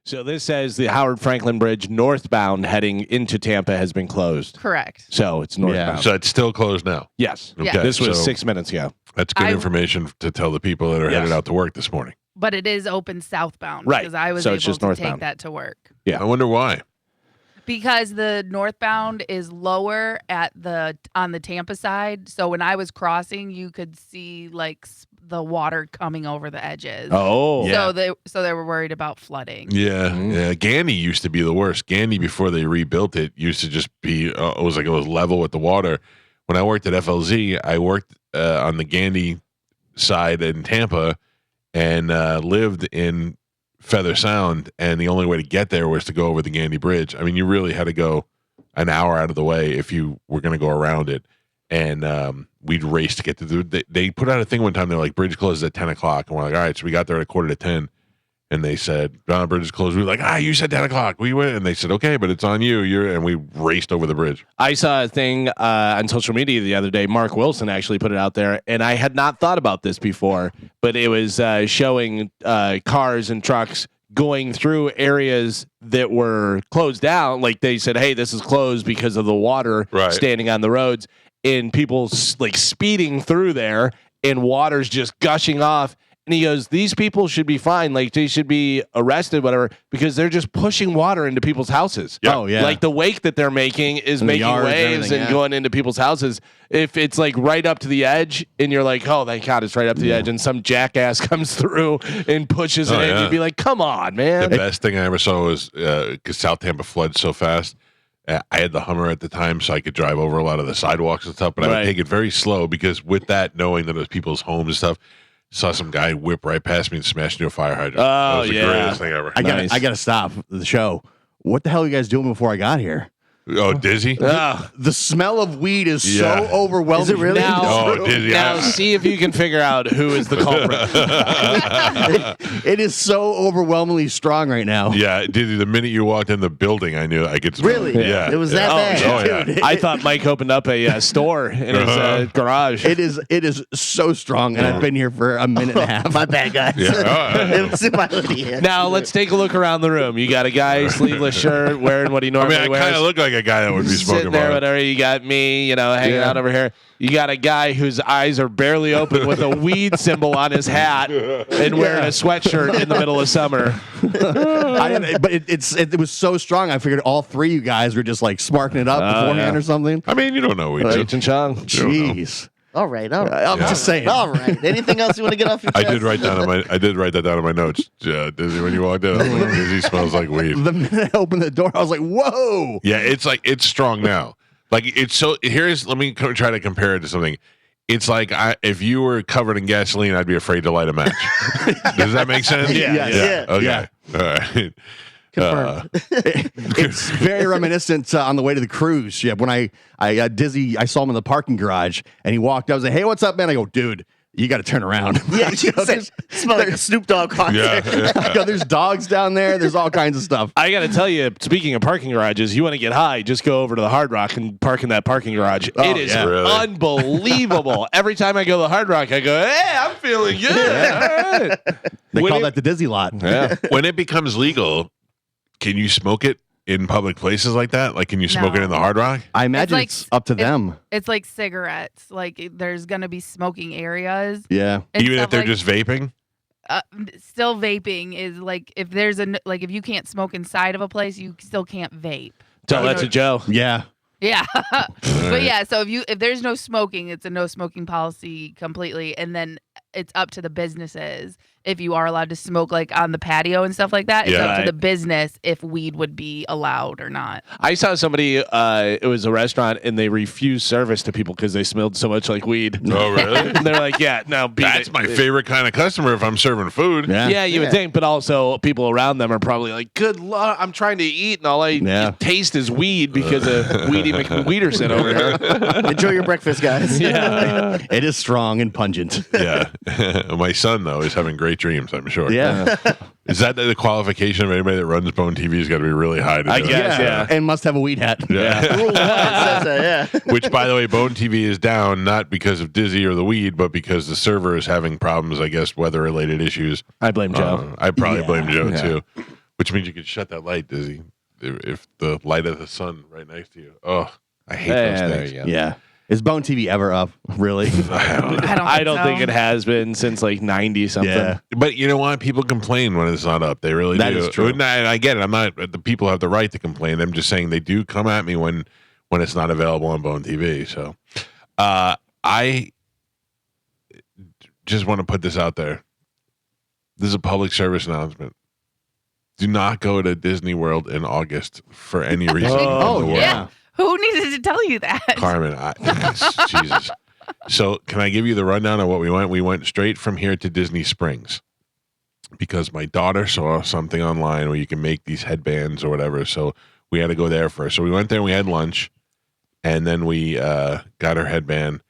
So this says the Howard Franklin Bridge northbound heading into Tampa has been closed. Correct. So it's northbound. So it's still closed now. Yes. Yeah. This was so 6 minutes ago. That's good information to tell the people that are headed out to work this morning. But it is open southbound. Right. Because I was So able it's just to northbound. take that to work. Yeah. I wonder why. Because the northbound is lower on the Tampa side. So when I was crossing, you could see like the water coming over the edges. Oh. So they were worried about flooding. Yeah. Yeah. Gandy used to be the worst. Gandy, before they rebuilt it, used to just be, it was level with the water. When I worked at FLZ, I worked on the Gandy side in Tampa and lived in Feather Sound, and the only way to get there was to go over the Gandy Bridge. I mean, you really had to go an hour out of the way if you were going to go around it. And we'd race to get to they put out a thing one time. They're like, bridge closes at 10 o'clock. And we're like, all right. So we got there at 9:45. And they said, bridge is closed. We were like, you said 10 o'clock. We went. And they said, okay, but it's on you. And we raced over the bridge. I saw a thing on social media the other day. Mark Wilson actually put it out there. And I had not thought about this before, but it was showing cars and trucks going through areas that were closed down. Like they said, hey, this is closed because of the water standing on the roads. And people like speeding through there and water's just gushing off. And he goes, these people should be fine. Like they should be arrested, whatever, because they're just pushing water into people's houses. Yep. Oh, yeah. Like the wake that they're making is making waves and going into people's houses. If it's like right up to the edge and you're like, oh, thank God it's right up to the edge, and some jackass comes through and pushes it in, you'd be like, come on, man. The best thing I ever saw was because South Tampa floods so fast. I had the Hummer at the time, so I could drive over a lot of the sidewalks and stuff, but I would take it very slow because with that, knowing that it was people's homes and stuff, saw some guy whip right past me and smash into a fire hydrant. That was the greatest thing ever. I got to stop the show. What the hell are you guys doing before I got here? Oh, Dizzy? The smell of weed is so overwhelming. Is it really? Dizzy. Now see if you can figure out who is the culprit. It is so overwhelmingly strong right now. Yeah, Dizzy, the minute you walked in the building, I knew I could smell Really? it. Yeah. It was that bad. Oh, yeah. I thought Mike opened up a store in his garage. It is so strong, and I've been here for a minute and a half. My bad, guys. It was in my hoodie. Yeah. Now let's take a look around the room. You got a guy sleeveless shirt wearing what he normally I wears. kind of look like a guy that would be smoking sitting there, pot. whatever. You got me, hanging out over here. You got a guy whose eyes are barely open with a weed symbol on his hat and wearing a sweatshirt in the middle of summer. But it was so strong. I figured all three of you guys were just like smarking it up beforehand or something. I mean, you don't know what we do. Cheech and Chong. Jeez. All right. I'm just saying. All right. Anything else you want to get off your chest? I did write that down in my notes. Dizzy, when you walked in, I was like, Dizzy smells like weed. The minute I opened the door, I was like, whoa. Yeah, it's strong now. Like it's so. Let me try to compare it to something. It's like if you were covered in gasoline, I'd be afraid to light a match. Does that make sense? Yeah. Okay. Yeah. All right. Confirmed. It's very reminiscent on the way to the cruise. Yeah, when I got Dizzy, I saw him in the parking garage, and he walked up. I was like, "Hey, what's up, man?" I go, "Dude, you got to turn around." Yeah, you smell like a Snoop Dogg concert. Yeah. I go, there's dogs down there. There's all kinds of stuff. I got to tell you, speaking of parking garages, you want to get high, just go over to the Hard Rock and park in that parking garage. It is Really? unbelievable. Every time I go to the Hard Rock, I go, hey, I'm feeling good. All right. They call that the Dizzy lot. Yeah. When it becomes legal, can you smoke it in public places like that? Like, can you smoke it in the Hard Rock? I imagine like- it's up to them. It's like cigarettes. Like there's gonna be smoking areas. Yeah. and Even if stuff they're like- just vaping? still vaping is like if there's if you can't smoke inside of a place, you still can't vape. Tell that to Joe. Yeah. Yeah. But yeah, so if there's no smoking, it's a no smoking policy completely, and then it's up to the businesses if you are allowed to smoke like on the patio and stuff like that. It's up to the business if weed would be allowed or not. I saw somebody, it was a restaurant, and they refused service to people because they smelled so much like weed. Oh, really? And they're like, yeah, no, beat That's it. my favorite kind of customer if I'm serving food. Yeah, you would think, but also people around them are probably like, good Lord, I'm trying to eat, and all I taste is weed because of Weedy McWeederson over here. Enjoy your breakfast, guys. Yeah. It is strong and pungent. Yeah. My son, though, is having great dreams, I'm sure. Yeah. Is that the qualification of anybody that runs Bone TV has got to be really high to I do guess, it? yeah. And must have a weed hat. Yeah. Rule 1 says that, yeah. Which, by the way, Bone TV is down not because of Dizzy or the weed, but because the server is having problems, I guess, weather-related issues. I blame Joe. I probably blame Joe, too. which means you could shut that light, Dizzy, if the light of the sun right next to you. Oh, I hate those There things. you go. Yeah. Is Bone TV ever up? Really? I don't so. think it has been since like 90 something. Yeah. But you know what? People complain when it's not up. They really That do. is true. And I get it. I'm not. The people have the right to complain. I'm just saying they do come at me when it's not available on Bone TV. So, I just want to put this out there. This is a public service announcement. Do not go to Disney World in August for any reason. Oh, in the world. Yeah. Who needed to tell you that? Carmen, Jesus. So, can I give you the rundown of what we went? We went straight from here to Disney Springs because my daughter saw something online where you can make these headbands or whatever. So, we had to go there first. So, we went there and we had lunch, and then we got her headband.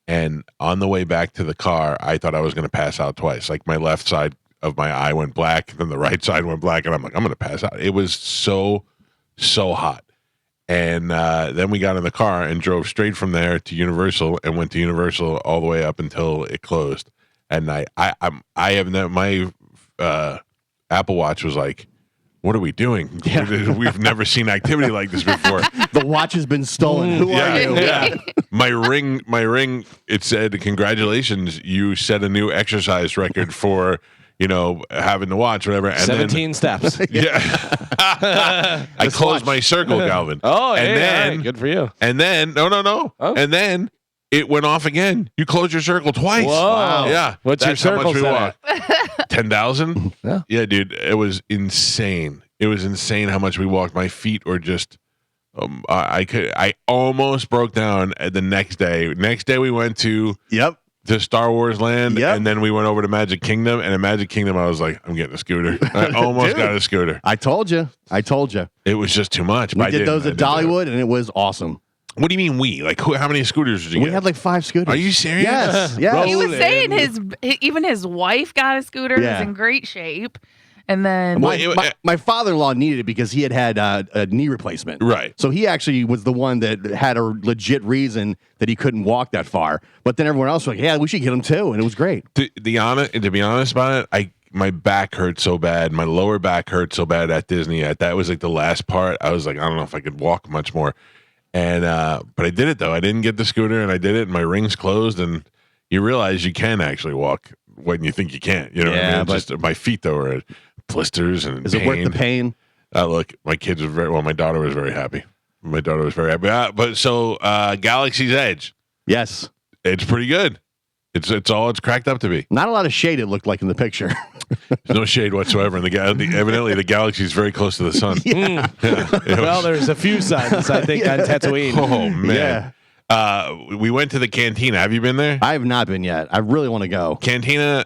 And on the way back to the car, I thought I was going to pass out twice. Like, my left side of my eye went black, then the right side went black, and I'm like, I'm going to pass out. It was so hot. And then we got in the car and drove straight from there to Universal and went to Universal all the way up until it closed at night. I have never, my Apple Watch was like, what are we doing? Yeah. We've never seen activity like this before. The watch has been stolen. Who are you? Yeah. My ring, it said, congratulations, you set a new exercise record for, having to watch, whatever. And 17 steps. Yeah. I closed my circle, Galvin. Oh, and hey, then, all right, good for you. And then, no. Oh. And then it went off again. You closed your circle twice. Whoa. Wow. Yeah. What's That's your how much circle we set walked. 10,000? Yeah, dude. It was insane. It was insane how much we walked. My feet were just, I almost broke down the next day. Next day we went to Star Wars Land, and then we went over to Magic Kingdom. And in Magic Kingdom, I was like, I'm getting a scooter. I almost got a scooter. I told you. It was just too much. We did those at Dollywood, and it was awesome. What do you mean we? Like, how many scooters did you get? We had like 5 scooters. Are you serious? Yes. Yes. He was saying even his wife got a scooter. Yeah. Is in great shape. And then My father-in-law needed it because he had a knee replacement. Right. So he actually was the one that had a legit reason that he couldn't walk that far. But then everyone else was like, yeah, we should get him too. And it was great. To be honest about it, my back hurt so bad. My lower back hurt so bad at Disney. That was like the last part. I was like, I don't know if I could walk much more. And but I did it though. I didn't get the scooter, and I did it. And my ring's closed, and you realize you can actually walk when you think you can't. You know what I mean? but just my feet though are blisters and is it worth the pain? Look, my kids were my daughter was very happy. But so Galaxy's Edge, Yes. it's pretty good. It's all it's cracked up to be. Not a lot of shade it looked like in the picture. There's no shade whatsoever. And evidently the galaxy is very close to the sun. Yeah. Well, there's a few suns, I think, on Tatooine. Oh man. We went to the cantina. Have you been there? I have not been yet. I really want to go. Cantina,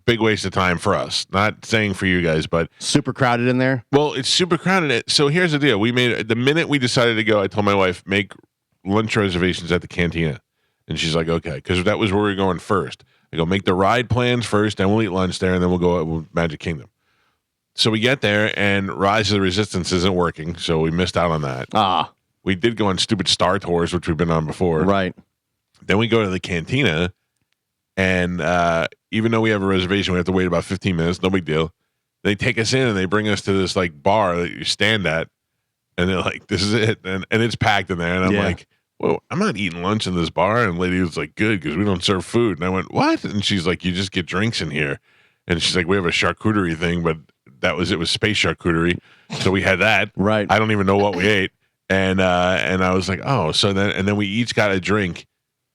big waste of time for us. Not saying for you guys, but Super crowded in there. well, it's super crowded. So here's the deal. We made the minute we decided to go, I told my wife, make lunch reservations at the cantina. And she's like, okay, because that was where we were going first. I go, make the ride plans first, then we'll eat lunch there, and then we'll go to Magic Kingdom. So we get there, and Rise of the Resistance isn't working, so we missed out on that. We did go on stupid Star Tours, which we've been on before. Right. Then we go to the cantina, and even though we have a reservation, we have to wait about 15 minutes. No big deal. They take us in, and they bring us to this like bar that you stand at, and they're like, this is it. And it's packed in there, and I'm like, well, I'm not eating lunch in this bar. And the lady was like, good, because we don't serve food. And I went, what? And she's like, you just get drinks in here. And she's like, we have a charcuterie thing, but it was space charcuterie. So we had that. Right. I don't even know what we ate. And I was like, oh, so then we each got a drink.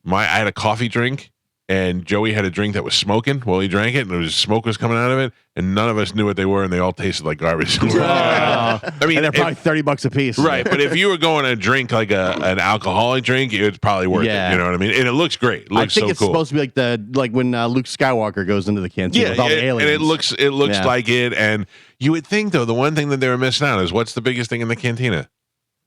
I had a coffee drink, and Joey had a drink that was smoking while he drank it, and there was smoke was coming out of it, and none of us knew what they were, and they all tasted like garbage. I mean, And they're probably $30 a piece. right, but if you were going to drink like an alcoholic drink, it's probably worth it. You know what I mean? And it looks great. It looks I think so it's cool. supposed to be like when Luke Skywalker goes into the cantina with all the aliens. And it looks like it. And you would think though, the one thing that they were missing out is what's the biggest thing in the cantina?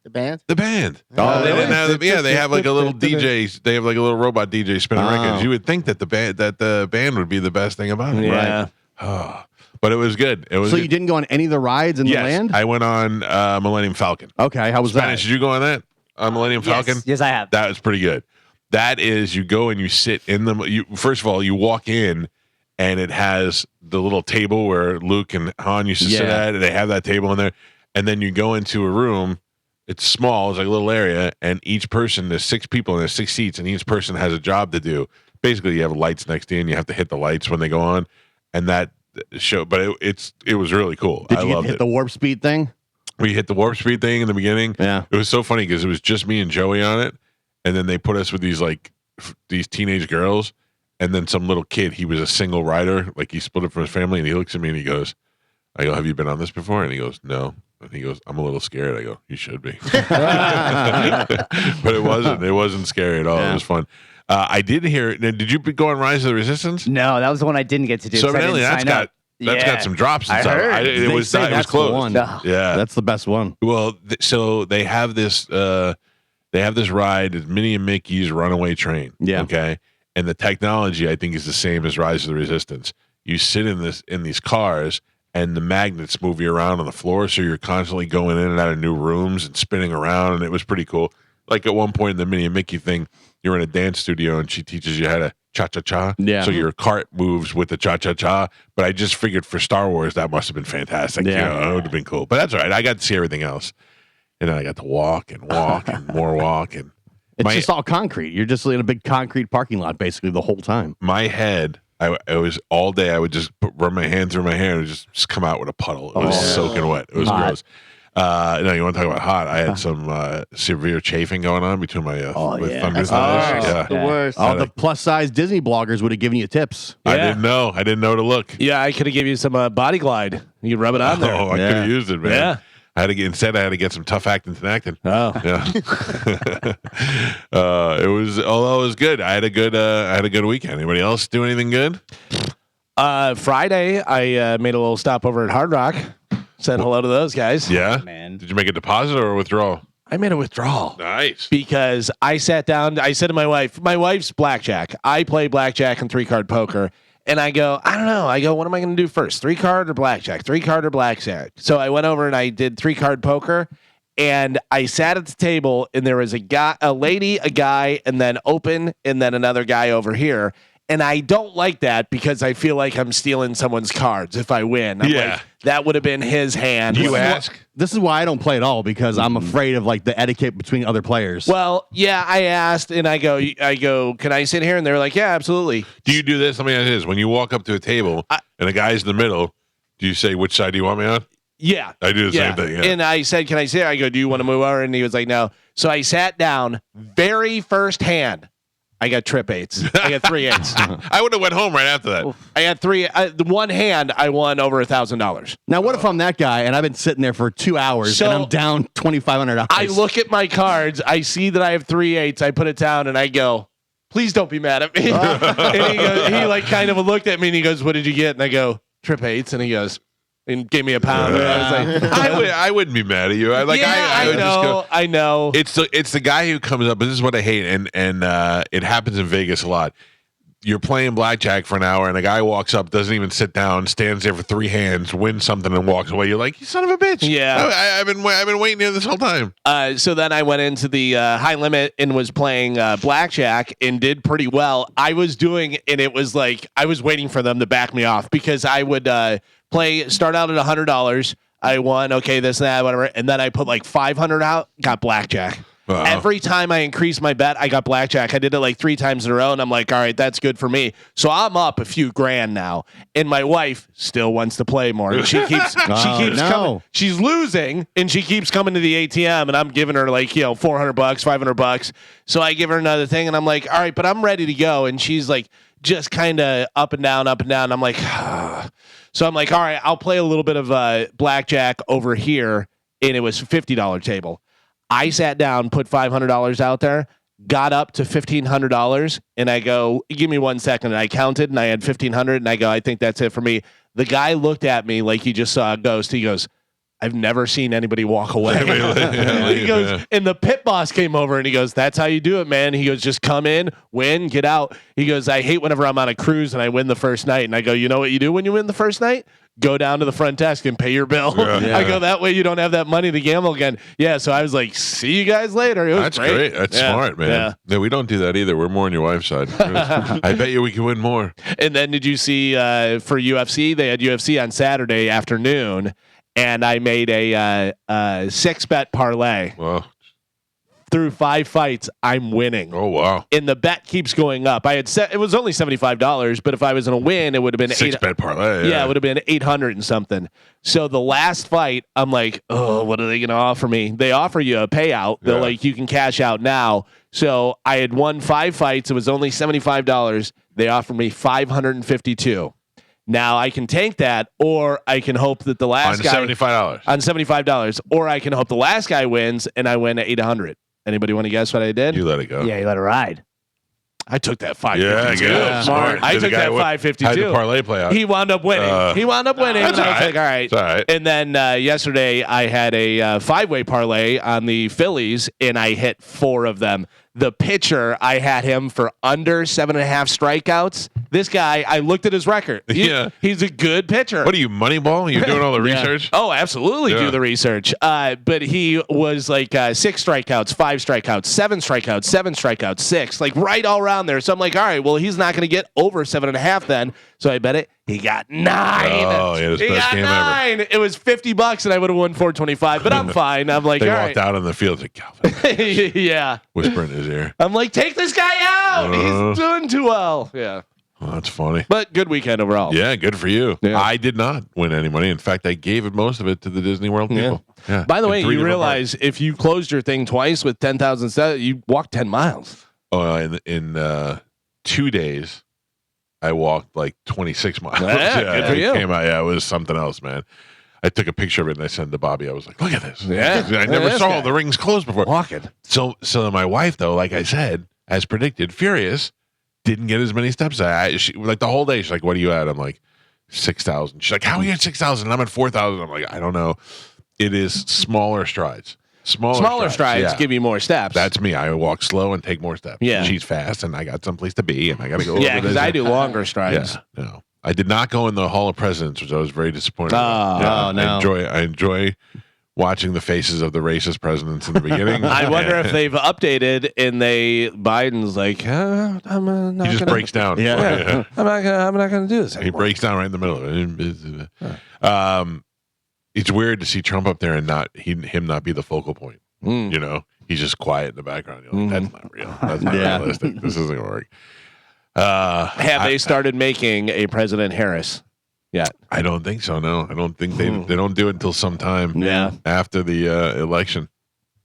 The band? The band. Oh, They really? didn't have they have like a little DJ. They have like a little robot DJ spinning records. You would think that the band would be the best thing about it. Yeah. Right? But it was good. It was So good. you didn't go on any of the rides in the land? I went on Millennium Falcon. Okay, how was Spanish, that? did you go on that? On Millennium Falcon? Yes, I have. That was pretty good. That is, you go and you sit in them. First of all, you walk in, and it has the little table where Luke and Han used to sit at. And they have that table in there, and then you go into a room. It's small. It's like a little area, and each person, there's 6 people and there's 6 seats, and each person has a job to do. Basically, you have lights next to you, and you have to hit the lights when they go on, and that show. But it was really cool. Did you hit the warp speed thing? We hit the warp speed thing in the beginning. Yeah, it was so funny because it was just me and Joey on it, and then they put us with these teenage girls, and then some little kid. He was a single rider, like he split it from his family, and he looks at me and he goes, "I go, have you been on this before?" And he goes, "No." And he goes, "I'm a little scared." I go, "You should be." But it wasn't. It wasn't scary at all. Yeah. It was fun. I did hear. Did you go on Rise of the Resistance? No, that was the one I didn't get to do. So 'cause I evidently didn't sign up. that's got some drops and I stuff. heard. It was that's closed. the one. No. Yeah, That's the best one. well, so they have this. They have this ride. It's Minnie and Mickey's Runaway Train. Yeah. Okay. And the technology, I think, is the same as Rise of the Resistance. You sit in these cars, and the magnets move you around on the floor, so you're constantly going in and out of new rooms and spinning around, and it was pretty cool. Like at one point in the Minnie and Mickey thing, you're in a dance studio, and she teaches you how to cha-cha-cha. Yeah. So your cart moves with the cha-cha-cha. But I just figured for Star Wars, that must have been fantastic. Yeah. It would have been cool. But that's all right. I got to see everything else. And then I got to walk and more walk. And It's just all concrete. You're just in a big concrete parking lot basically the whole time. my head, I was all day, I would just run my hand through my hair and just come out with a puddle. It was soaking wet. It was Hot. gross. No, you want to talk about hot? I had some severe chafing going on between my thunder thighs. Yeah. The worst. All the plus size Disney bloggers would have given you tips. I Yeah. didn't know. I didn't know to look. Yeah, I could have given you some Body Glide. You could rub it on there. Oh, I Yeah. could have used it, man. Yeah. I had to get some tough acting and acting. Oh. Yeah. It was good. I had a good weekend. Anybody else do anything good? Friday, I made a little stop over at Hard Rock. Said hello to those guys. Yeah. Man. Did you make a deposit or a withdrawal? I made a withdrawal. Nice. Because I sat down, I said to my wife's blackjack. I play blackjack and 3-card poker. And I go, I don't know. I go, what am I going to do first? 3-card or blackjack? 3-card or blackjack? So I went over and I did 3-card poker. And I sat at the table and there was a lady, a guy, and then open, and then another guy over here. And I don't like that because I feel like I'm stealing someone's cards if I win. I'm Yeah. like, that would have been his hand. You ask? This is why I don't play at all because I'm afraid of like the etiquette between other players. Well, yeah, I asked and I go, can I sit here? And they're like, yeah, absolutely. Do you do this? Let me ask you this. When you walk up to a table and a guy's in the middle, do you say, which side do you want me on? Yeah. I do the same thing. Yeah. And I said, can I sit? I go, do you want to move over? And he was like, no. So I sat down, very first hand. I got trip 8s. I got 3 8s. I would have went home right after that. I got 3. The one hand, I won over $1,000. Now, what if I'm that guy and I've been sitting there for 2 hours So- and I'm down $2,500? I look at my cards. I see that I have 3 8s. I put it down and I go, please don't be mad at me. And he like kind of looked at me and he goes, what did you get? And I go, trip 8s. And he goes, and gave me a pound. And I was like, I wouldn't be mad at you. I would just go. I know. It's the guy who comes up, and this is what I hate, and it happens in Vegas a lot. You're playing blackjack for an hour, and a guy walks up, doesn't even sit down, stands there for 3 hands, wins something, and walks away. You're like, you son of a bitch! Yeah. I've been waiting here this whole time. So then I went into the high limit and was playing blackjack and did pretty well. I was doing, and it was like I was waiting for them to back me off because I would start out at $100. I won, okay, this and that, whatever, and then I put like 500 out, got blackjack. Wow. Every time I increased my bet, I got blackjack. I did it like 3 times in a row, and I'm like, all right, that's good for me. So I'm up a few grand now, and my wife still wants to play more. And she keeps coming. She's losing, and she keeps coming to the ATM, and I'm giving her like $400, $500. So I give her another thing, and I'm like, all right, but I'm ready to go. And she's like, just kind of up and down, up and down. I'm like, so I'm like, all right, I'll play a little bit of blackjack over here, and it was a $50 table. I sat down, put $500 out there, got up to $1,500, and I go, give me 1 second. And I counted, and I had 1,500, and I go, I think that's it for me. The guy looked at me like he just saw a ghost. He goes, I've never seen anybody walk away. He goes, and the pit boss came over, and he goes, that's how you do it, man. He goes, just come in, win, get out. He goes, I hate whenever I'm on a cruise and I win the first night. And I go, you know what you do when you win the first night? go down to the front desk and pay your bill. Yeah. I go, that way you don't have that money to gamble again. Yeah, so I was like, see you guys later. It was That's great. That's smart, man. Yeah. No, we don't do that either. We're more on your wife's side. I bet you we can win more. And then did you see for UFC? They had UFC on Saturday afternoon, and I made a 6-bet parlay. Well, Through 5 fights, I'm winning. oh wow. And the bet keeps going up. I had set it was only $75, but if I was going to win, it would have been 6-bet parlay. Yeah, it would have been 800 and something. So the last fight, I'm like, oh, what are they going to offer me? They offer you a payout. They're like, you can cash out now. So I had won 5 fights. It was only $75. They offered me $552. Now I can tank that, or I can hope that the last guy $75 on $75, or I can hope the last guy wins and I win at 800. Anybody want to guess what I did? You let it go. Yeah, you let it ride. I took that 552. Yeah, smart. I Did the took guy that what- 552. How'd the parlay play out? He wound up winning. He wound up winning. That's And I was all right. like, all right. It's all right. And then yesterday I had a 5-way parlay on the Phillies, and I hit 4 of them. The pitcher, I had him for under 7.5 strikeouts. This guy, I looked at his record. He's a good pitcher. What are you, Moneyball? You're doing all the research? Oh, absolutely do the research. But he was like 6 strikeouts, 5 strikeouts, 7 strikeouts, 7 strikeouts, 6, like right all around there. So I'm like, all right, well, he's not going to get over 7.5 then. So I bet it. He got 9. Oh, yeah, his he best got game 9. It was $50 and I would have won $425, but I'm fine. I'm like, They all walked right. out on the field like Calvin, Yeah. whisper in his ear. I'm like, take this guy out. He's doing too well. Yeah. Well, that's funny. But good weekend overall. Yeah, good for you. Yeah. I did not win any money. In fact, I gave most of it to the Disney World people. Yeah. By the In way, 3 you different realize if you closed your thing twice with 10,000 steps, you walked 10 miles. parts. Oh, in 2 days, I walked like 26 miles. Yeah, good for it you. Came out, yeah, it was something else, man. I took a picture of it and I sent it to Bobby. I was like, look at this. Yeah. I never Look at saw this guy. the rings closed before. Walking. So my wife, though, like I said, as predicted, furious, didn't get as many steps. Like the whole day, she's like, what are you at? I'm like, 6,000. She's like, how are you at 6,000? I'm at 4,000. I'm like, I don't know. It is smaller strides. Smaller strides yeah. give you more steps. That's me. I walk slow and take more steps. Yeah. She's fast, and I got someplace to be, and I got to go. yeah, over because this. I do longer strides. Yeah, no. I did not go in the Hall of Presidents, which I was very disappointed. Oh, about. no. I enjoy watching the faces of the racist presidents in the beginning. I wonder if they've updated and Biden's like, I'm not he just gonna, breaks down. Yeah. I'm not gonna do this He anymore. breaks down right in the middle of it. It's weird to see Trump up there and him not be the focal point. Mm. You know, he's just quiet in the background. You're like, that's not real. That's not Yeah. realistic. This isn't gonna work. Have they started making a President Harris yet? I don't think so. No, I don't think they don't do it until sometime Yeah. after the election.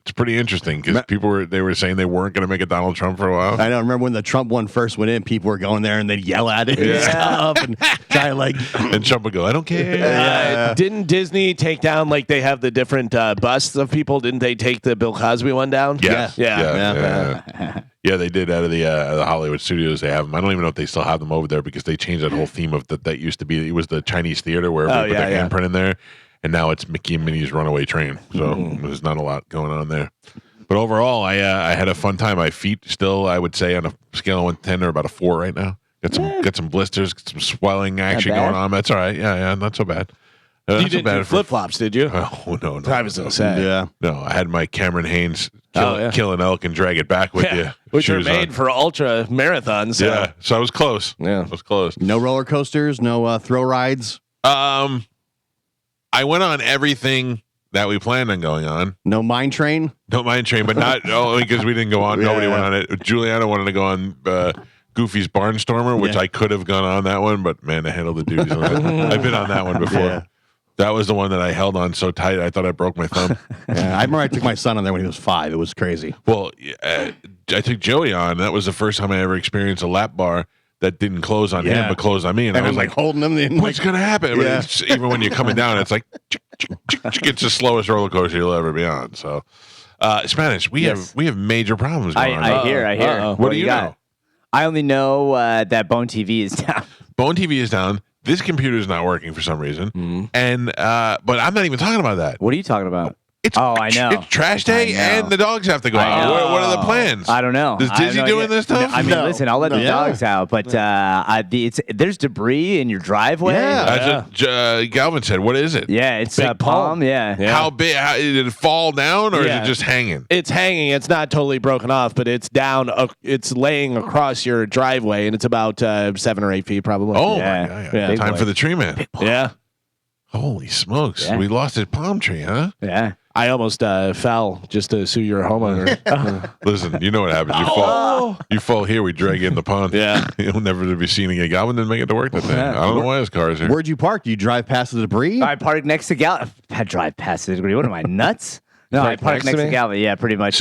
It's pretty interesting because people were saying they weren't going to make it Donald Trump for a while. I know. Remember when the Trump one first went in, people were going there and they'd yell at it and stuff and try to like. And Trump would go, I don't care. Didn't Disney take down, like they have the different busts of people? Didn't they take the Bill Cosby one down? Yes. Yeah. Yeah, they did out of the Hollywood studios. They have them. I don't even know if they still have them over there because they changed that whole theme of that used to be. It was the Chinese theater where they put their handprint in there, and now it's Mickey and Minnie's Runaway Train. So there's not a lot going on there. But overall, I had a fun time. My feet still, I would say, on a scale of 1 to 10, are about a 4 right now. Got some blisters, got some swelling action going on. That's all right. Yeah, not so bad. You didn't do flip flops, did you? Oh no! I was gonna say. Yeah. No, I had my Cameron Haynes Oh, kill an elk and drag it back with you. Which are shoes made on. for ultra marathons. So. Yeah, so I was close. Yeah. I was close. No roller coasters, no throw rides, I went on everything that we planned on going on. no mine train. Don't mind train, but not only because we didn't go on. Yeah, Nobody went yeah. on it. Juliana wanted to go on Goofy's Barnstormer, which Yeah. I could have gone on that one, but man, I handled the duties on that. I've been on that one before. Yeah. That was the one that I held on so tight I thought I broke my thumb. Yeah, I remember I took my son on there when he was 5. It was crazy. Well, I took Joey on. That was the first time I ever experienced a lap bar that didn't close on him Yeah. but closed on me, and I And was I'm like holding him. And what's going to happen? But Yeah. it's, even when you're coming down, it's like it's the slowest roller coaster you'll ever be on. So, Spanish, we have major problems going on. I hear. Uh-oh. What do you know? I only know that Bone TV is down. Bone TV is down. This computer is not working for some reason, and but I'm not even talking about that. What are you talking about? It's I know. It's trash day, I know. and the dogs have to go I out. know. What are the plans? I don't know. Is I have Dizzy no doing idea. this stuff? I mean, No. listen, I'll let the No. dogs out, but there's debris in your driveway. Yeah. That's what Galvin said. What is it? Yeah, it's Big palm. Yeah. Yeah. How big? Did it fall down, or is Yeah. it just hanging? It's hanging. It's not totally broken off, but it's down. It's laying across your driveway, and it's about 7 or 8 feet, probably. Oh Yeah. my god! Yeah. Big Time boy. for the tree man. yeah. Holy smokes! Yeah. We lost his palm tree, huh? Yeah. I almost fell just to sue your homeowner. Listen, you know what happens. You fall. You fall here. We drag you in the pond. Yeah. You'll never be seen again. Galvin didn't make it to work that day. I don't know why his car is here. Where'd you park? Do you drive past the debris? I parked next to Gal. I drive past the degree. What am I, nuts? No, I Parked parked next to next to me? Galvin. Yeah, pretty much.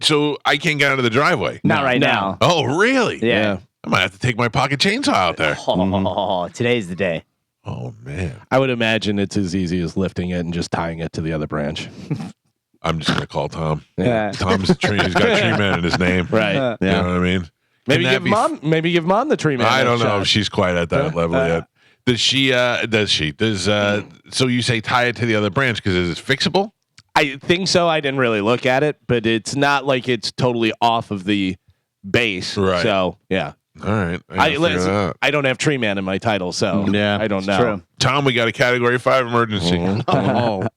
So I can't get out of the driveway. not right No. now. Oh, really? Yeah. I might have to take my pocket chainsaw out there. Oh, today's the day. Oh man, I would imagine it's as easy as lifting it and just tying it to the other branch. I'm just gonna call Tom. Yeah. Tom's a tree. He's got tree man in his name. Right. You know what I mean? Maybe Can that give be mom. Maybe give mom the tree man. I don't know shot. if she's quite at that level yet. Does she? Does she? Does so you say tie it to the other branch because is it fixable? I think so. I didn't really look at it, but it's not like it's totally off of the base. Right. So yeah. All right. I don't have tree man in my title, so Yeah, I don't know. True. Tom, we got a Category 5 emergency. Oh,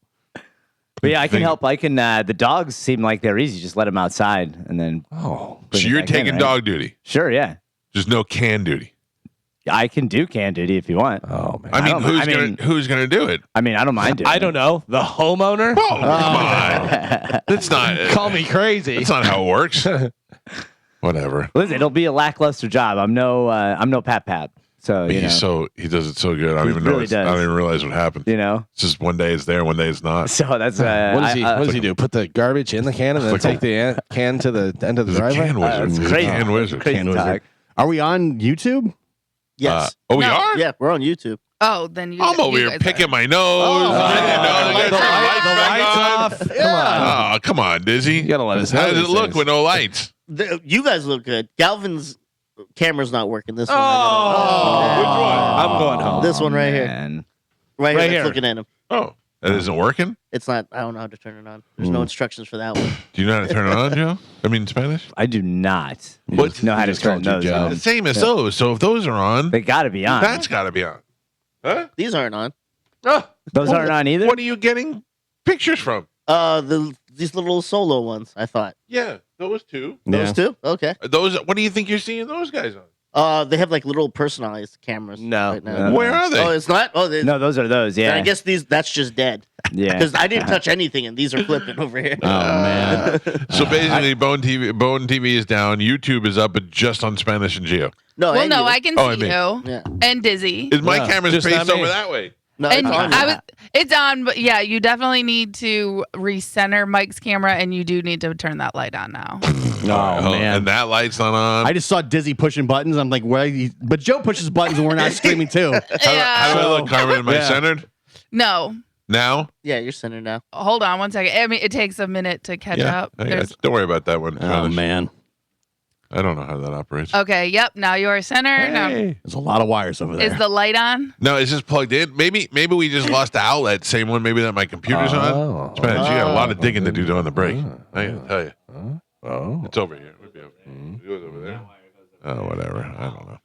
But yeah, I can Think- help. I can. The dogs seem like they're easy. Just let them outside, and then Oh, bring So it you're back in, taking right? dog duty. Sure, yeah. There's no can duty. I can do can duty if you want. oh man. I mean, don't- who's gonna do it? I mean, I don't mind it. I don't know. The homeowner. Oh, come on. That's not. Call me crazy. That's not how it works. Whatever. Listen, it'll be a lackluster job. I'm no Pap. So you know, He does it so good. I don't He even know. really I does. don't even realize what happened. you know. It's just one day it's there, one day it's not. So that's What does he? I- what does he do? Put the garbage in the can and then like take the can to the end of the He's a driveway. can wizard. it's He's a crazy. can wizard. Crazy Can wizard. talk. are we on YouTube? Yes. Oh, we No. are? Yeah, we're on YouTube. Oh, then you. I'm over you here guys picking are. my nose. I didn't know. the They got your lights back lights on. off. Come on. Oh, come on, Dizzy. You gotta let us know How does it these look things. with no lights? You guys look good. Galvin's camera's not working. This one. Oh, I Which one? I'm going home. This one right here. Man. Right, Right here. here. That's looking at him. Oh, that isn't working? It's not. I don't know how to turn it on. There's no instructions for that one. Do you know how to turn it on, Joe? I mean, Spanish? I do not What? know how He to just turn called you those Joe. on. The same as those. So if those are on, They got to be on. that's got to be on. Huh? These aren't on. Those aren't on either. What are you getting pictures from? These little solo ones. I thought Yeah, those two. those two. Okay. Those. What do you think you're seeing those guys on? They have like little personalized cameras. No. Right now. No. Where are they? Oh, it's not. Oh, they, No, those are those. then Yeah. I guess that's just dead Yeah. because I didn't touch anything, and these are flipping over here. Oh man. So basically, Bone TV is down. YouTube is up, but just on Spanish and Geo. No, Well, and no, you. I can Oh, I see mean- you Yeah. and Dizzy. Is my Yeah, camera's just faced not me. over that way? No, And it's on. it's on, but yeah, you definitely need to recenter Mike's camera, and you do need to turn that light on now. Oh man. And that light's not on. I just saw Dizzy pushing buttons. I'm like, why? But Joe pushes buttons and we're not streaming too. How do I So- look, Carmen? Am I Yeah. centered No, now? Yeah, you're centered now. hold on one second. I mean, it takes a minute to catch up. I got There's- you. Don't worry about that one. Oh Spanish. man. I don't know how that operates. Okay, yep. Now you are center. Now, Hey. There's a lot of wires over there. is the light on? No, it's just plugged in. Maybe we just lost the outlet. Same one. Maybe that my computer's Oh. on. Spanish, you got a lot of digging to do during the break. I gotta tell you, Oh. it's over here. It would be over here. It goes over there. Oh, whatever. I don't know.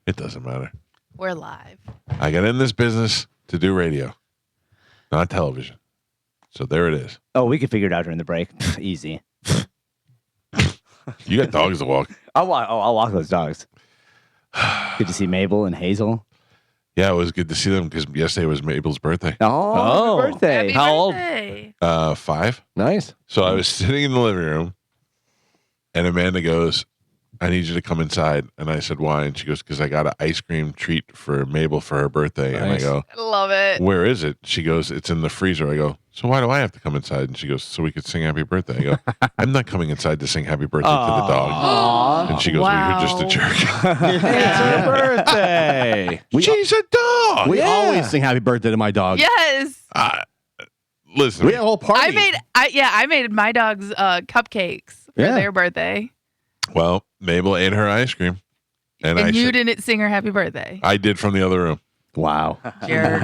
It doesn't matter. We're live. I got in this business to do radio, not television. So there it is. Oh, we could figure it out during the break. Easy. You got dogs to walk. I'll walk those dogs. Good to see Mabel and Hazel. Yeah, it was good to see them because yesterday was Mabel's birthday. Oh, happy birthday. Happy How old? birthday. 5. Nice. So I was sitting in the living room, and Amanda goes, I need you to come inside. And I said, why? And she goes, because I got an ice cream treat for Mabel for her birthday. And I Nice. go, I love it. where is it? She goes, it's in the freezer. I go, so why do I have to come inside? And she goes, so we could sing happy birthday. I go, I'm not coming inside to sing happy birthday to the dog. And she goes, well, you're just a Wow. jerk. It's her birthday. She's a dog. we Yeah. always sing happy birthday to my dog. Yes. Listen, We had a whole party. I made my dogs cupcakes for Yeah. their birthday. well, Mabel ate her ice cream. And And I you said, didn't sing her happy birthday. I did from the other room. Wow. Jared,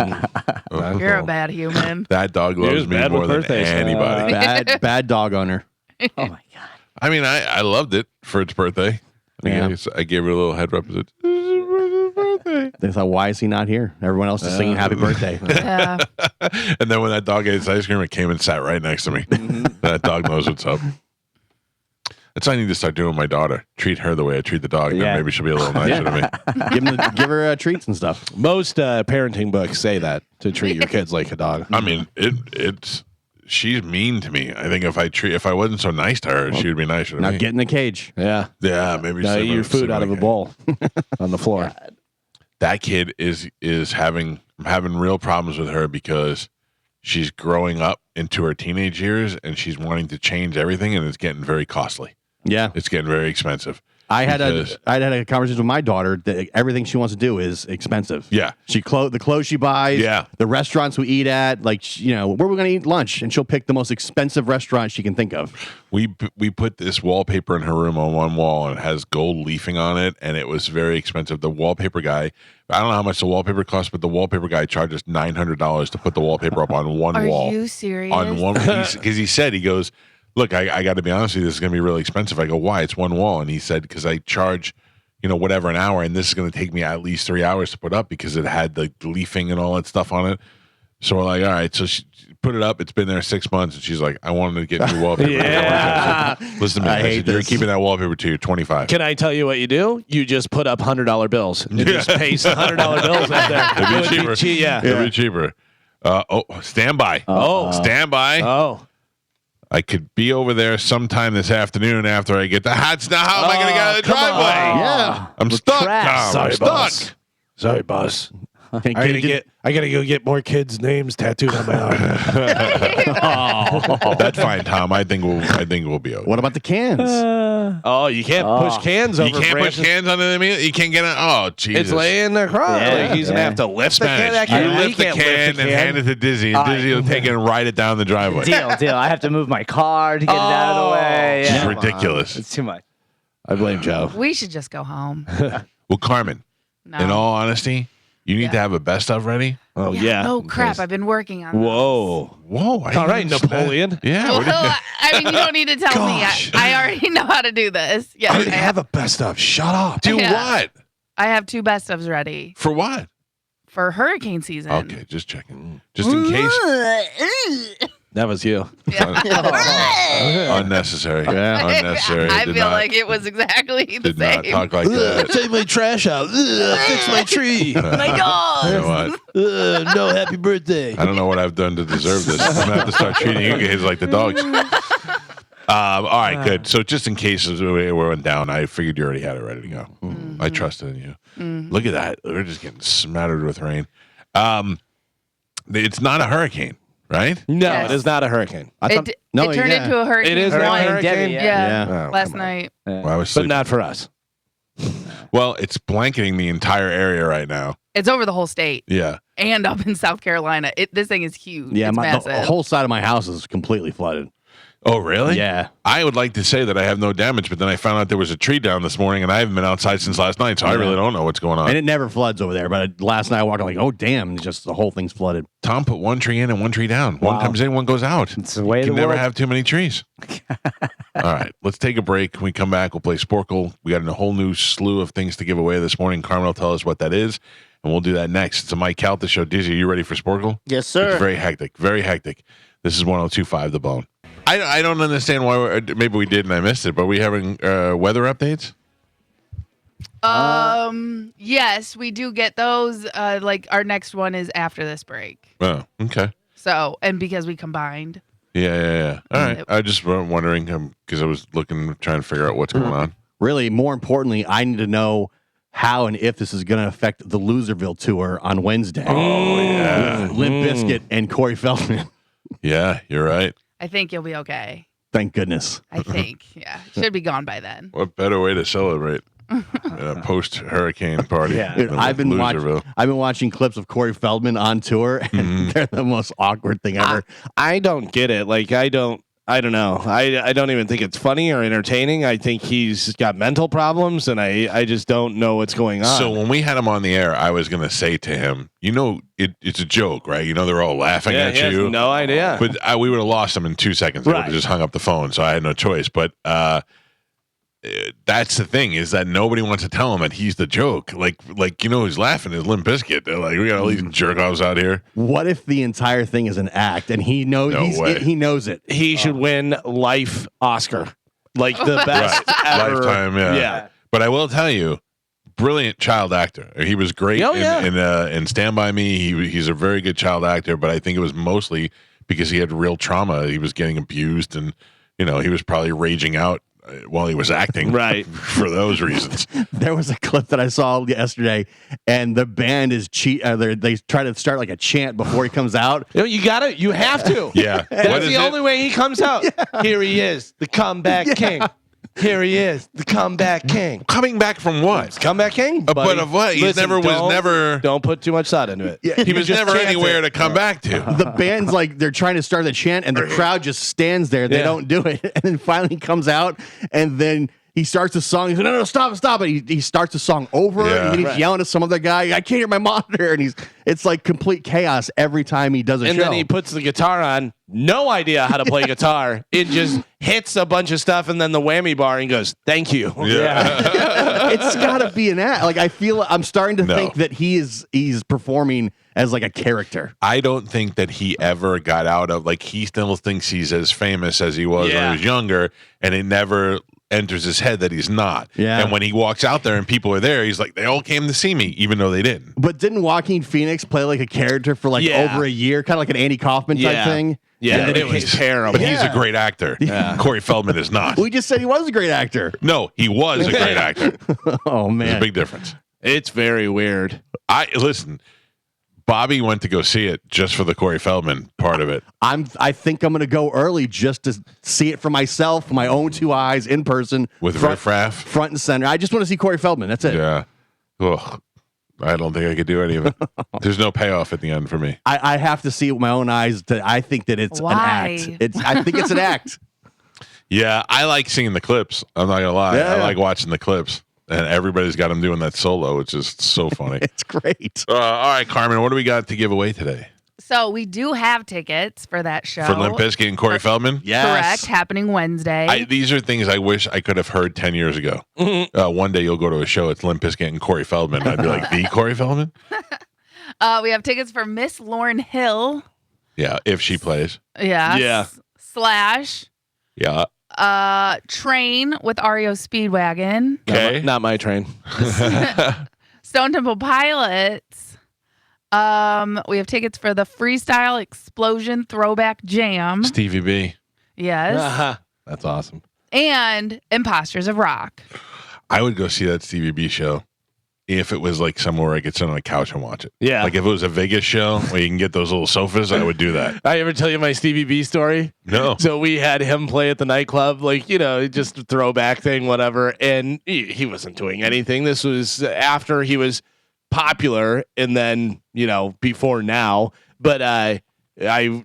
you're a bad human. That dog loves me more than anybody. Bad dog owner. Oh my god. I mean, I loved it for its birthday. I gave it a little head rub. They thought, why is he not here? Everyone else is singing happy birthday. Yeah. And then when that dog ate his ice cream, it came and sat right next to me. That dog knows what's up. That's what I need to start doing with my daughter. Treat her the way I treat the dog. Then maybe she'll be a little nicer to me. Give her treats and stuff. Most parenting books say that, to treat your kids like a dog. I mean, she's mean to me. I think if I wasn't so nice to her, she would be nicer to Now me. get in the cage. Yeah. Yeah, maybe Now eat your food out of a bowl on the floor. That kid is having real problems with her because she's growing up into her teenage years and she's wanting to change everything, and it's getting very costly. Yeah. It's getting very expensive. I had a conversation with my daughter that everything she wants to do is expensive. Yeah. The clothes she buys, Yeah. the restaurants we eat at, like, where we're going to eat lunch, and she'll pick the most expensive restaurant she can think of. We put this wallpaper in her room on one wall, and it has gold leafing on it, and it was very expensive. The wallpaper guy, I don't know how much the wallpaper costs, but the wallpaper guy charged us $900 to put the wallpaper up on one wall. Are you serious? On one, because he goes, look, I got to be honest with you, this is going to be really expensive. I go, why? It's one wall. And he said, because I charge, whatever an hour, and this is going to take me at least 3 hours to put up because it had the leafing and all that stuff on it. So we're like, all right. So she put it up. It's been there 6 months, and she's like, I wanted to get new wallpaper. Yeah. Listen to me. I said, you're keeping that wallpaper till you're 25. Can I tell you what you do? You just put up $100 bills and just paste $100 bills up there. It'd be cheaper. It'd be cheaper. Stand by. Stand by. Oh. I could be over there sometime this afternoon after I get the hats. Now, how am I going to get out of the driveway? Yeah. I'm stuck, Tom. Sorry, I'm stuck. boss. Sorry, boss. I gotta go get more kids' names tattooed on my arm. That's fine, Tom. I think we'll be okay. What about the cans? You can't push cans over. You can't branches. push cans under the meal. You can't get it. Oh, Jesus! It's laying across. Yeah, He's gonna have to lift the can. That You can. lift the can and hand it to Dizzy, and Dizzy will take it and ride it down the driveway. Deal. I have to move my car to get it out of the way. It's Yeah. ridiculous. It's too much. I blame Joe. We should just go home. Well, Carmen, No. in all honesty, you need to have a best of ready. Oh yeah. Oh crap! I've been working on. Whoa. Whoa! All right, Napoleon. Yeah. Well, what do you- I mean, you don't need to tell me. I already know how to do this. Yeah, I have a best of. Shut up. Do Yeah. what? I have 2 best ofs ready For what? for hurricane season. Okay, just checking. Just in case. That was you. Unnecessary. Yeah. Unnecessary. I Did feel not- like it was exactly the Did not same. talk like that. Take my trash out. Fix my tree. My dog. You know what? No happy birthday. I don't know what I've done to deserve this. I'm gonna have to start treating you guys like the dogs. All right, good. So just in case we went down, I figured you already had it ready to go. I trusted in you. Look at that. We're just getting smattered with rain. It's not a hurricane, right? No, Yes. it is not a hurricane. It turned into a hurricane. It is a once. hurricane? Debbie, Yeah, Oh, last come on. night. Well, I was But sleeping. not for us. Well, it's blanketing the entire area right now. It's over the whole state Yeah. and up in South Carolina. This thing is huge. Yeah, it's the massive. whole side of my house is completely flooded. Oh, really? Yeah. I would like to say that I have no damage, but then I found out there was a tree down this morning, and I haven't been outside since last night, so I really don't know what's going on. And it never floods over there. But last night I walked, I'm like, oh, damn, just the whole thing's flooded. Tom put one tree in and one tree down. One comes in, one goes out. It's the way of You the can never world. have too many trees. All right, let's take a break. When we come back, we'll play Sporcle. We got a whole new slew of things to give away this morning. Carmen will tell us what that is, and we'll do that next. It's a Mike Calta Show. Dizzy, are you ready for Sporcle? Yes, sir. It's very hectic, very hectic. This is 102.5 The Bone. I don't understand why. Maybe we did and I missed it, but we having weather updates? Yes, we do get those. Like our next one is after this break. Oh, okay. So, and because we combined. Yeah. All right. I just was wondering because I was trying to figure out what's going on. Really, more importantly, I need to know how and if this is going to affect the Loserville tour on Wednesday. Oh, yeah. Limp Bizkit and Corey Feldman. Yeah, you're right. I think you'll be okay. Thank goodness. I think. Yeah. Should be gone by then. What better way to celebrate a post-hurricane party? Yeah. Dude, than I've with been Loserville? watching clips of Corey Feldman on tour, and they're the most awkward thing ever. I don't get it. Like, I don't. I don't know. I don't even think it's funny or entertaining. I think he's got mental problems, and I just don't know what's going on. So when we had him on the air, I was going to say to him, it's a joke, right? They're all laughing at he has you. no idea. But we would have lost him in 2 seconds. I would have just hung up the phone, so I had no choice. But that's the thing, is that nobody wants to tell him that he's the joke. Like who's laughing is Limp Bizkit. They're like, we got all these jerk offs out here. What if the entire thing is an act and he knows he knows it? He should win life Oscar, like the best ever. Lifetime, yeah. But I will tell you, brilliant child actor. He was great in Stand By Me. He's a very good child actor, but I think it was mostly because he had real trauma. He was getting abused, and he was probably raging out while he was acting, right? For those reasons. There was a clip that I saw yesterday, and the band is they try to start like a chant before he comes out. You have to. Yeah, that's the only way he comes out. Yeah. Here he is, the comeback king. Here he is, the comeback king. Coming back from what? Comeback king? But of what? He never. Don't put too much thought into it. Yeah, he was never anywhere to come back to. The band's like, they're trying to start the chant, and the crowd just stands there. They don't do it. And then finally he comes out, and then he starts the song. He's like, no, stop it. He starts the song over, and he's yelling at some other guy. I can't hear my monitor. And it's like complete chaos every time he does a show. And then he puts the guitar on, no idea how to play guitar. It just hits a bunch of stuff, and then the whammy bar, and goes, thank you. Yeah. It's got to be an act. Like, I'm starting to think that he's performing as like a character. I don't think that he ever got out of, like, he still thinks he's as famous as he was when he was younger, and it never enters his head that he's not. Yeah. And when he walks out there and people are there, he's like, they all came to see me, even though they didn't. But didn't Joaquin Phoenix play like a character for like over a year, kind of like an Andy Kaufman type thing? Yeah, and it was terrible. But he's a great actor. Yeah. Corey Feldman is not. We just said he was a great actor. No, he was a great actor. Oh man, there's a big difference. It's very weird. Listen. Bobby went to go see it just for the Corey Feldman part of it. I think I'm going to go early just to see it for myself, my own two eyes, in person, with riffraff, front and center. I just want to see Corey Feldman. That's it. Yeah. Ugh. I don't think I could do any of it. There's no payoff at the end for me. I have to see it with my own eyes. I think that it's an act. I think it's an act. Yeah, I like seeing the clips. I'm not gonna lie. I like watching the clips. And everybody's got him doing that solo, which is so funny. It's great. All right, Carmen, what do we got to give away today? So we do have tickets for that show. For Limp Bizkit and Corey Feldman? Yes. Correct. Happening Wednesday. These are things I wish I could have heard 10 years ago. One day you'll go to a show, it's Limp Bizkit and Corey Feldman. I'd be like, the Corey Feldman? We have tickets for Miss Lauryn Hill. Yeah, if she plays. Yeah. Yeah. Slash. Yeah. Train with REO Speedwagon. Okay. Not my train. Stone Temple Pilots. We have tickets for the Freestyle Explosion Throwback Jam. Stevie B. Yes. That's awesome. And Imposters of Rock. I would go see that Stevie B show if it was like somewhere I could sit on a couch and watch it. Yeah. Like if it was a Vegas show where you can get those little sofas, I would do that. I ever tell you my Stevie B story? No. So we had him play at the nightclub, like, just a throwback thing, whatever. And he wasn't doing anything. This was after he was popular and then, before now. But I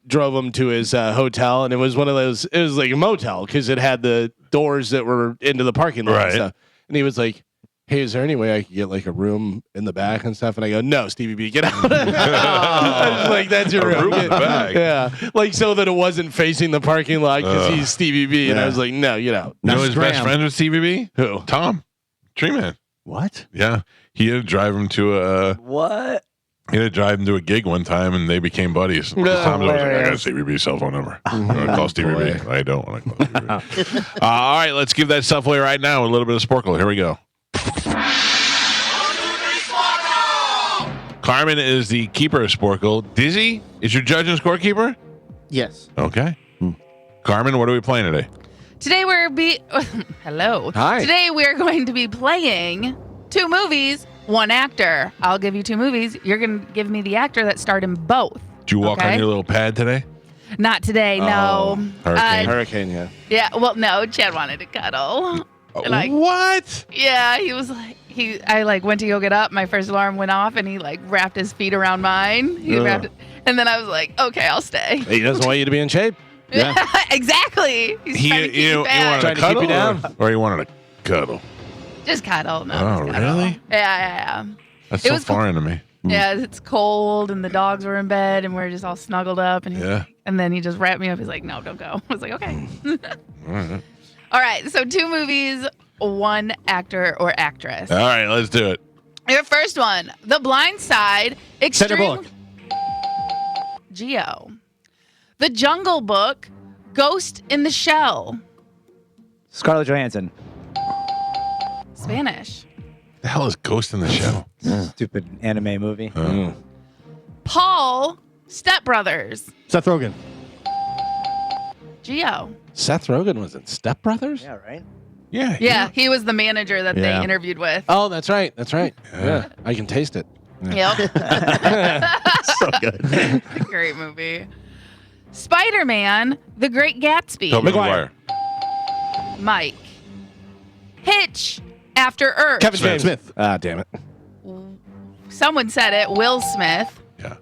drove him to his hotel, and it was one of those, it was like a motel because it had the doors that were into the parking lot and stuff. And he was like, hey, is there any way I could get like a room in the back and stuff? And I go, no, Stevie B, get out. Like, that's your room in the back. Yeah. Like, so that it wasn't facing the parking lot because he's Stevie B. And I was like, no, You know his best friend was Stevie B? Who? Tom. Tree Man. What? Yeah. He had to drive him to What? He had to drive him to a gig one time, and they became buddies. Tom's always like, I got Stevie B's cell phone number. You want to call Stevie B? I don't want to call Stevie B. All right, let's give that stuff away right now with a little bit of Sporcle. Here we go. Carmen is the keeper of Sporcle. Dizzy is your judge and scorekeeper? Yes. Okay. Carmen, what are we playing today? Today hello. Hi. Today we're going to be playing 2 movies, 1 actor. I'll give you 2 movies. You're going to give me the actor that starred in both. Did you walk on your little pad today? Not today, no. Hurricane. Yeah. Yeah, well, no, Chad wanted to cuddle. And What? Yeah, he was like, I went to go get up. My first alarm went off, and he wrapped his feet around mine. And then I was like, okay, I'll stay. He doesn't want you to be in shape. Yeah. Exactly. He's trying to keep you wanted fat. Trying to keep you down. or he wanted to cuddle. Just cuddle. No, Oh, just cuddle. really? Yeah. That's It so was foreign to me. Yeah, it's cold and the dogs were in bed and we're just all snuggled up and then he just wrapped me up. He's like, "No, don't go." I was like, "Okay." All right. All right, so 2 movies, 1 actor or actress. All right, let's do it. Your first one, The Blind Side, Sandra Extreme Bullock. Geo. The Jungle Book, Ghost in the Shell. Scarlett Johansson. Spanish. The hell is Ghost in the Shell? Stupid anime movie. Paul, Step Brothers. Seth Rogen. Geo. Seth Rogen was in Step Brothers? Yeah, right? Yeah, he was the manager that they interviewed with. Oh, that's right. That's right. Yeah. I can taste it. Yep. So good. Great movie. Spider-Man, The Great Gatsby. Tobey Maguire. Mike. Hitch, After Earth. Kevin James. Smith. Ah, damn it. Someone said it. Will Smith. Yeah.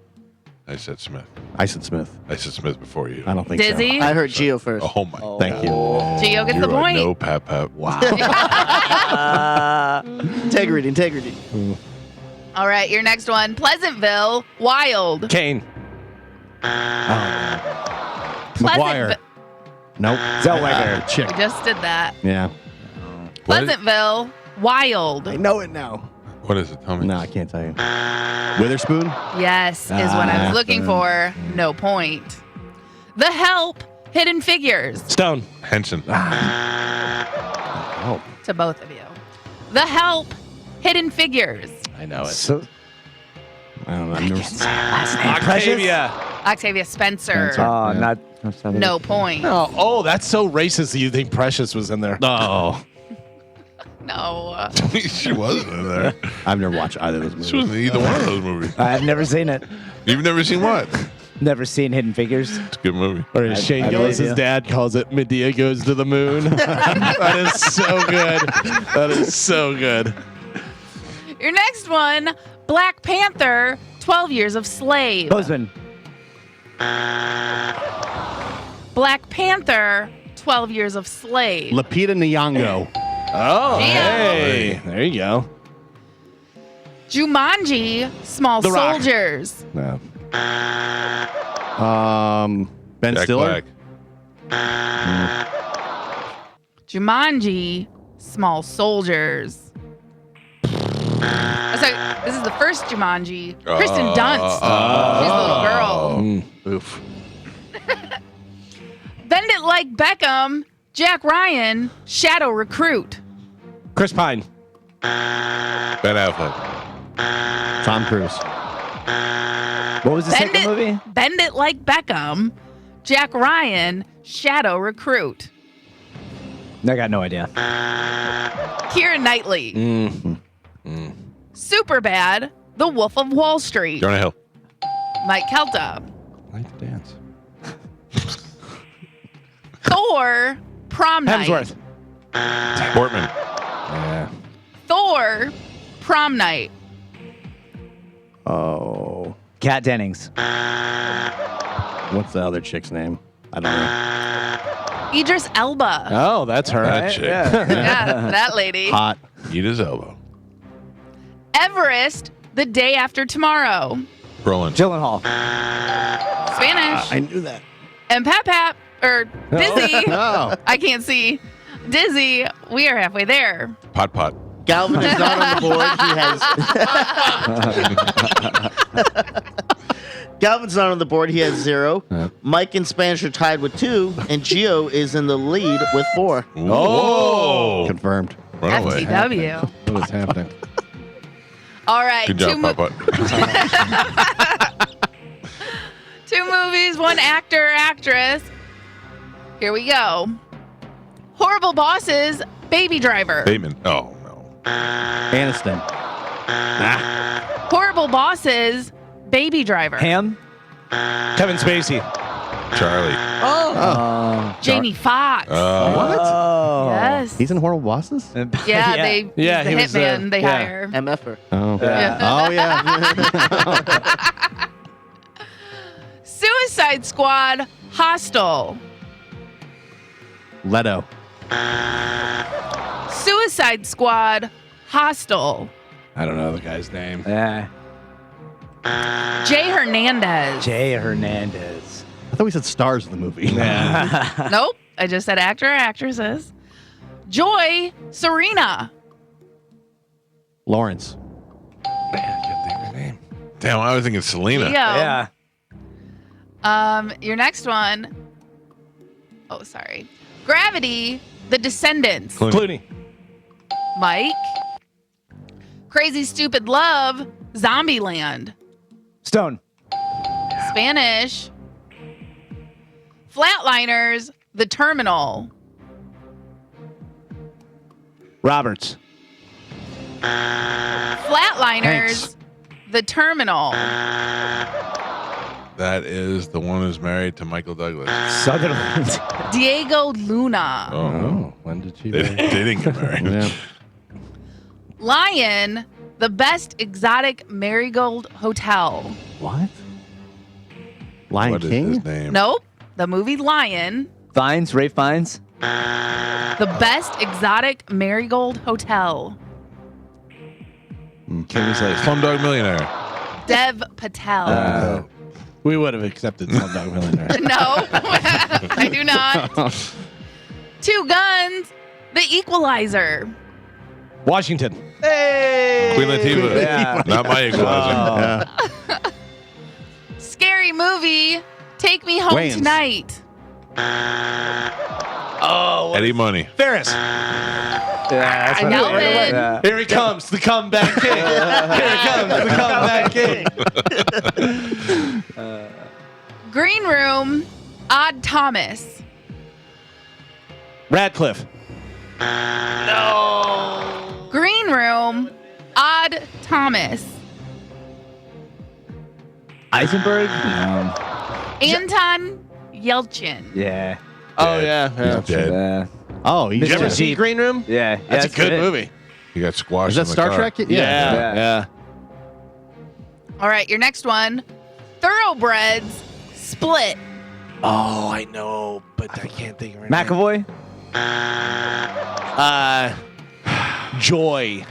I said Smith. I said Smith. I said Smith before you. I don't think Dizzy. I heard Geo first. Oh my. Thank you. Geo gets You the are point. no pap. Wow. Integrity. All right, your next one. Pleasantville, Wild. Kane. McGuire. Nope. Zellweger. Chick. We just did that. Yeah. Pleasantville, Wild. I know it now. What is it? Tell me. No, I can't tell you. Witherspoon? Yes, is what I was looking for. No point. The Help, Hidden Figures. Stone. Henson. Oh. To both of you. The Help, Hidden Figures. I know it. So, I don't know. I've never seen Octavia. Octavia Spencer. oh, not. No point. Oh, that's so racist that you think Precious was in there. Oh. No. She wasn't in there. I've never watched either of those movies. She wasn't in either one of those movies. I've never seen it. You've never seen what? Never seen Hidden Figures. It's a good movie. Or as Shane I Gillis' believe you. dad calls it, Medea goes to the moon. That is so good. That is so good. Your next one, Black Panther, 12 Years of Slave. Bozeman. Black Panther, 12 Years of Slave. Lupita Nyong'o. Oh, Yeah. hey. There you go. Jumanji, Small The Rock. Soldiers. No. Ben Jack Stiller. Black. Jumanji, Small Soldiers. Sorry, this is the first Jumanji. Kristen Dunst. She's the little girl. Oof. Bend It Like Beckham, Jack Ryan, Shadow Recruit. Chris Pine. Ben Affleck. Tom Cruise. What was the second movie? Bend It Like Beckham, Jack Ryan, Shadow Recruit. I got no idea. Keira Knightley. Superbad, The Wolf of Wall Street. Jonah Hill. Mike Calta. I like to dance. Thor, Prom Night. Hemsworth. Portman. Yeah. Thor, Prom Night. Oh. Kat Dennings. What's the other chick's name? I don't know. Idris Elba. Oh, that's her. That chick. Yeah, that lady. Hot. Eat his elbow. Everest, The Day After Tomorrow. Brolin. Gyllenhaal. Spanish. I knew that. And Pap, or Dizzy. Oh. I can't see. Dizzy, we are halfway there. Pot. Galvin is not on the board. He has. Galvin's not on the board. He has 0. Mike and Spanish are tied with 2, and Gio is in the lead with 4. Oh. Confirmed. Run away. FTW. What is happening? All right. Good job, Pot. 2 movies, 1 actor, actress. Here we go. Horrible Bosses, Baby Driver. Bateman. Oh, no. Aniston. Horrible Bosses, Baby Driver. Ham. Kevin Spacey. Charlie. Jamie Foxx. Oh. Yes. He's in Horrible Bosses? Yeah, he he's the was, hitman they yeah. hire. MFer. Oh. Yeah. Oh, yeah. Suicide Squad, Hostel. Leto. Suicide Squad, Hostel. I don't know the guy's name. Yeah. Jay Hernandez. Jay Hernandez. I thought we said stars of the movie. Yeah. Nope. I just said actor or actresses. Joy Serena. Lawrence. Man, I can't think of her name. Damn, I was thinking Selena. Leo. Yeah. Your next one. Oh, sorry. Gravity, The Descendants. Clooney. Mike. Crazy Stupid Love, Zombieland. Stone. Spanish. Flatliners, The Terminal. Roberts. Flatliners, Hanks. The Terminal. That is the one who's married to Michael Douglas. Sutherland. Diego Luna. Oh, when did she? They didn't get married. Yeah. Lion, The Best Exotic Marigold Hotel. What? Lion What is King? his name? Nope. The movie Lion, Fines. Ray Fines. The Best Exotic Marigold Hotel. Kingsley. Slumdog Millionaire. Dev Patel. We would have accepted Slumdog Millionaire. No, I do not. Two Guns, The Equalizer. Washington. Queen Latifah. Yeah. Not my equalizer. Yeah. Scary Movie, Take Me Home Wayans. Tonight. Eddie Money. Ferris. Yeah, that's what Delvin. Yeah. Here he comes, the comeback king. Here he comes, the comeback king. Green Room, Odd Thomas. Radcliffe. Green Room, Odd Thomas. Eisenberg. Anton Yelchin. Yeah. Oh yeah. He's dead. Yeah. Oh, Did you ever Mr. see Deep. Green Room? Yeah. That's a good it. movie. He got squashed is that in the Star car. Trek? Yeah. All right, your next one, Thoroughbreds, Split. Oh, I know, but I can't think of her McAvoy. name. Joy.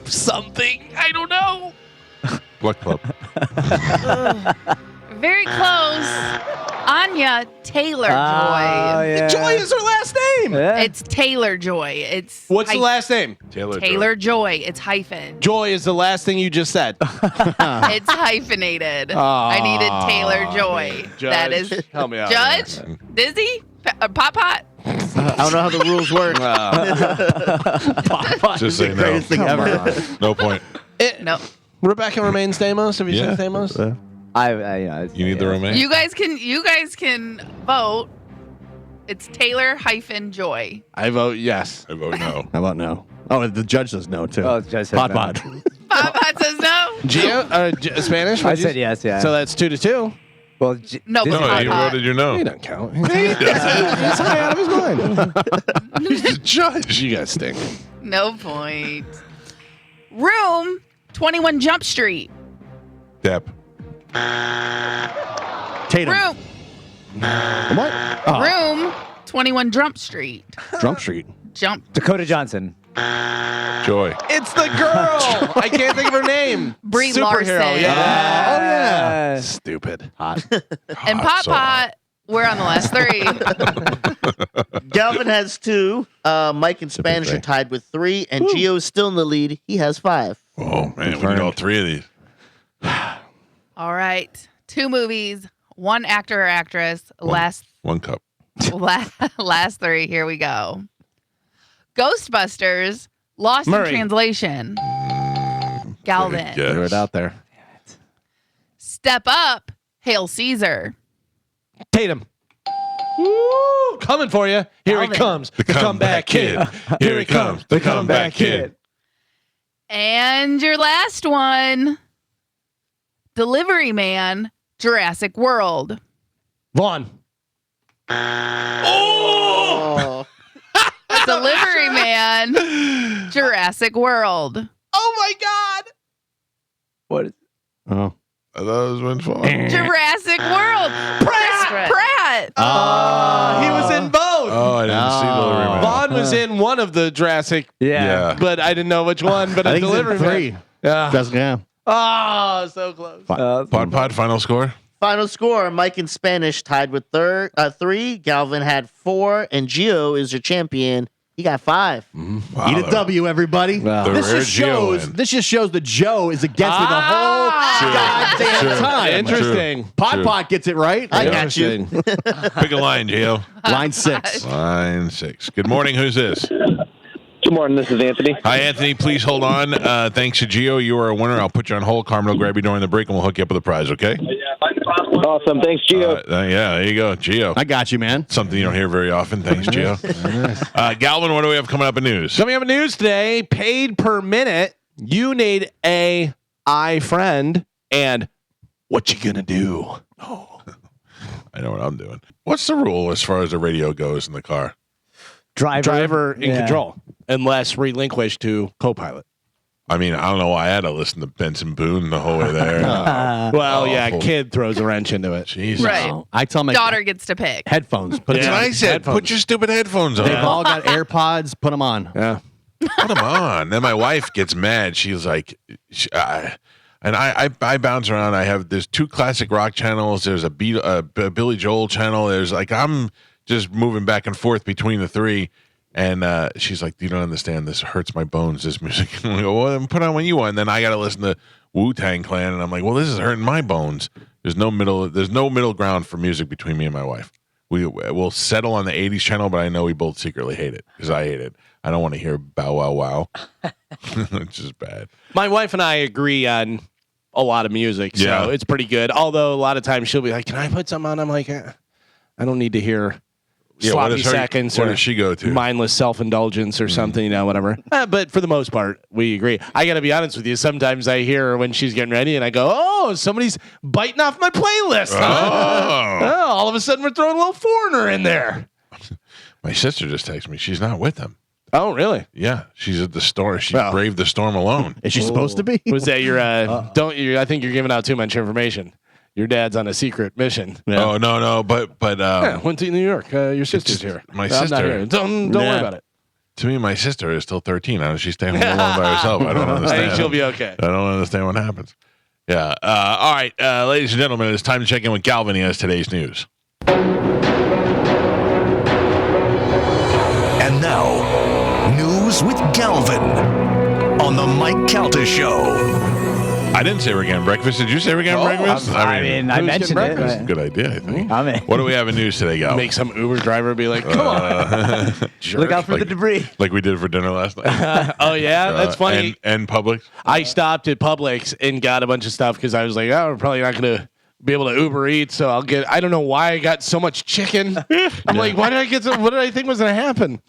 Something. I don't know. What club? Very close. Anya Taylor Joy. Oh, yeah. Joy is her last name. Yeah. It's Taylor Joy. It's What's the last name? Taylor Joy. It's hyphen. Joy is the last thing you just said. It's hyphenated. I needed Taylor Joy. Judge, That is help me out. Judge, Dizzy, Pop Pot. I don't know how the rules work. Just say no. Greatest thing ever. No point. No, Rebecca Romaine Stamos. Have you Yeah. seen Stamos? You need the romaine? you guys can vote. It's Taylor hyphen Joy. I vote yes. I vote no. How about no? Oh, the judge says no too. Oh, the judge says Pot no. pot. Pop Pot says no. Gio, Spanish? I What'd you said yes. Yeah. So that's 2-2. well, No, Disney- but No, Pot you Pot. voted you no. He doesn't count. He's high out of his mind. He's the judge. You guys stink. No point. Room 21 Jump Street. Depp. Tatum. Room What? Oh, Room 21 Jump Street. Jump Street. Jump. Dakota Johnson. Joy. It's the girl. I can't think of her name. Brie Superhero. Larson. Yeah. Oh yeah. Stupid. Hot. And Pot Pot, we're on the last three. Galvin has 2. Mike and Spanish are tied with 3, and Gio is still in the lead. He has 5. Oh, man. We need all 3 of these. All right. 2 movies, 1 actor or actress. Last 1 cup. last 3. Here we go. Ghostbusters, Lost Murray. in Translation. Galvin. Yes. Threw it out there. Step Up, Hail Caesar. Tatum. Woo, coming for you. Here he Calvin. comes. The comeback kid. Here he comes. The comeback kid. And your last one, Delivery Man, Jurassic World. Vaughn. Oh. Delivery Man, Jurassic World. Oh my God. What is Oh. I thought it was Vince Vaughn. Jurassic World. Chris Pratt. He was in both. was in one of the Jurassic, Yeah. but I didn't know which one. But I a think he's in delivery 3. man. Yeah. Oh, so close. Pod, final score? Final score: Mike in Spanish tied with 3. Galvin had 4, and Gio is your champion. He got 5. Wow, Eat a W, everybody. The This rare just Gio shows. win. This just shows that Joe is against me the whole goddamn True. time. Interesting. Pot gets it right. I got you. Interesting. Pick a line, Gio. Line 6. Line 6. Good morning. Who's this? Good morning. This is Anthony. Hi, Anthony. Please hold on. Thanks to Gio, you are a winner. I'll put you on hold. Carmen will grab you during the break, and we'll hook you up with a prize, okay? Awesome. Thanks, Gio. Yeah, there you go. Gio. I got you, man. Something you don't hear very often. Thanks, Gio. Galvin, what do we have coming up in news? Coming up in news today, paid per minute. You need a friend, and what you gonna do? Oh, I know what I'm doing. What's the rule as far as the radio goes in the car? driver in control, unless relinquished to co-pilot. I mean, I don't know why I had to listen to Benson Boone the whole way there. Well, yeah, awful. kid throws a wrench into it. Jesus. Right. I tell my Daughter gets to pick. headphones. Put That's it what on. I said. Headphones. Put your stupid headphones on. They've all got AirPods. Put them on. Yeah. Put them on. Then my wife gets mad. She's like, I bounce around. There's 2 classic rock channels. There's a Billy Joel channel. There's I'm just moving back and forth between the 3. And she's like, you don't understand. This hurts my bones, this music. And we go, well, then put on what you want. And then I got to listen to Wu-Tang Clan. And I'm like, well, this is hurting my bones. There's no middle ground for music between me and my wife. We'll settle on the 80s channel, but I know we both secretly hate it because I hate it. I don't want to hear Bow Wow Wow. It's just bad. My wife and I agree on a lot of music, so Yeah. it's pretty good. Although a lot of times she'll be like, can I put something on? I'm like, I don't need to hear sloppy seconds what or does she go to? mindless self-indulgence or something, whatever. But for the most part, we agree. I got to be honest with you. Sometimes I hear her when she's getting ready and I go, oh, somebody's biting off my playlist. Oh, all of a sudden we're throwing a little Foreigner in there. My sister just texted me. She's not with them. Oh, really? Yeah, she's at the storm. She Well. braved the storm alone. Is she supposed to be? Was that your, I think you're giving out too much information. Your dad's on a secret mission. Oh no, but Went to New York. Your sister's here. my I'm not sister- here. Don't worry about it. to me, my sister is still 13. I know she's staying home alone by herself. I don't I understand. think she'll be okay. I don't understand what happens. Yeah. All right, ladies and gentlemen, it's time to check in with Galvin. He has today's news. And now, news with Galvin on the Mike Calta Show. I didn't say we're getting breakfast. Did you say we're getting breakfast? I mean, I who's mentioned getting it. That's a good idea, I think. I'm in. What do we have in news today, Gal? Make some Uber driver be like, come on. Look out for Like- the debris. Like we did for dinner last night. Oh, yeah? That's funny. And Publix. I stopped at Publix and got a bunch of stuff because I was like, oh, we're probably not going to be able to Uber Eats. So I don't know why I got so much chicken. I'm like, why did I get what did I think was going to happen?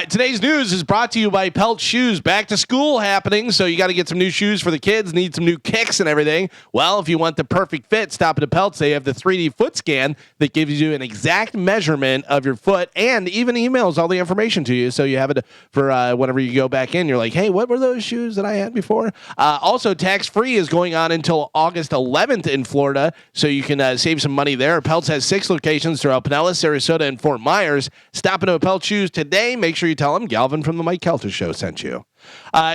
Today's news is brought to you by Pelt Shoes. Back to school happening, so you got to get some new shoes for the kids, need some new kicks and everything. Well, if you want the perfect fit, stop at a Pelts. They have the 3D foot scan that gives you an exact measurement of your foot and even emails all the information to you, so you have it for whenever you go back in. You're like, hey, what were those shoes that I had before? Also, tax-free is going on until August 11th in Florida, so you can save some money there. Pelts has 6 locations throughout Pinellas, Sarasota, and Fort Myers. Stop into a Pelt Shoes today. Make sure you tell them Galvin from the Mike Calta Show sent you.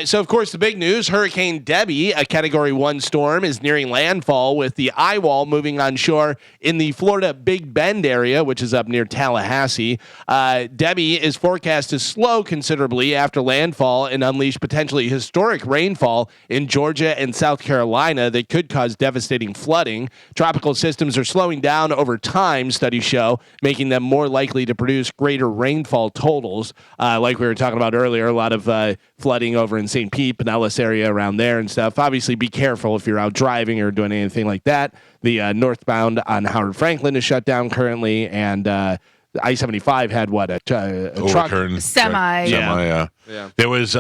So, of course, the big news, Hurricane Debbie, a Category 1 storm, is nearing landfall with the eye wall moving on shore in the Florida Big Bend area, which is up near Tallahassee. Debbie is forecast to slow considerably after landfall and unleash potentially historic rainfall in Georgia and South Carolina that could cause devastating flooding. Tropical systems are slowing down over time, studies show, making them more likely to produce greater rainfall totals. Like we were talking about earlier, a lot of flooding over in St. Pete, Pinellas area around there and stuff. Obviously, be careful if you're out driving or doing anything like that. The northbound on Howard Franklin is shut down currently, and I-75 had a truck. Semi. Yeah. There was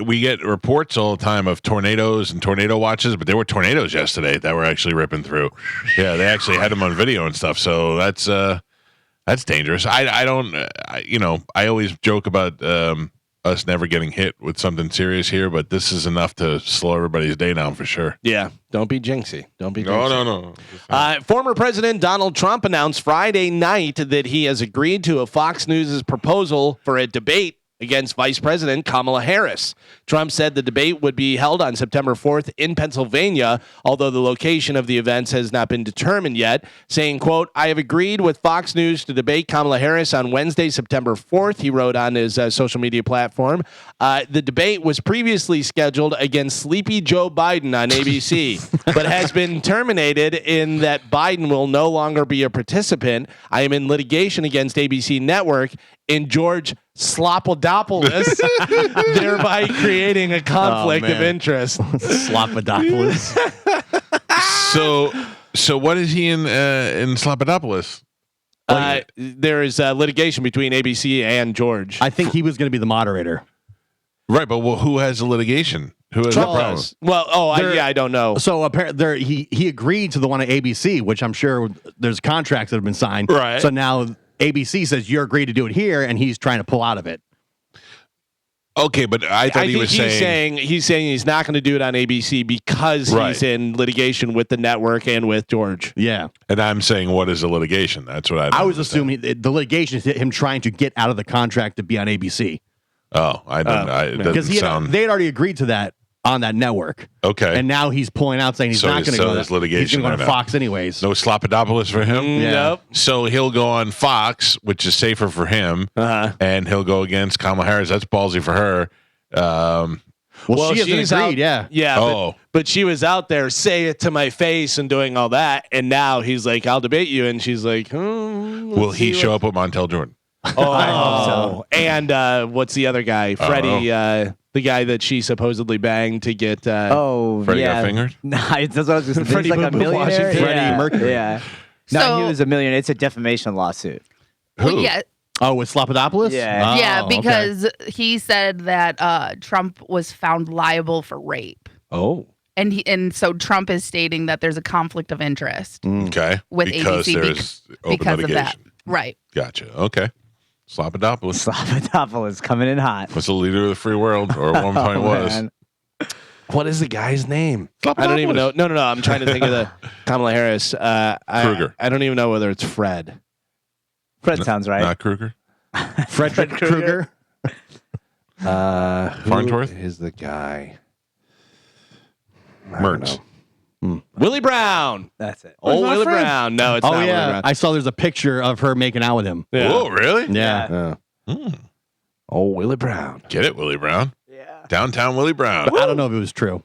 we get reports all the time of tornadoes and tornado watches, but there were tornadoes yesterday that were actually ripping through. Yeah, they actually had them on video and stuff. So that's dangerous. I always joke about us never getting hit with something serious here, but this is enough to slow everybody's day down for sure. Yeah, don't be jinxy. Don't be jinxy. No. Former President Donald Trump announced Friday night that he has agreed to a Fox News' proposal for a debate against Vice President Kamala Harris. Trump said the debate would be held on September 4th in Pennsylvania, although the location of the events has not been determined yet, saying, quote, I have agreed with Fox News to debate Kamala Harris on Wednesday, September 4th, he wrote on his social media platform. The debate was previously scheduled against Sleepy Joe Biden on ABC, but has been terminated in that Biden will no longer be a participant. I am in litigation against ABC Network in George Slopadopoulos, thereby creating a conflict of interest. Slopadopoulos. So what is he in Slopadopoulos? There is litigation between ABC and George. I think he was going to be the moderator. Right, but who has the litigation? Who has Trump the problem? does. Well, I don't know. So apparently, he agreed to the one at ABC, which I'm sure there's contracts that have been signed. Right. So now ABC says you're agreed to do it here, and he's trying to pull out of it. Okay, but I thought he was saying he's not going to do it on ABC because he's in litigation with the network and with George. Yeah. And I'm saying, what is the litigation? That's what I was assuming the litigation is him trying to get out of the contract to be on ABC. Oh, I don't know. Because they had already agreed to that on that network. Okay. And now he's pulling out saying he's not going to go. There's litigation. He's going to go to Fox anyways. No Slopadopoulos for him? Yeah. Yep. So he'll go on Fox, which is safer for him, and he'll go against Kamala Harris. That's ballsy for her. Well, she hasn't agreed, yeah. But she was out there, say it to my face and doing all that. And now he's like, I'll debate you. And she's like, will he show up with Montel Jordan? Oh, I hope so. And what's the other guy? Freddie, the guy that she supposedly banged to get. Freddie got fingered? That's what I was just Freddie like a Boo Boo millionaire. Washington. Freddie Mercury. Yeah. No, he was a millionaire. It's a defamation lawsuit. Well, yeah. Oh, with Slopadopoulos? Yeah. Oh, Yeah, okay. because he said that Trump was found liable for rape. Oh. And so Trump is stating that there's a conflict of interest Okay. with because ABC there's open because litigation. of that. Right. Gotcha. Okay. Slopadopoulos. Slopadopoulos coming in hot. Was the leader of the free world, or at one point was. Man. What is the guy's name? I don't even know. No. I'm trying to think of the Kamala Harris. Kruger. I don't even know whether it's Fred. Fred sounds right. Not Kruger. Frederick Krueger. Farnsworth Who is the guy? Mertz. Willie Brown. That's it. Oh, Willie Brown. No, it's not Willie Brown. I saw there's a picture of her making out with him. Yeah. Oh, really? Yeah. Oh, Willie Brown. Get it, Willie Brown. Yeah. Downtown Willie Brown. But I don't know if it was true.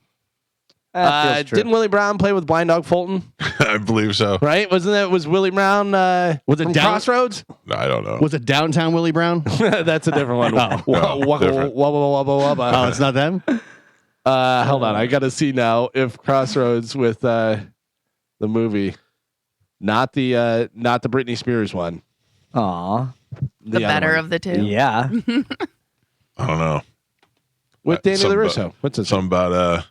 Didn't Willie Brown play with Blind Dog Fulton? I believe so. Right? Was Willie Brown Was it from down- Crossroads? I don't know. Was it downtown Willie Brown? That's a different one. No, different. Oh, it's not them? Hold on. I got to see now if Crossroads with the movie. Not the Britney Spears one. Aw. The other better one. of the two. Yeah. I don't know. With Danny Something LaRusso. about- What's it? Something about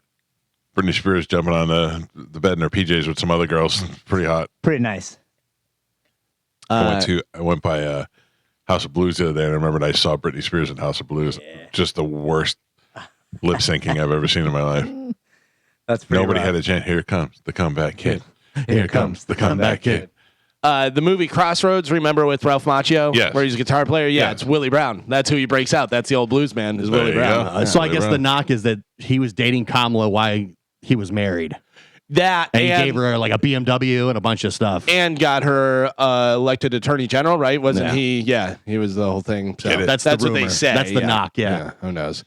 Britney Spears jumping on the bed in her PJs with some other girls. Pretty hot. Pretty nice. I went by House of Blues the other day, and I remembered I saw Britney Spears in House of Blues. Just the worst lip syncing I've ever seen in my life. That's pretty Nobody rough. had a chance. Here comes the comeback kid. Here comes the comeback kid. The movie Crossroads, remember with Ralph Macchio? Yes. Where he's a guitar player? Yeah, Yeah. it's Willie Brown. That's who he breaks out. That's the old blues man, is There Willie you Brown. go. So I guess Brown. the knock is that he was dating Kamala while he was married. That And he gave her like a BMW and a bunch of stuff. and got her elected attorney general, right? Wasn't Yeah. he? Yeah, he was the whole thing. So Get it. That's that's the what they rumor. say. That's the knock, yeah. Who knows?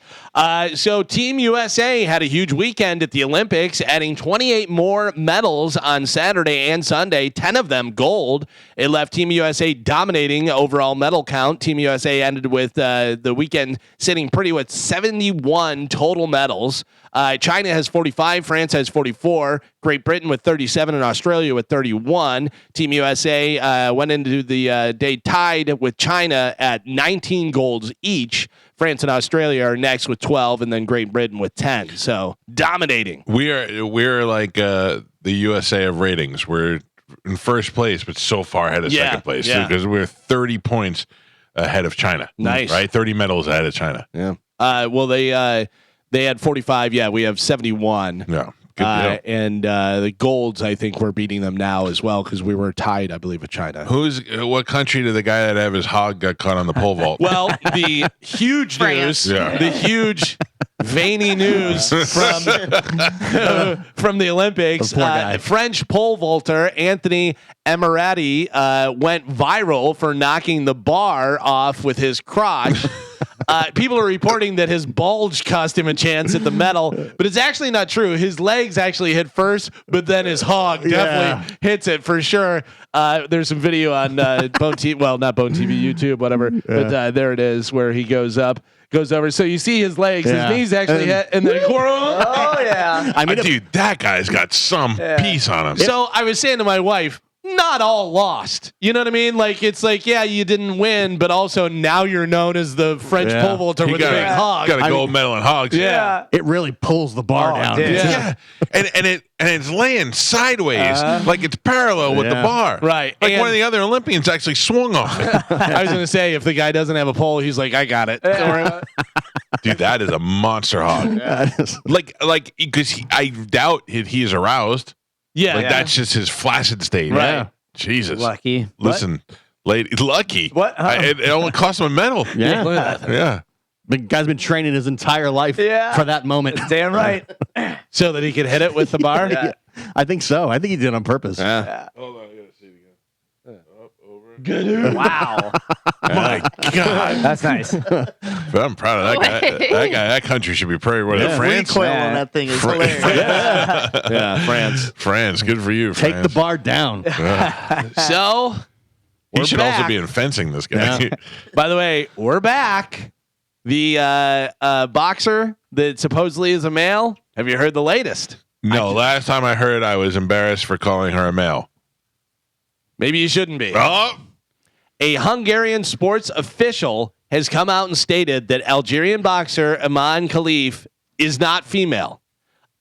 So Team USA had a huge weekend at the Olympics, adding 28 more medals on Saturday and Sunday, 10 of them gold. It left Team USA dominating overall medal count. Team USA ended with the weekend sitting pretty with 71 total medals. China has 45, France has 44, Great Britain with 37, and Australia with 31. Team USA went into the day tied with China at 19 golds each. France and Australia are next with 12, and then Great Britain with 10. So dominating. We're like the USA of ratings. We're in first place, but so far ahead of second place because we're 30 points ahead of China. Nice. Right? 30 medals ahead of China. Yeah. Well, they had 45. Yeah, we have 71. Yeah. Good deal. And the golds, I think, we're beating them now as well because we were tied, I believe, with China. What country did the guy that have his hog got caught on the pole vault? Well, the huge news, the huge veiny news from the Olympics. French pole vaulter Anthony Emirati went viral for knocking the bar off with his crotch. People are reporting that his bulge cost him a chance at the medal, but it's actually not true. His legs actually hit first, but then his hog definitely hits it for sure. There's some video on Bone TV, well, not Bone TV, YouTube, whatever. But there it is where he goes over. So you see his legs, his knees actually hit, and then Oh yeah. I mean, dude, that guy's got some piece on him. So I was saying to my wife, not all lost. You know what I mean? Like, it's like, yeah, you didn't win, but also now you're known as the French pole vaulter with a big hog. Got a gold medal in hogs. Yeah. It really pulls the bar down. Yeah. And it's laying sideways, like it's parallel with the bar. Right. Like one of the other Olympians actually swung off it. I was going to say, if the guy doesn't have a pole, he's like, I got it. Dude, that is a monster hog. Like, because I doubt he is aroused. Yeah. Like, that's just his flaccid state. Right. Yeah. Jesus. Lucky. Listen, lady, lucky. What? It only cost him a medal. Yeah. Look at that. Yeah. The guy's been training his entire life for that moment. Damn right. So that he could hit it with the bar? I think so. I think he did it on purpose. Yeah. Hold on, I gotta see it again. Up, over. Good. Wow. My God. That's nice. But I'm proud of that guy. That country should be praised. What is it, France? Recoil on that thing is hilarious. Yeah, France. France. Good for you, Take France. the bar down. So, He we're should back. also be in fencing, this guy. Yeah. By the way, we're back. The boxer that supposedly is a male. Have you heard the latest? No, last time I heard, I was embarrassed for calling her a male. Maybe you shouldn't be. Oh, A Hungarian sports official has come out and stated that Algerian boxer Iman Khalif is not female.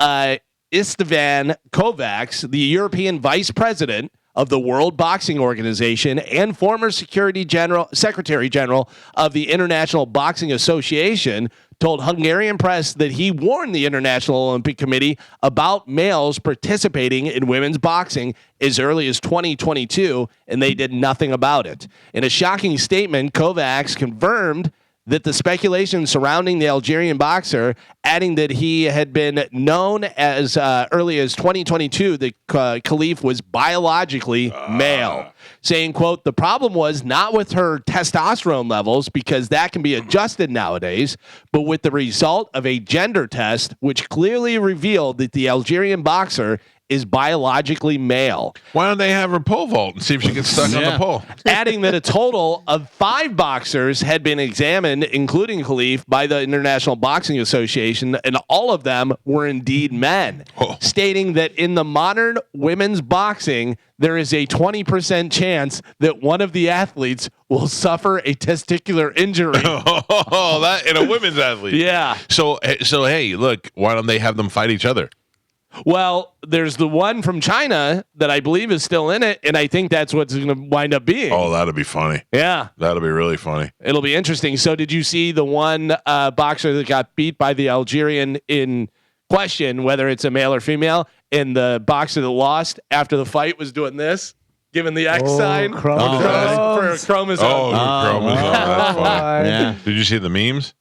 Istvan Kovacs, the European vice president of the World Boxing Organization and former Secretary General of the International Boxing Association, told Hungarian press that he warned the International Olympic Committee about males participating in women's boxing as early as 2022, and they did nothing about it. In a shocking statement, Kovacs confirmed that the speculation surrounding the Algerian boxer, adding that he had been known as early as 2022 that Khalif was biologically male, saying, quote, the problem was not with her testosterone levels, because that can be adjusted nowadays, but with the result of a gender test, which clearly revealed that the Algerian boxer is biologically male. why don't they have her pole vault and see if she gets stuck on the pole? Adding that a total of 5 boxers had been examined, including Khalif, by the International Boxing Association, and all of them were indeed men, stating that in the modern women's boxing, there is a 20% chance that one of the athletes will suffer a testicular injury. Oh, that in a women's athlete. Yeah. So hey, look, why don't they have them fight each other? Well, there's the one from China that I believe is still in it, and I think that's what's going to wind up being. Oh, that'll be funny. Yeah. That'll be really funny. It'll be interesting. So did you see the one boxer that got beat by the Algerian in question, whether it's a male or female, and the boxer that lost after the fight was doing this, giving the X sign for a chromosome? Chromosome. That's funny. Yeah. Did you see the memes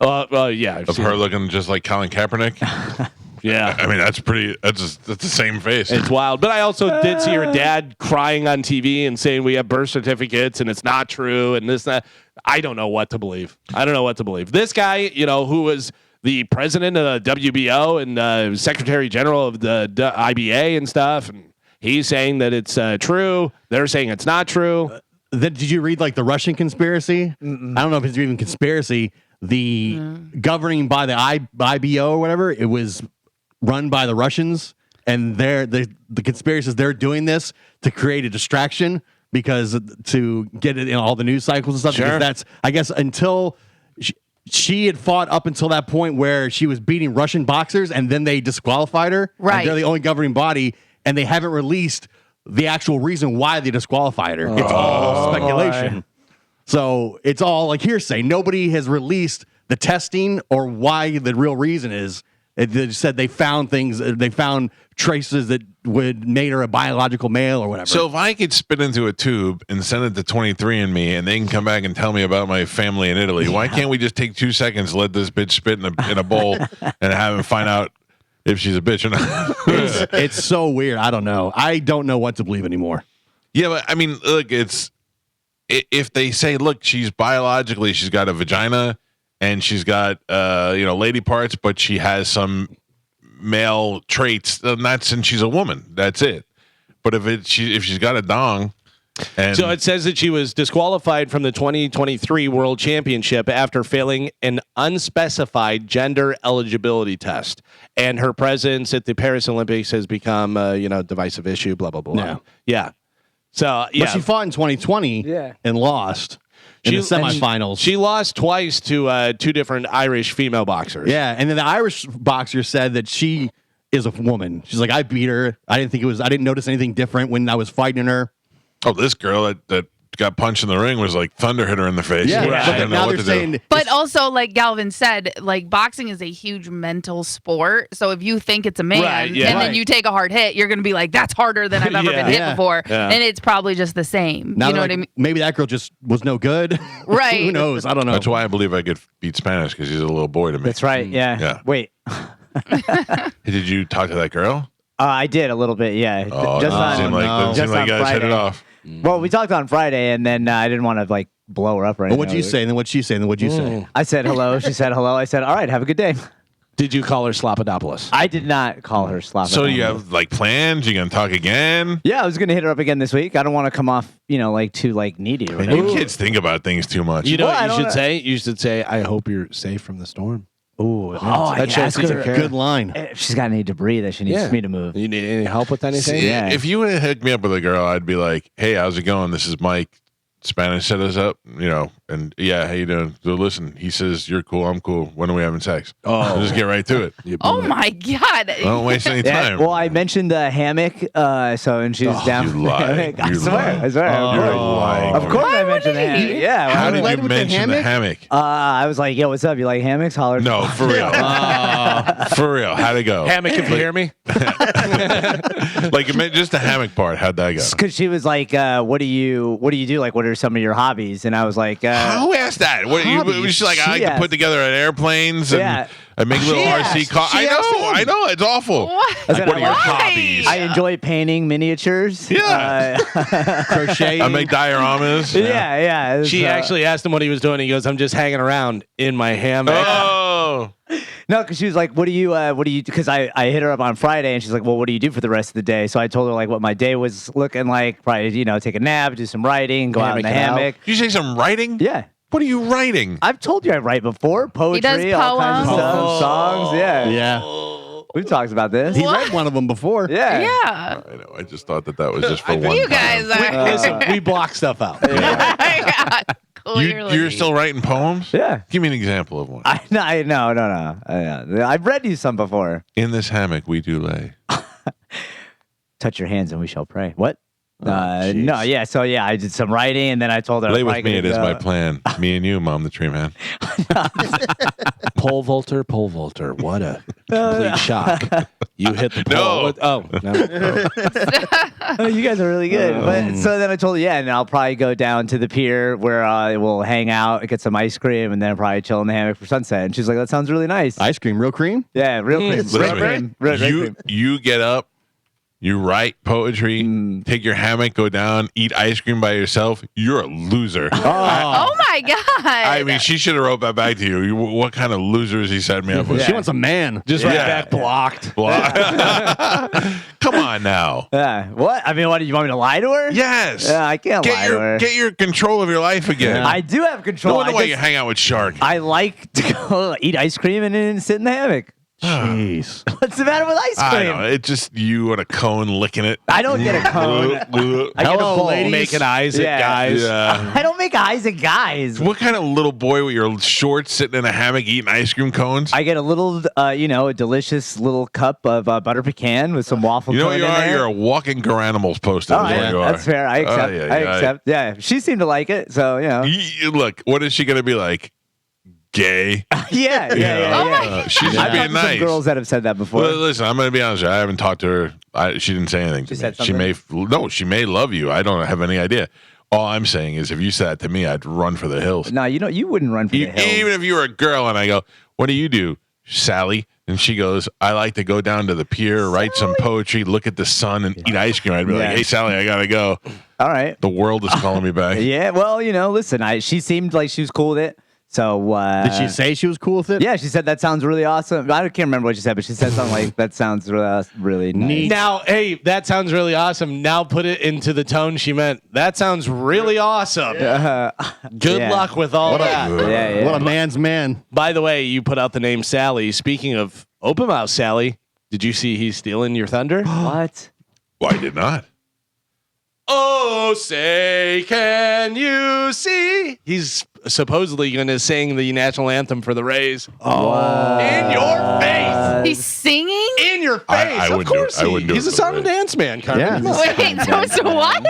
Yeah. I've of seen her it. looking just like Colin Kaepernick? Yeah. I mean, that's the same face. It's wild. But I also did see her dad crying on TV and saying we have birth certificates and it's not true and this, that. I don't know what to believe. This guy, who was the president of the WBO and Secretary General of the IBA and stuff, and he's saying that it's true. They're saying it's not true. Did you read like the Russian conspiracy? I don't know if it's even conspiracy. The governing by the IBO or whatever, it was run by the Russians, and the conspiracy is they're doing this to create a distraction because to get it in all the news cycles and stuff. Sure. Because that's, I guess, until she had fought up until that point where she was beating Russian boxers, and then they disqualified her. Right. And they're the only governing body, and they haven't released the actual reason why they disqualified her. It's all speculation. So it's all like hearsay. Nobody has released the testing or why the real reason is They said they found things. They found traces that would made her a biological male or whatever. So if I could spit into a tube and send it to 23andMe, and they can come back and tell me about my family in Italy, why can't we just take 2 seconds, let this bitch spit in a bowl, and have him find out if she's a bitch or not? It's so weird. I don't know. I don't know what to believe anymore. Yeah, but I mean, look, if they say, look, she's got a vagina and she's got lady parts, but she has some male traits, then and she's a woman. That's it. But if she's got a dong, and so it says that she was disqualified from the 2023 World Championship after failing an unspecified gender eligibility test, and her presence at the Paris Olympics has become a divisive issue. Blah blah blah. Yeah. So but she fought in 2020 and lost in the semifinals. She lost twice to 2 different Irish female boxers. Yeah, and then the Irish boxer said that she is a woman. She's like, I beat her. I didn't notice anything different when I was fighting her. Oh, this girl that got punched in the ring was like thunder hit her in the face. Yeah, I don't know now what they're to saying. do. But also, like Galvin said, like boxing is a huge mental sport. So if you think it's a man Right, yeah. and then you take a hard hit, you're going to be like, that's harder than I've ever been hit before. Yeah. And it's probably just the same. Now You know like, what I mean? Maybe that girl just was no good. Right. Who knows? I don't know. That's why I believe I could beat Spanish, because he's a little boy to me. That's right. Yeah. Yeah. Wait. Did you talk to that girl? I did a little bit. Yeah. Oh, Just doesn't seem on, like, doesn't seem just like on you guys hit it Friday. off. Well, we talked on Friday, and then I didn't want to like blow her up or anything. What'd you say? And then what'd she say? And then what'd you say? I said hello. She said hello. I said, all right, have a good day. Did you call her Slopadopoulos? I did not call her Slava. So you have like plans? You gonna talk again? Yeah, I was gonna hit her up again this week. I don't want to come off, like too like needy or Man, whatever. you kids think about things too much. You know Well, I what you don't should know. say? You should say, I hope you're safe from the storm. Ooh, that shows ask you her care. Good line. if she's got any debris that she needs me to move. You need any help with anything? See, Yeah. if you would have hooked me up with a girl, I'd be like, "Hey, how's it going? This is Mike. Spanish set us up, and yeah, how you doing? So listen, he says you're cool, I'm cool. When are we having sex? Oh. Just get right to it. Oh my God. Don't waste any Yeah, time. well, I mentioned the hammock, and she was down you for the lie. hammock. I You swear, lie. I swear. You're lying. Of course, I mentioned the hammock. Yeah. How well, did led you with the mention the hammock? I was like, "Yo, what's up? You like hammocks? Holler." No, for real. For real. How'd it go? Hammock, if you hear me. Like, it meant just the hammock part. How'd that go? Because she was like, "What do you do? Like, what are some of your hobbies?" And I was like, Who asked that? What she's like, I like to put together airplanes and Yeah. I make little RC cars. I know, it's awful. What? Like, what are your Why? hobbies? I enjoy painting miniatures. Yeah. Crochet. I make dioramas. Yeah. She actually asked him what he was doing. He goes, I'm just hanging around in my hammock. Oh. No, because she was like, what do you, because I hit her up on Friday and she's like, well, what do you do for the rest of the day? So I told her like what my day was looking like, probably, take a nap, do some writing, go out in the hammock. Did you say some writing? Yeah. What are you writing? I've told you I write before. Poetry, does all kinds of poems. stuff, songs. Yeah. Yeah. We've talked about this. He read one of them before. Yeah. Yeah. I know. I just thought that was just for one You time. guys are. Listen, we block stuff out. Yeah, clearly. You're still writing poems? Yeah. Give me an example of one. No. I've read you some before. In this hammock we do lay. Touch your hands and we shall pray. What? jeez. No, yeah. So yeah, I did some writing and then I told her. Lay I'm with probably me. It gonna is go- my plan. Me and you, Mom, the tree man. Pole vaulter. What a complete shock. You hit the pole. No. Oh, you guys are really good. But so then I told her, yeah, and I'll probably go down to the pier where we'll hang out, get some ice cream, and then probably chill in the hammock for sunset. And she's like, that sounds really nice. Ice cream, real cream? Yeah, real cream. Listen Red to me. cream. Red cream. You get up, you write poetry, take your hammock, go down, eat ice cream by yourself. You're a loser. Oh my God. I mean, she should have wrote that back to you. What kind of losers he set me up with? She wants a man. Just right back blocked. Come on now. Yeah. What? I mean, what? You want me to lie to her? Yes. Yeah, I can't lie to her. Get your control of your life again. I do have control. No wonder why I you just- hang out with Shark. I like to go eat ice cream and then sit in the hammock. Jeez. What's the matter with ice I cream? know. It's just you on a cone licking it. I don't get a cone. I get a Hello, bowl. ladies. Making eyes Yeah. at guys. Yeah. I don't make eyes at guys. What kind of little boy with your shorts sitting in a hammock eating ice cream cones? I get a little, a delicious little cup of butter pecan with some waffle. You know what cone you in are? there. You're a walking Garanimals poster. Oh, is what yeah, you are. that's fair. I accept. yeah, I yeah. accept. Yeah, she seemed to like it, so Look, what is she going to be like? gay. I've She's just talked being to some nice. girls that have said that before. Well, listen, I'm going to be honest with you. I haven't talked to her. She didn't say anything to me. said She may she may love you. I don't have any idea. All I'm saying is if you said that to me, I'd run for the hills. No, you wouldn't run for the hills. Even if you were a girl and I go, what do you do, Sally? And she goes, I like to go down to the pier, write some poetry, look at the sun, and eat ice cream. I'd be like, hey, Sally, I got to go. All right. The world is calling me back. Yeah, well, listen, she seemed like she was cool with it. So did she say she was cool with it? Yeah, she said that sounds really awesome. I can't remember what she said, but she said something like that sounds really nice. Now, hey, that sounds really awesome. Now put it into the tone she meant. That sounds really awesome. Good luck with all that. What a man's man. By the way, you put out the name Sally. Speaking of open mouth Sally, did you see he's stealing your thunder? What? Well, I did not. Oh, say, can you see? He's supposedly going to sing the national anthem for the Rays. Oh, in your face. He's singing? In your face. I of wouldn't do it. course I wouldn't do He's it a for the sound and Rays. dance man, Carmen. Yeah. Wait, so what?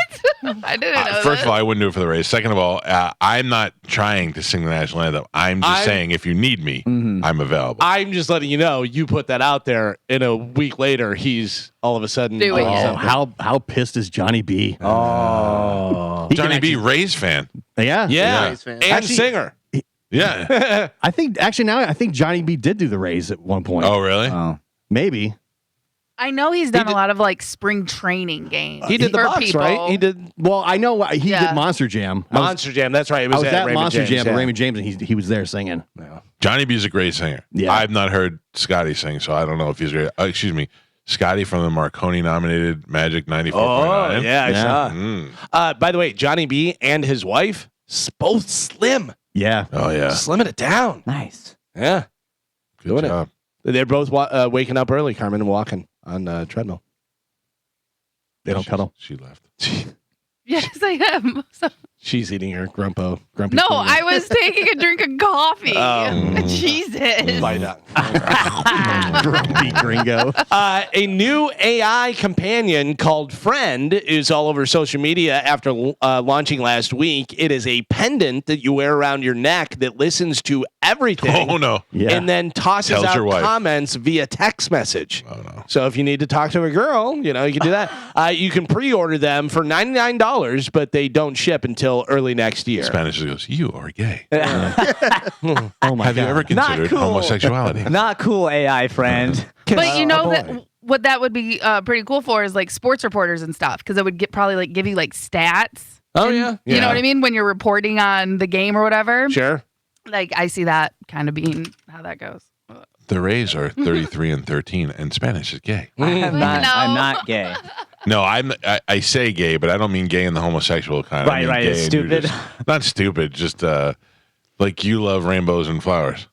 I didn't know First of that. all, I wouldn't do it for the Rays. Second of all, I'm not trying to sing the national anthem. I'm just saying if you need me, I'm available. I'm just letting you know, you put that out there, and a week later, he's all of a sudden Doing it. something. How pissed is Johnny B? Oh. Johnny B, Rays fan. Yeah. Yeah, Rays fan. and Actually- singer. Yeah. I think Johnny B did do the Rays at one point. Oh, really? Oh. Maybe. I know he's done did- a lot of like spring training games. He did the for Bucks, people. right? He did Well, I know he Yeah. did Monster Jam. Monster Jam. That's right. It I was at at Raymond Monster James, Jam yeah. at Raymond James, and he was there singing. Johnny B's a great singer. Yeah. I've not heard Scotty sing, so I don't know if he's great. Excuse me. Scotty from the Marconi nominated Magic 94.9. Oh, yeah, I saw. Mm. By the way, Johnny B and his wife, both slim. Yeah. Oh, yeah. Slimming it down. Nice. Yeah. Good Doing it. job. They're both waking up early, Carmen, and walking on treadmill. They don't cuddle. She left. Yes, I am. So- She's eating her grumpy. no, I was taking a drink of coffee. Oh. Jesus. Find out. Grumpy gringo. A new AI companion called Friend is all over social media after launching last week. It is a pendant that you wear around your neck that listens to everything. Oh, no. Yeah. And then tosses Tells out your wife. comments via text message. Oh, no. So if you need to talk to a girl, you can do that. You can pre-order them for $99, but they don't ship until early next year. Spanish goes, you are gay. Oh my Have you God. ever considered cool. homosexuality? Not cool, AI friend. But you know that what that would be pretty cool for is like sports reporters and stuff because it would probably give you like stats. Oh, And- yeah. You know what I mean? When you're reporting on the game or whatever. Sure. Like I see that kind of being how that goes. The Rays are 33-13, and Spanish is gay. I'm not, No. I'm not gay. No, I say gay, but I don't mean gay in the homosexual kind. I mean Right, gay it's and you're stupid. just- not stupid, just like you love rainbows and flowers.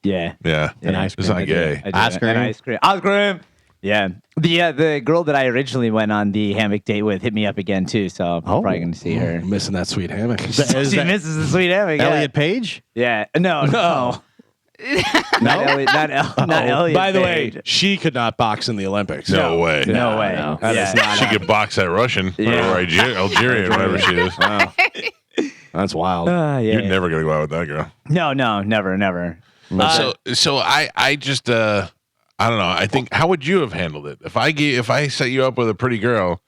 Yeah. Yeah, And ice it's cream. not gay. I do. Ice cream. And ice cream. Ice cream. Yeah. The girl that I originally went on the hammock date with hit me up again too, so I'm probably going to see her. Missing that sweet hammock. Is She that misses the sweet hammock. Yeah. Elliot Page? Yeah. No. Not Elliot. Not Elliot. By the way, Page. she could not box in the Olympics. No way. No way. no. That Yeah. is not She could box that Russian or Algerian, whatever she is. Wow. That's wild. Yeah. You're never gonna go out with that girl. No, never. So I just I don't know. I think how would you have handled it if I set you up with a pretty girl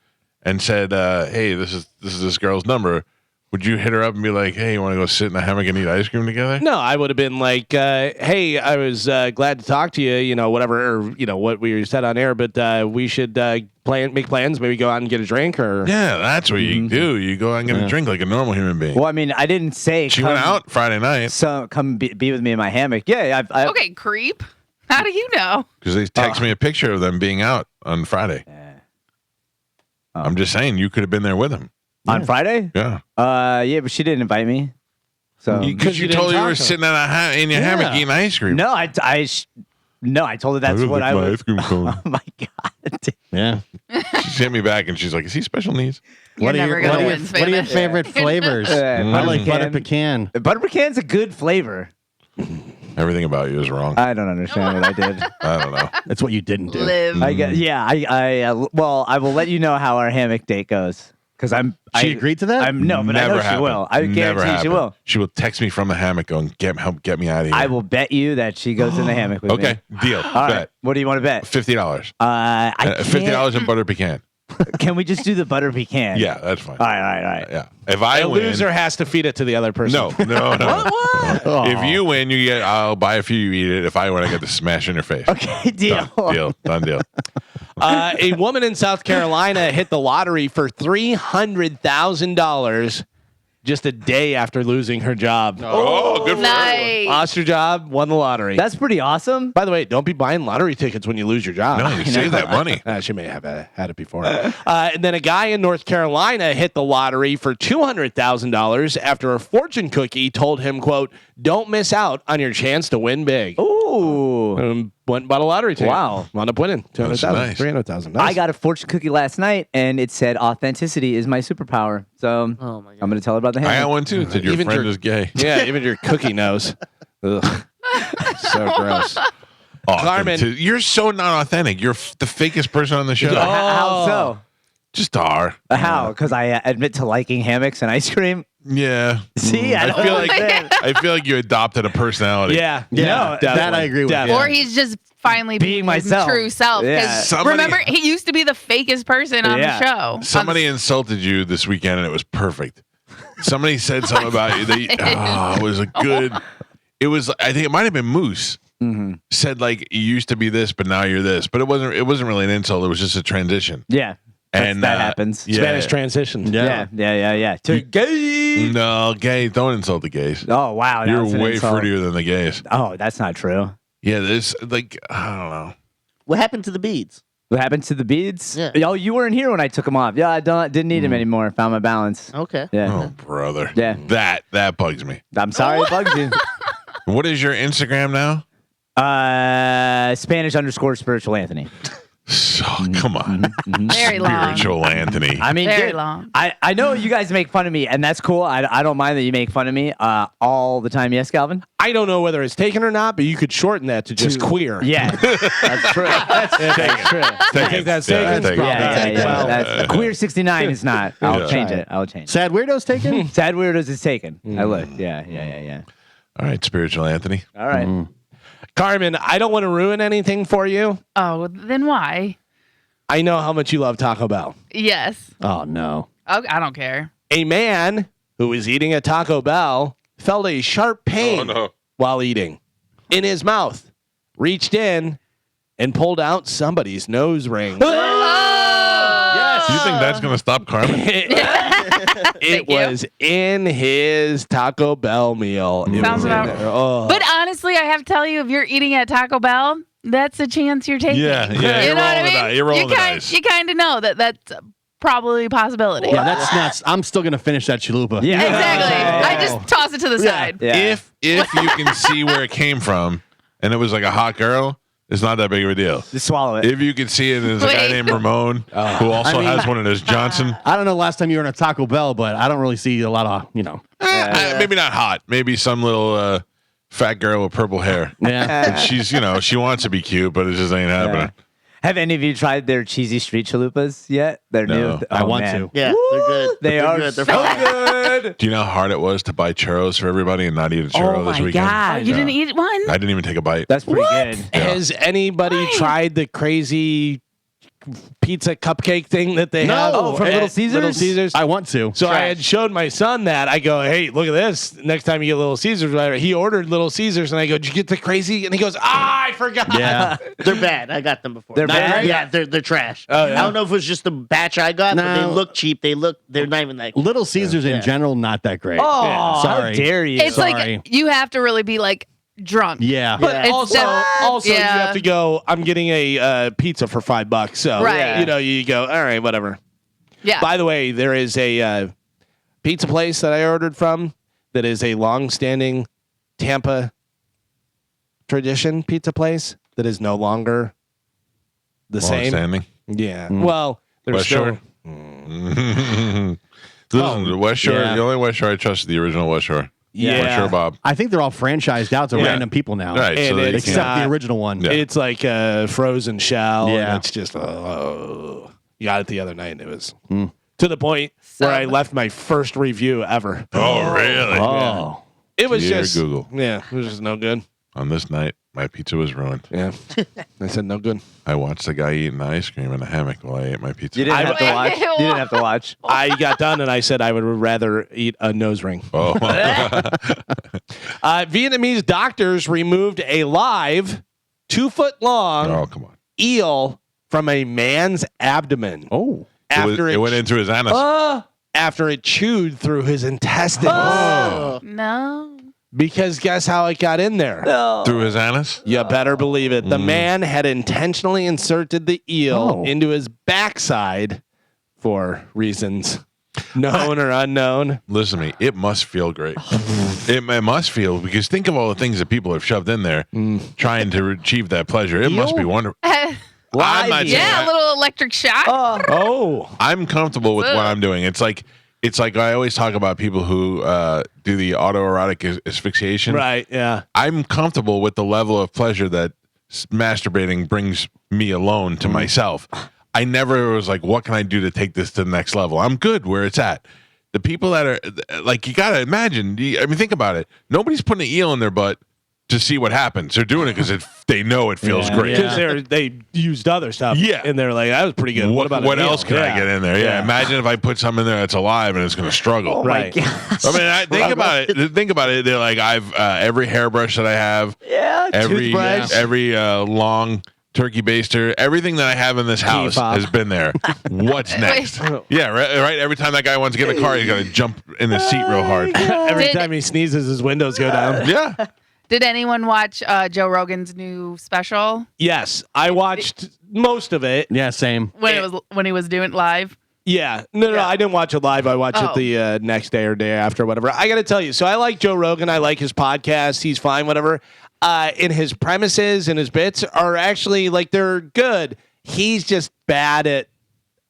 and said, hey, this is this girl's number? Would you hit her up and be like, hey, you want to go sit in a hammock and eat ice cream together? No, I would have been like, hey, I was glad to talk to you, whatever, or, what we said on air, but we should make plans, maybe go out and get a drink or. Yeah, that's what you do. You go out and get a drink like a normal human being. Well, I mean, I didn't say She went out Friday night So come be with me in my hammock. Yeah. I Okay, creep. How do you know? because they text me a picture of them being out on Friday. I'm just saying you could have been there with them. On Friday? Yeah. Yeah, but she didn't invite me. So Because you you didn't told her you talk were to her. sitting in your hammock eating ice cream. no, I told her that's what I my would. ice cream cone. Oh my god. Yeah. She hit me back and she's like, is he special needs? You're never gonna win, what are your Spanish. favorite flavors? Yeah, I like butter pecan. pecan. Butter pecan's a good flavor. Everything about you is wrong. I don't understand what I did. I don't know. That's what you didn't do. Live. I will let you know how our hammock date goes. Because She agreed to that? No, but I know she will. I guarantee she will. She will text me from the hammock going, help get me out of here. I will bet you that she goes in the hammock with me. Okay, deal. All right. Bet. What do you want to bet? $50. I $50 in butter pecan. Can we just do the butter pecan? Yeah, that's fine. All right. Yeah. If I The win, loser has to feed it to the other person. no. If you win, I'll buy a few. You eat it. If I win, I get to smash in your face. Okay, deal. Done deal. A woman in South Carolina hit the lottery for $300,000 just a day after losing her job. Oh, good for her. Nice. Lost her job, won the lottery. That's pretty awesome. By the way, don't be buying lottery tickets when you lose your job. No, you save that money. She may have had it before. And then a guy in North Carolina hit the lottery for $200,000 after a fortune cookie told him, quote, "Don't miss out on your chance to win big." Ooh. Went and bought a lottery ticket. Wow. Wound up winning $200,000, nice. $300,000. Nice. I got a fortune cookie last night, and it said authenticity is my superpower. So Oh my God. I'm going to tell her about the I hammock. got one too. It said your Even friend your- is gay. Yeah, even your cookie knows. Ugh. So gross. Carmen. You're so not authentic. You're the fakest person on the show. How so? Just are. How? Because I admit to liking hammocks and ice cream. Yeah. See, I feel like you adopted a personality. Yeah. No, that I agree with. Definitely. Or he's just finally Being his myself. true self. 'Cause Yeah. Somebody- remember, he used to be the fakest person on Yeah. the show. Somebody insulted you this weekend and it was perfect. Somebody said something about you. It was a good. It was. I think it might have been Moose. Said like you used to be this, but now you're this. But it wasn't. It wasn't really an insult. It was just a transition. Yeah. And that happens. Yeah. Spanish transition. Yeah. To gay. No, gay. Don't insult the gays. Oh, wow. You're that's an way insult. fruitier than the gays. Oh, that's not true. Yeah, there's like I don't know. What happened to the beads? What happened to the beads? Yeah. Oh, you weren't here when I took them off. Yeah, I didn't need them anymore. Found my balance. Okay. Yeah. Oh, brother. Yeah. That bugs me. I'm sorry it bugged you. What is your Instagram now? Spanish_spiritual Anthony. So, come on. Very long. Spiritual Anthony. I mean, Very dude, long. I know you guys make fun of me, and that's cool. I don't mind that you make fun of me all the time. Yes, Calvin? I don't know whether it's taken or not, but you could shorten that to just queer. Yeah. That's true. That's true. think that's Yeah, taken? take it. Yeah. Well, That's, queer 69 is not. I'll Yeah. change it. I'll change it. Sad Weirdos taken? Sad Weirdos is taken. I looked. Yeah. All right, spiritual Anthony. All right. Carmen, I don't want to ruin anything for you. Oh, then why? I know how much you love Taco Bell. Yes. Oh, no. Okay, I don't care. A man who was eating a Taco Bell felt a sharp pain while eating in his mouth, reached in and pulled out somebody's nose ring. Do you think that's going to stop Carmen? It was in his Taco Bell meal. It Sounds was in about- there. Oh. But honestly, I have to tell you, if you're eating at Taco Bell, that's a chance you're taking. Yeah, You you're know what I rolling the mean? dice. You're rolling the dice. You kind of know that that's probably a possibility. Yeah, that's nuts. I'm still going to finish that chalupa. Yeah. Exactly. Yeah. I just toss it to the side. Yeah. If you can see where it came from and it was like a hot girl, it's not that big of a deal. Just swallow it. If you can see it, there's a guy Wait. named Ramon who also has one of those Johnson. I don't know last time you were in a Taco Bell, but I don't really see a lot of, Maybe not hot. Maybe some little fat girl with purple hair. Yeah. And she's, she wants to be cute, but it just ain't happening. Have any of you tried their cheesy street chalupas yet? They're No. new. I Oh, want man. to. Yeah, they're good. They They're are good. They're so fine. good. Do you know how hard it was to buy churros for everybody and not eat a churro Oh this my weekend? Oh, god. you didn't eat one? I didn't even take a bite. That's pretty good. Has anybody Why? tried the crazy pizza cupcake thing that they No. have? Oh, from at Little Caesars? Little Caesars. I want to. So I had showed my son that. I go, hey, look at this. Next time you get Little Caesars, whatever. He ordered Little Caesars, and I go, did you get the crazy? And he goes, I forgot. Yeah. They're bad. I got them before. They're bad? Yeah, they're trash. Oh, yeah. I don't know if it was just the batch I got, but they No. look cheap. They're not even that. Little Caesars in Yeah. general, not that great. Oh, Sorry. how dare you? It's Sorry. like you have to really be like drunk. Yeah. But Yeah. It's also, def- you yeah. have to go, I'm getting a pizza for $5. So, Right. you go, all right, whatever. Yeah. By the way, there is a pizza place that I ordered from that is a long-standing Tampa tradition pizza place that is no longer the same. Standing. Yeah. Well, there's West still. Shore? Listen, the West Shore, yeah. the only West Shore I trust is the original West Shore. Yeah. West Shore Bob. I think they're all franchised out to Yeah. random people now. Right, And so they it's can't- Except not- the original one. Yeah. It's like a frozen shell. Yeah. And it's just, you got it the other night and it was to the point where I Sub. left my first review ever. Oh, really? Oh. It was Dear just Google. Yeah, it was just no good. On this night, my pizza was ruined. Yeah, I said no good. I watched the guy eating ice cream in a hammock while I ate my pizza. You didn't have to Wait, watch. You didn't have to watch. I got done and I said I would rather eat a nose ring. Oh, Vietnamese doctors removed a live 2-foot-long oh, come on. eel from a man's abdomen. Oh. After It went into his anus. after it chewed through his intestines. Oh. No. Because guess how it got in there? Through his anus? You better believe it. The man had intentionally inserted the eel into his backside for reasons known or unknown. Listen to me. It must feel great. It must feel, because think of all the things that people have shoved in there trying to achieve that pleasure. It must be wonderful. I'm not saying Yeah, a little electric shock. Oh. I'm comfortable with what I'm doing. It's like I always talk about people who do the autoerotic asphyxiation. Right, yeah. I'm comfortable with the level of pleasure that masturbating brings me alone to myself. I never was like, what can I do to take this to the next level? I'm good where it's at. The people that are like, you got to imagine, think about it. Nobody's putting an eel in their butt to see what happens. They're doing it because they know it feels great. Because they used other stuff. Yeah. And they're like, that was pretty good. What about what an eel? else can I get in there? Yeah. Imagine if I put something in there that's alive and it's going to struggle. Right. I mean, think about it. Think about it. They're like, I've every hairbrush that I have, every long turkey baster, everything that I have in this house has been there. What's next? Yeah, right. Every time that guy wants to get in the car, he's got to jump in the seat real hard. Every time he sneezes, his windows go down. Yeah. Did anyone watch Joe Rogan's new special Yes, I watched most of it. Yeah, same. when he was doing it live? Yeah. No, I didn't watch it live. I watched it the next day or day after, whatever. I got to tell you, so I like Joe Rogan. I like his podcast. He's fine, whatever. And his premises and his bits are actually, like, they're good. He's just bad at,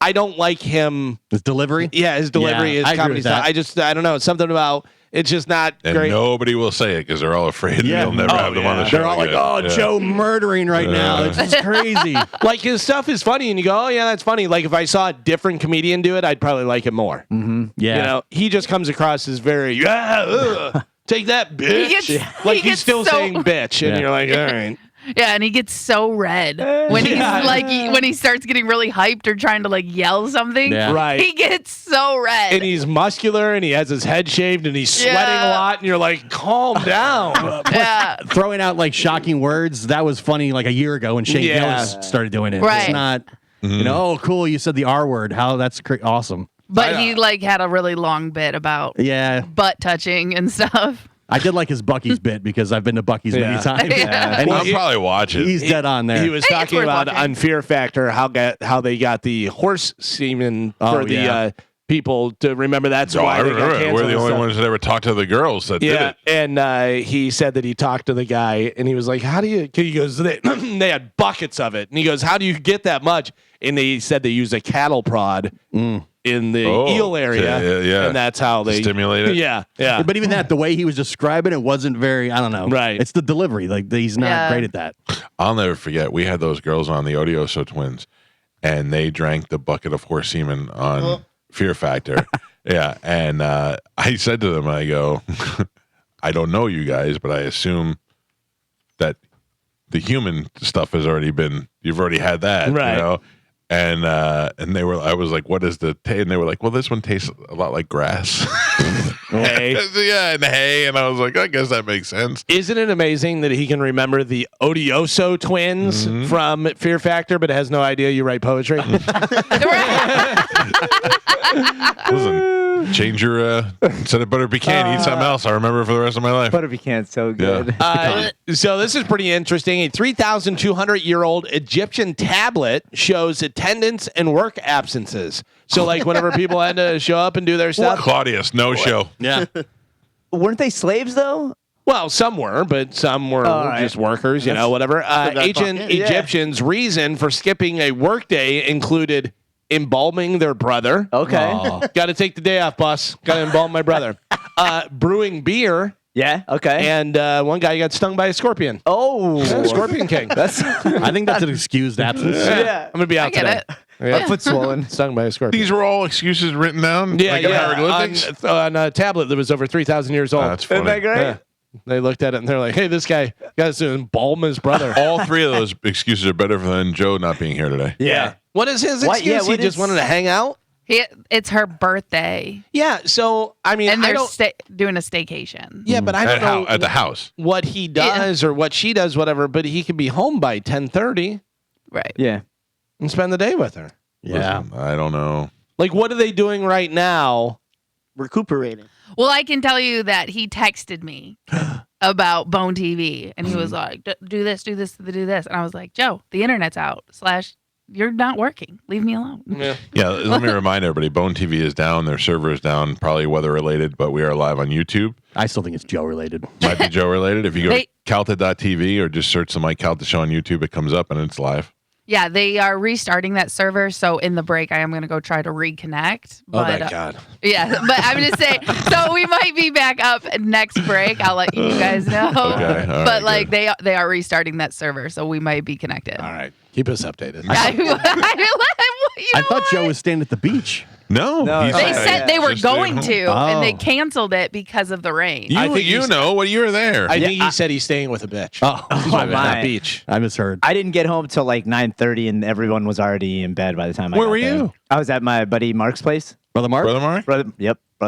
I don't like him. His delivery? Yeah, his delivery, Yeah, his I agree comedy with that. style. I don't know. Something about, it's just not And great. nobody will say it because they're all afraid they'll never have them on the show. They're all like, oh, Joe murdering right now. It's just crazy. Like, his stuff is funny, and you go, oh, yeah, that's funny. Like, if I saw a different comedian do it, I'd probably like it more. Mm-hmm. Yeah. You know, he just comes across as very, take that, bitch. Like, he's still saying bitch, and you're like, all right. Yeah, and he gets so red when he's when he starts getting really hyped or trying to like yell something. Yeah. Right. He gets so red. And he's muscular, and he has his head shaved, and he's sweating a lot, and you're like, calm down. yeah. Throwing out like shocking words, that was funny like a year ago when Shane Gillis started doing it. Right. It's not, you know, oh, cool, you said the R word. How that's awesome. But he like had a really long bit about butt touching and stuff. I did like his Buc-ee's bit because I've been to Buc-ee's many times. Yeah. And I'll probably watch it. he's dead on there. He was Hey, talking it's worth about watching. on Fear Factor how they got the horse semen for the people to remember. That's Oh, why I they got remember. canceled. We're the and only stuff. ones that ever talked to the girls that did Yeah, it. and he said that he talked to the guy, and he was like, "How do you?" He goes, "They had buckets of it," and he goes, "How do you get that much?" And they said they use a cattle prod in the eel area, yeah. and that's how they stimulate it. Yeah, yeah. But even that, the way he was describing it wasn't very, I don't know. Right. It's the delivery. Like, he's not great at that. I'll never forget. We had those girls on the Odioso twins, and they drank the bucket of horse semen on Fear Factor. Yeah, and I said to them, I go, I don't know you guys, but I assume that the human stuff has already been. You've already had that, Right. You know? And they were. I was like, "What is the?" And they were like, "Well, this one tastes a lot like grass." Hay. Yeah, and hay. And I was like, I guess that makes sense. Isn't it amazing that he can remember the Odioso twins from Fear Factor, but has no idea you write poetry? Listen, change your instead of butter pecan, eat something else. I remember it for the rest of my life. Butter pecan's so good. So this is pretty interesting. A 3,200-year-old Egyptian tablet shows attendance and work absences. So, like, whenever people had to show up and do their stuff. Claudius, no show. Yeah. Weren't they slaves though? Well, some were, but some were just workers, you know, whatever. Ancient Egyptians' reason for skipping a workday included embalming their brother. Okay. Got to take the day off, boss. Got to embalm my brother. Brewing beer. Yeah. Okay. And one guy got stung by a scorpion. Oh, Scorpion King. that's I think that's an excused absence. yeah. I'm going to be out I get today. it. Yeah. A foot swollen. Stung by a scorpion. These were all excuses written down. Yeah, like in yeah. hieroglyphics? On a tablet that was over 3,000 years old. That's funny. Isn't that great? Yeah. They looked at it and they're like, "Hey, this guy got to embalm his brother." All three of those excuses are better than Joe not being here today. Yeah. What is his What- excuse? yeah, He what just is- wanted to hang out. It's her birthday, Yeah. So I mean, and I they're don't. doing a staycation. Yeah, but I don't know At the house. what he does or what she does, whatever. But he could be home by 10:30 Right. Yeah. and spend the day with her. Yeah. Listen, I don't know. Like, what are they doing right now? Recuperating. Well, I can tell you that he texted me about Bone TV, and he was like, "Do this, do this, do this," and I was like, "Joe, the internet's out. / you're not working. Leave me alone." Yeah, let me remind everybody, Bone TV is down. Their server is down, probably weather related, but we are live on YouTube. I still think it's Joe related. Might be Joe related. If you go They- to Calta.tv or just search the Mike Calta Show on YouTube, it comes up and it's live. Yeah, they are restarting that server. So in the break, I am going to go try to reconnect. Oh But, my God! yeah, but I'm just saying. So we might be back up next break. I'll let you guys know. Okay, all right, but like good. they are restarting that server, so we might be connected. All right, keep us updated. I thought Joe was staying at the beach. No, No, he's- They said they were just staying going home. to, and they Oh. canceled it because of the rain. You, I think you he's- know what you were there. I think he said he's staying with a bitch. Oh, He's not my. beach. I misheard. I didn't get home till like 9:30, and everyone was already in bed by the time I Where got were there. you? I was at my buddy Mark's place. Brother Mark? Brother Mark? Brother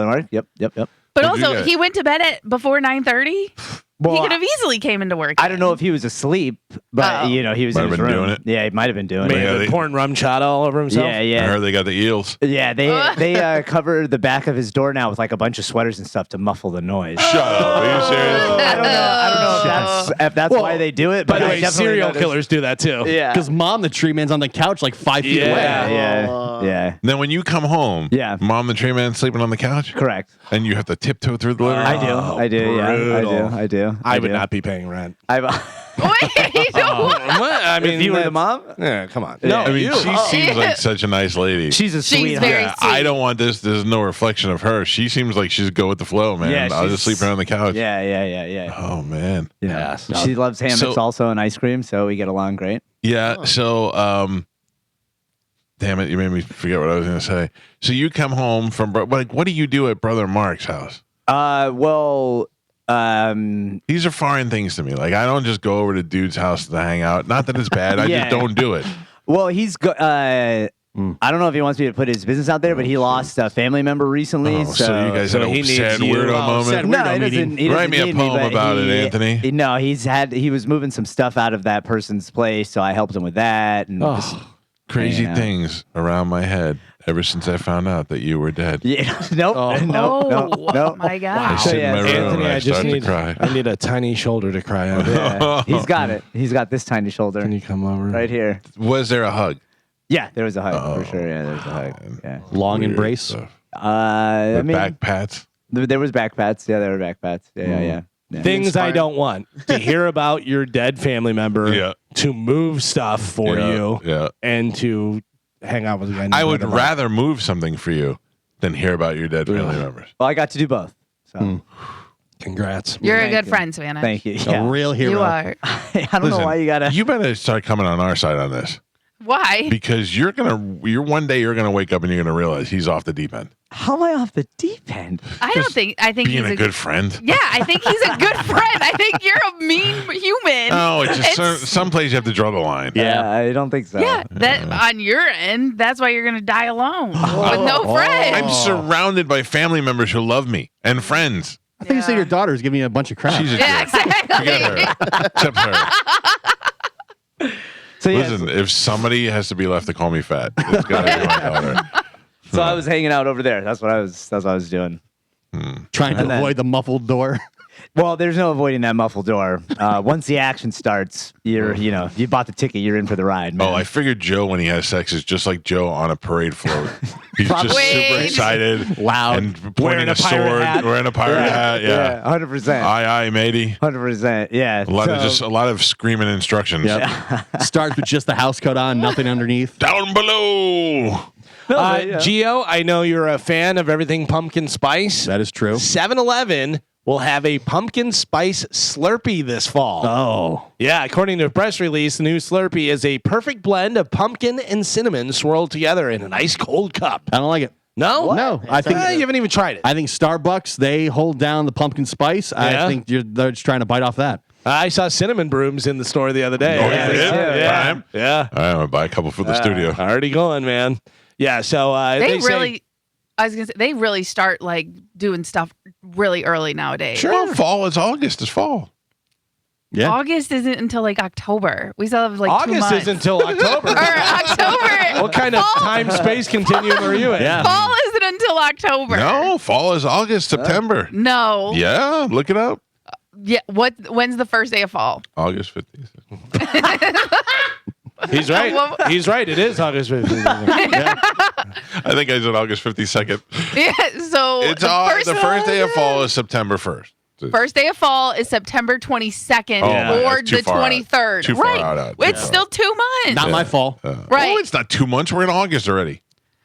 Mark. Yep. But What'd you also, get? he went to bed at before 9:30. Well, He could have easily came into work. I don't know if he was asleep, but Oh. you know he was Might in have his been room. doing it. Yeah, he might have been doing May it. have Yeah, been they- pouring rum chata all over himself. Yeah, I yeah. heard they got the eels. Yeah, they covered the back of his door now with like a bunch of sweaters and stuff to muffle the noise. Shut up. Are you serious? I don't know if that's Well, why they do it. By But the I way, definitely serial noticed- killers do that too. Yeah, Because Mom, the tree man's on the couch like 5 feet Yeah. away. yeah. Then when you come home, Yeah. Mom the tree man sleeping on the couch, Correct. and you have to tiptoe through the living room. I do. Yeah, brutal. I do. I would do. not be paying rent. I've, Wait, I mean, if you were the that's- mom, Yeah, come on. Yeah. No, I mean, you. she seems like such a nice lady. she's a She's sweetheart. very Yeah, sweet. I don't want this. There's no reflection of her. She seems like she's go with the flow, man. Yeah, I'll she's- just sleep around on the couch. Yeah. Oh man. You know, Yes. she loves hammocks So- also and ice cream, so we get along great. Yeah. So, damn it, you made me forget what I was going to say. So you come home from like, what do you do at Brother Mark's house? Well, These are foreign things to me. Like, I don't just go over to dude's house to hang out. Not that it's bad. I Yeah. just don't do it. well, he's I don't know if he wants me to put his business out there, but he lost a family member recently. Oh, so you guys so had he a needs sad you. weirdo Oh, moment. sad No, weirdo he meeting. doesn't. He Write doesn't me a need poem but about it, Anthony. No, he was moving some stuff out of that person's place, so I helped him with that. And just, Crazy Yeah. things around my head ever since I found out that you were dead. yeah, nope, no. my I God. sit in my room Anthony, and I I just start need to cry. I need a tiny shoulder to cry on. Yeah, he's got it. He's got this tiny shoulder Can you come over? right here. Was there a hug? Yeah, there was a hug for sure. Yeah, there was a hug. Yeah. Long Weird embrace. stuff. I With mean, back pats. there was back pats. Yeah, there were back pats. Yeah. Things I don't want to hear about your dead family member. Yeah. To move stuff for you. Yeah. And to hang out with a guy. I would rather move something for you than hear about your dead family members. Well, I got to do both. So Congrats. You're a Thank good you. friend, Savannah. thank you. A Yeah. real hero. You are. I don't know why you gotta. You better start coming on our side on this Why? because you're one day you're gonna wake up and you're gonna realize he's off the deep end. How am I off the deep end? I think Being he's a good friend. Yeah, I think he's a good friend. I think you're a mean human. No, it's just It's- some place you have to draw the line. Yeah, I don't think so. Yeah, that on your end, that's why you're gonna die alone with no friends. I'm surrounded by family members who love me and friends. I think you said your daughter is giving you a bunch of crap. She's a Yeah, jerk. Forget exactly. her. Except her. So yeah, Listen, if somebody has to be left to call me fat, it's gotta be my daughter. so I was hanging out over there. That's what I was doing. trying to And then- avoid the muffled door. Well, there's no avoiding that muffled door. Once the action starts, you bought the ticket, you're in for the ride, man. Oh, I figured Joe when he has sex is just like Joe on a parade float. He's just super Wait. excited, Loud. and Wearing pointing a a pirate sword, hat. wearing a pirate hat. Yeah, 100%. aye, matey. 100%. Yeah. A lot of screaming instructions. Yep. Starts with just the house coat on, nothing underneath. Down below. Gio, I know you're a fan of everything pumpkin spice. That is true. 7-Eleven will have a pumpkin spice Slurpee this fall. Oh. Yeah, according to a press release, the new Slurpee is a perfect blend of pumpkin and cinnamon swirled together in an ice cold cup. I don't like it. No? No. I think you haven't even tried it. I think Starbucks, they hold down the pumpkin spice. Yeah. I think they're just trying to bite off that. I saw cinnamon brooms in the store the other day. Oh, yeah, yeah. Prime? Yeah. All right, I'm gonna buy a couple for the studio. Already going, man. Yeah, so They say- really, I was gonna say, they really start like doing stuff really early nowadays. Sure. Well, fall is August. It's fall. Yeah. August isn't until like October. We still have like 2 August months. isn't until October. or October. What kind of Fall- time space continuum are you in? Yeah. Fall isn't until October. No, fall is August, September. No. Yeah, look it up. Yeah. When's the first day of fall? August 15th. He's right. He's right. It is August 15th. I think I said August 52nd. Yeah. So It's the first day of fall is September 1st. First day of fall is September 22nd Oh, or that's too the far out. 23rd. Too far right. out. It's still 2 months. Not my fault. Right. Oh, it's not 2 months. We're in August already.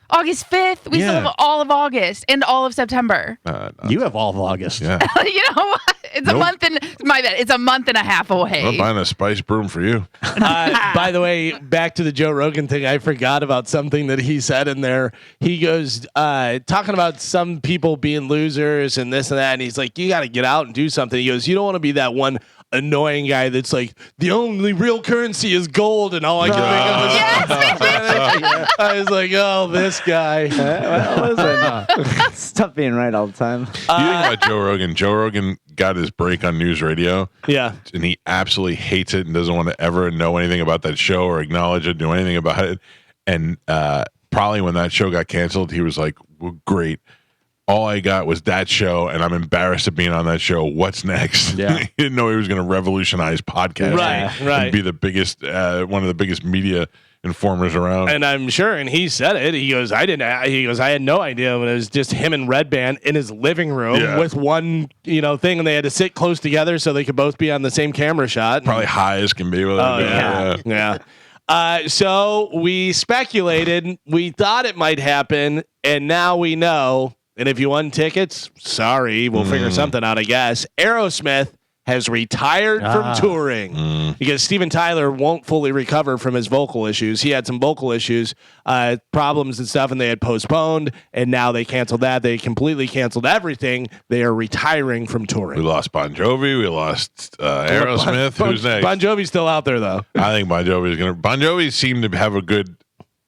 August 5th. We still Yeah. have all of August and all of September. No. You have all of August. Yeah. You know what? It's a Nope. month and my bad. It's a month and a half away. I'm buying a spice broom for you. By the way, back to the Joe Rogan thing, I forgot about something that he said in there. He goes, talking about some people being losers and this and that. And he's like, you got to get out and do something. He goes, you don't want to be that one annoying guy that's like, the only real currency is gold. And all I can think of is, I was like, oh, this guy. Well, listen, it's tough being right all the time. You think about Joe Rogan. Joe Rogan got his break on news radio. Yeah. And he absolutely hates it and doesn't want to ever know anything about that show or acknowledge it, do anything about it. And probably when that show got canceled, he was like, well, great. All I got was that show, and I'm embarrassed of being on that show. What's next? Yeah. He didn't know he was going to revolutionise podcasting. Right. And be the biggest, one of the biggest media informers around. And I'm sure, and he said it. He goes, I had no idea when it was just him and Red Band in his living room with one, thing, and they had to sit close together so they could both be on the same camera shot. Probably high as can be with Oh, it. yeah. So we speculated, we thought it might happen, and now we know. And if you won tickets, sorry, we'll figure something out, I guess. Aerosmith has retired from touring because Steven Tyler won't fully recover from his vocal issues. He had some vocal issues, problems and stuff, and they had postponed, and now they canceled that. They completely canceled everything. They are retiring from touring. We lost Bon Jovi. We lost Aerosmith. Who's next? Bon Jovi's still out there, though. I think Bon Jovi is going to. Bon Jovi seemed to have a good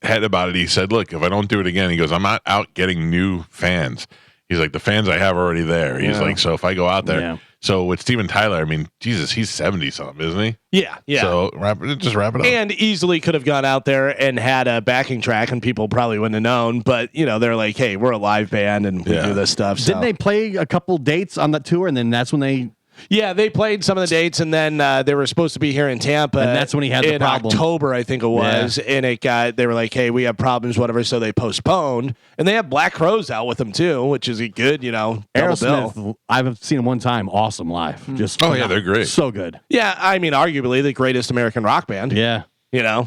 head about it. He said, look, if I don't do it again, he goes, I'm not out getting new fans. He's like, the fans I have are already there. He's like, so if I go out there. Yeah. So with Steven Tyler, I mean, Jesus, he's 70-something, isn't he? Yeah. So just wrap it up. And easily could have gone out there and had a backing track, and people probably wouldn't have known. But they're like, "Hey, we're a live band, and we do this stuff." So. Didn't they play a couple dates on that tour, and then that's when they? Yeah, they played some of the dates, and then they were supposed to be here in Tampa, And that's when he had the in problem. October, I think it was, and they were like, "Hey, we have problems, whatever." So they postponed, and they have Black Crowes out with them too, which is a good, double bill. Aerosmith, I've seen them one time, awesome live. Just they're great. so good. Yeah, I mean, arguably the greatest American rock band. Yeah,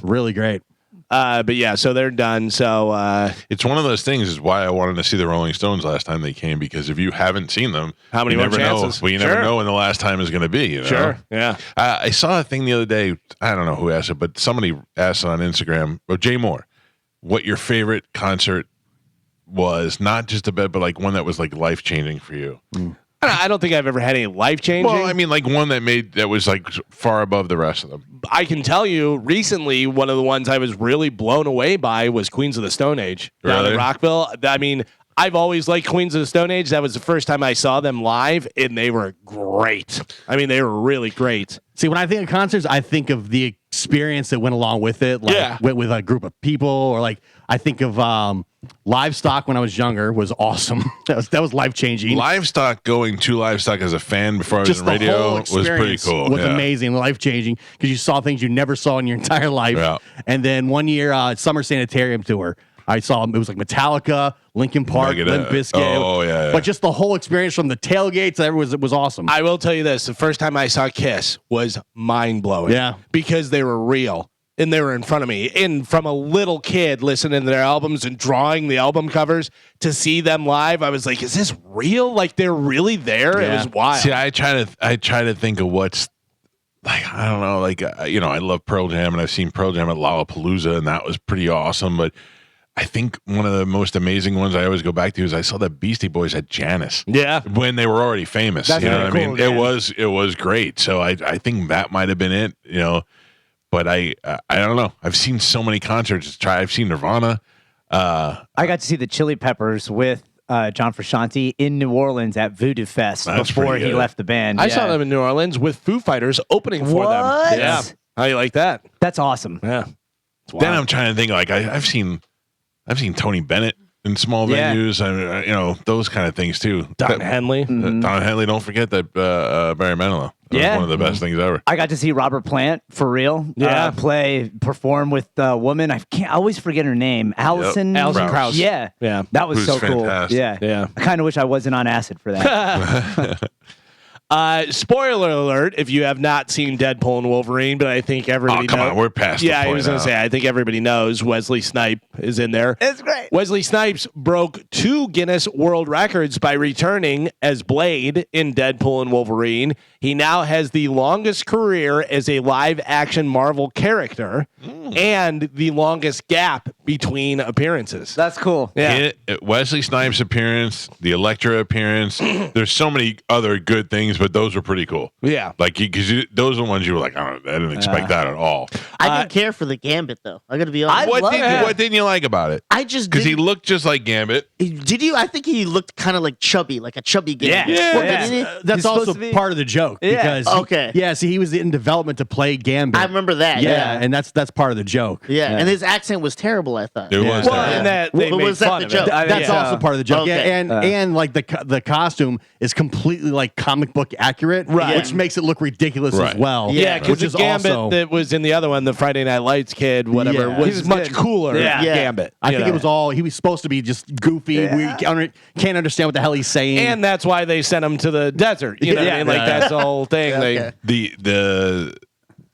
really great. But yeah, so they're done. So it's one of those things is why I wanted to see the Rolling Stones last time they came, because if you haven't seen them, how many you more never chances? know. You never know when the last time is going to be. Sure. Yeah. I saw a thing the other day. I don't know who asked it, but somebody asked it on Instagram. Jay Moore, what your favorite concert was? Not just a bit, but like one that was like life changing for you. I don't think I've ever had any life changing. Well, I mean, like one that was like far above the rest of them. I can tell you, recently, one of the ones I was really blown away by was Queens of the Stone Age down in Rockville. I mean, I've always liked Queens of the Stone Age. That was the first time I saw them live, and they were great. I mean, they were really great. See, when I think of concerts, I think of the experience that went along with it, like with a group of people, or like I think of Livestock when I was younger was awesome. that was life changing. Livestock, going to Livestock as a fan before I was Just in the radio whole was pretty experience cool. was amazing, life changing, because you saw things you never saw in your entire life. Yeah. And then one year, Summer Sanitarium tour, I saw it was like Metallica, Linkin Park, Limp Bizkit. Oh, yeah. But just the whole experience from the tailgates, it was awesome. I will tell you this: the first time I saw Kiss was mind blowing. Yeah. because they were real. and they were in front of me. And from a little kid listening to their albums and drawing the album covers to see them live, I was like, is this real? Like they're really there? Yeah. It was wild. See, I try to think of what's like, I don't know, like I love Pearl Jam, and I've seen Pearl Jam at Lollapalooza, and that was pretty awesome. But I think one of the most amazing ones I always go back to is I saw that Beastie Boys at Janis. Yeah. When they were already famous. That's you know really what I mean? cool, It was great. So I think that might have been it, But I don't know. I've seen so many concerts. I've seen Nirvana. I got to see the Chili Peppers with John Frusciante in New Orleans at Voodoo Fest That's before pretty he good. left the band. I saw them in New Orleans with Foo Fighters opening for What? them. Yeah. How you like that? That's awesome. Yeah. Then I'm trying to think, like I've seen Tony Bennett in small Yeah. venues, those kind of things too. Don Henley. Don Henley. Don't forget that Barry Manilow. That was Yeah. one of the best things ever. I got to see Robert Plant for real. Yeah. Perform with a woman. I always forget her name. Allison. Allison Krauss. Yeah. Yeah. That was Who's so cool. fantastic. Yeah. Yeah. I kind of wish I wasn't on acid for that. Spoiler alert, if you have not seen Deadpool and Wolverine, but I think everybody Come knows. on, we're past the Yeah, I point was going to now. say, I think everybody knows Wesley Snipes is in there. It's great. Wesley Snipes broke 2 Guinness World Records by returning as Blade in Deadpool and Wolverine. He now has the longest career as a live-action Marvel character and the longest gap between appearances. That's cool. Yeah. Wesley Snipes appearance, the Elektra appearance. There's so many other good things, but those were pretty cool. Yeah. Like because those are the ones you were like, I didn't expect that at all. I didn't care for the Gambit though. I got to be honest. What didn't you like about it? I just Because he didn't- looked just like Gambit. Did you? I think he looked kind of like chubby, like a chubby Gambit. Yeah. Well, Yeah. didn't he? That's He's also supposed to be- part of the joke Yeah. because Okay. see, he was in development to play Gambit. I remember that. Yeah, and that's part of the joke. Yeah, and his accent was terrible. I thought. It was. Well, terrible. and that they But made was that fun the of joke? it. That's also part of the joke. Okay. Yeah, and like the costume is completely like comic book accurate, Right. which makes it look ridiculous Right. as well. Yeah, because which the is Gambit also. that was in the other one, the Friday Night Lights kid, whatever, Yeah. was, He was much good. cooler. Yeah. Yeah. Gambit. I you think know. it was all he was supposed to be just goofy. We can't understand what the hell he's saying. And that's why they sent him to the desert. You know what I Yeah. mean? Like, Yeah. that's the whole thing. Okay. The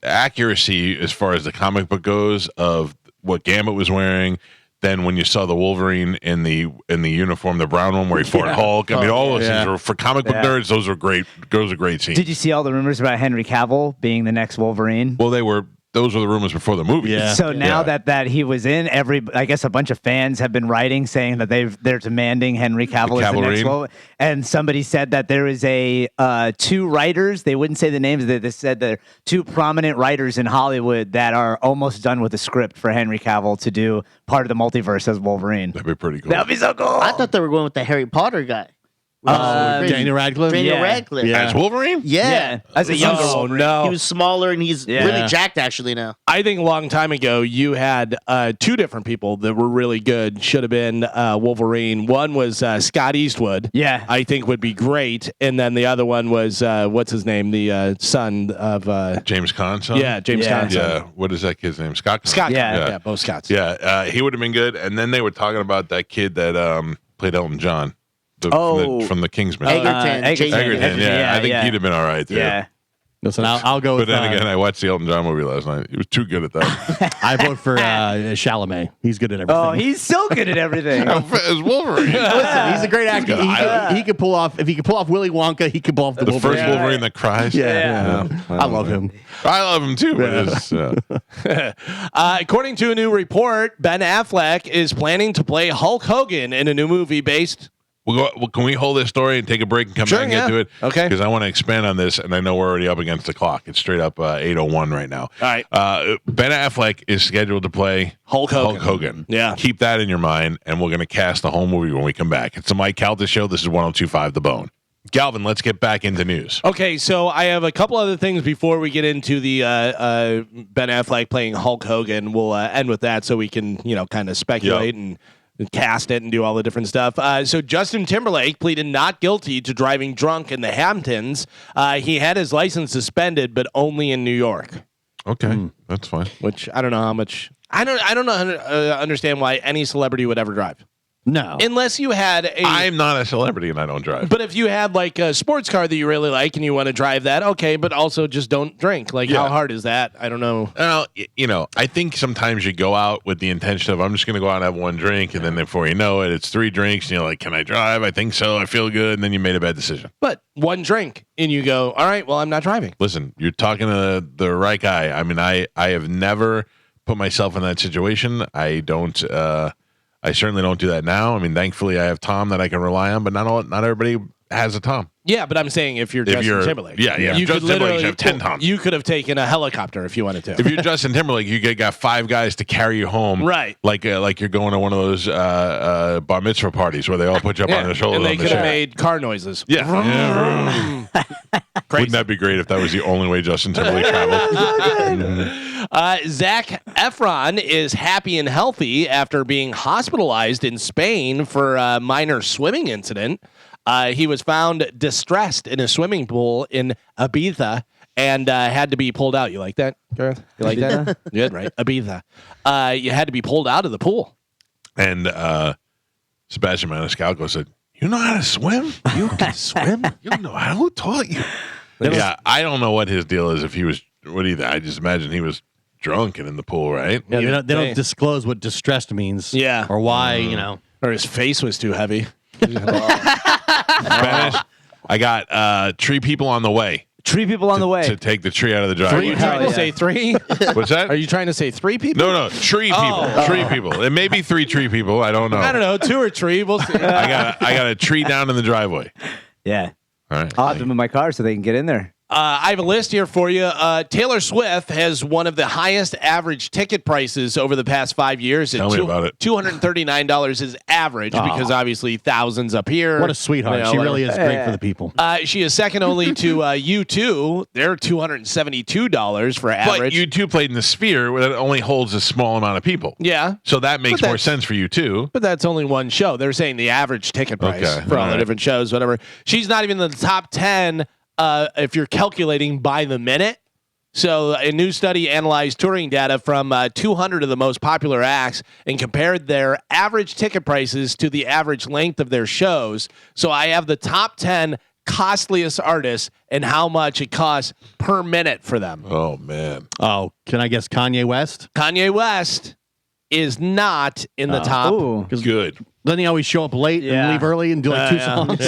accuracy as far as the comic book goes of what Gambit was wearing. Then when you saw the Wolverine in the uniform, the brown one where he fought Hulk, I mean, all those things were for comic book nerds. Those are great. Those are great scenes. Did you see all the rumors about Henry Cavill being the next Wolverine? Well, those were the rumors before the movie. Yeah. So now Yeah. that he was in, I guess a bunch of fans have been writing saying that they're demanding Henry Cavill as the next Cavalrine? Wolverine. And somebody said that there is a 2 writers. They wouldn't say the names. They said there are 2 prominent writers in Hollywood that are almost done with a script for Henry Cavill to do part of the multiverse as Wolverine. That'd be pretty cool. That'd be so cool. I thought they were going with the Harry Potter guy. Daniel Radcliffe. Daniel Yeah. Radcliffe. Yeah. As Wolverine? Yeah. As a younger Oh, Wolverine. no. He was smaller and he's Yeah. really jacked actually now. I think a long time ago, you had 2 different people that were really good. Should have been Wolverine. One was Scott Eastwood. Yeah. I think would be great. And then the other one was, what's his name? The son of, James Caan, son? yeah, James Yeah. Caan. son. Yeah. What is that kid's name? Scott Caan. Scott. Yeah. Yeah, both Scotts. Yeah. He would have been good. And then they were talking about that kid that played Elton John. From the Kingsman. Egerton. Egerton. Egerton, yeah. I think yeah. he'd have been all right too. Yeah. Listen, I'll go But with. then again, I watched the Elton John movie last night. He was too good at that. I vote for Chalamet. He's good at everything. Oh, he's so good at everything. As Wolverine. Listen, he's a great actor. He could pull off. If he could pull off Willy Wonka, he could pull off the The Wolverine. first Wolverine that cries. Yeah. I love him. I love him too. But it's, According to a new report, Ben Affleck is planning to play Hulk Hogan in a new movie based. can we hold this story and take a break and come Sure, back and yeah. get to it? Okay. Because I want to expand on this, and I know we're already up against the clock. It's straight up 8:01 right now. All right. Ben Affleck is scheduled to play Hulk Hogan. Yeah. Keep that in your mind, and we're going to cast the whole movie when we come back. It's the Mike Calta Show. This is 102.5 The Bone. Galvin, let's get back into news. Okay, so I have a couple other things before we get into the Ben Affleck playing Hulk Hogan. We'll end with that so we can, kind of speculate and cast it and do all the different stuff. So Justin Timberlake pleaded not guilty to driving drunk in the Hamptons. He had his license suspended, but only in New York. Okay, that's fine. Which I don't know how much. I don't know understand why any celebrity would ever drive. No. Unless you had a. I'm not a celebrity and I don't drive. But if you had like a sports car that you really like and you want to drive that, okay, but also just don't drink. Like, how hard is that? I don't know. Well, I think sometimes you go out with the intention of, I'm just going to go out and have one drink. And then before you know it, it's 3 drinks. And you're like, can I drive? I think so. I feel good. And then you made a bad decision. But one drink and you go, all right, well, I'm not driving. Listen, you're talking to the right guy. I mean, I have never put myself in that situation. I certainly don't do that now. I mean, thankfully, I have Tom that I can rely on, but not everybody has a Tom. Yeah, but I'm saying if you're Justin Timberlake. Yeah. You could Justin Timberlake literally should have 10 Toms. You could have taken a helicopter if you wanted to. If you're Justin Timberlake, you got 5 guys to carry you home. Right. Like you're going to one of those bar mitzvah parties where they all put you up on their shoulders. And they could have made car noises. Yeah. Wouldn't that be great if that was the only way Justin Timberlake traveled? Zac Efron is happy and healthy after being hospitalized in Spain for a minor swimming incident. He was found distressed in a swimming pool in Ibiza and had to be pulled out. You like that, Gareth? You like that? Good, right? Ibiza. You had to be pulled out of the pool. And Sebastian Maniscalco said, "You know how to swim? You can swim? You don't know how? Who taught you?" Yeah, I don't know what his deal is. If he was, I just imagine he was drunk and in the pool, right? Yeah, they don't disclose what distressed means. Yeah. Or why, Or his face was too heavy. Spanish. I got 3 people on the way. 3 people on the way To take the tree out of the Are driveway. you trying to say 3? What's that? Are you trying to say 3 people? No, tree people. 3 people. It may be 3 tree people. I don't know. I don't know. 2 or 3. We'll see. I got a tree down in the driveway. Yeah, All right. I'll have them in my car so they can get in there. I have a list here for you. Taylor Swift has one of the highest average ticket prices over the past 5 years. Tell me about it. $239 is average because obviously thousands up here. What a sweetheart. She really is great for the people. She is second only to U2. They're $272 for average. But U2 played in the Sphere where it only holds a small amount of people. Yeah. So that makes more sense for you too. But that's only one show. They're saying the average ticket price for all the different shows, whatever. She's not even in the top 10 if you're calculating by the minute. So a new study analyzed touring data from 200 of the most popular acts and compared their average ticket prices to the average length of their shows. So I have the top 10 costliest artists and how much it costs per minute for them. Oh, man. Oh, can I guess Kanye West? Kanye West is not in the top. Ooh. Good. Doesn't he always show up late and leave early and do like 2 songs?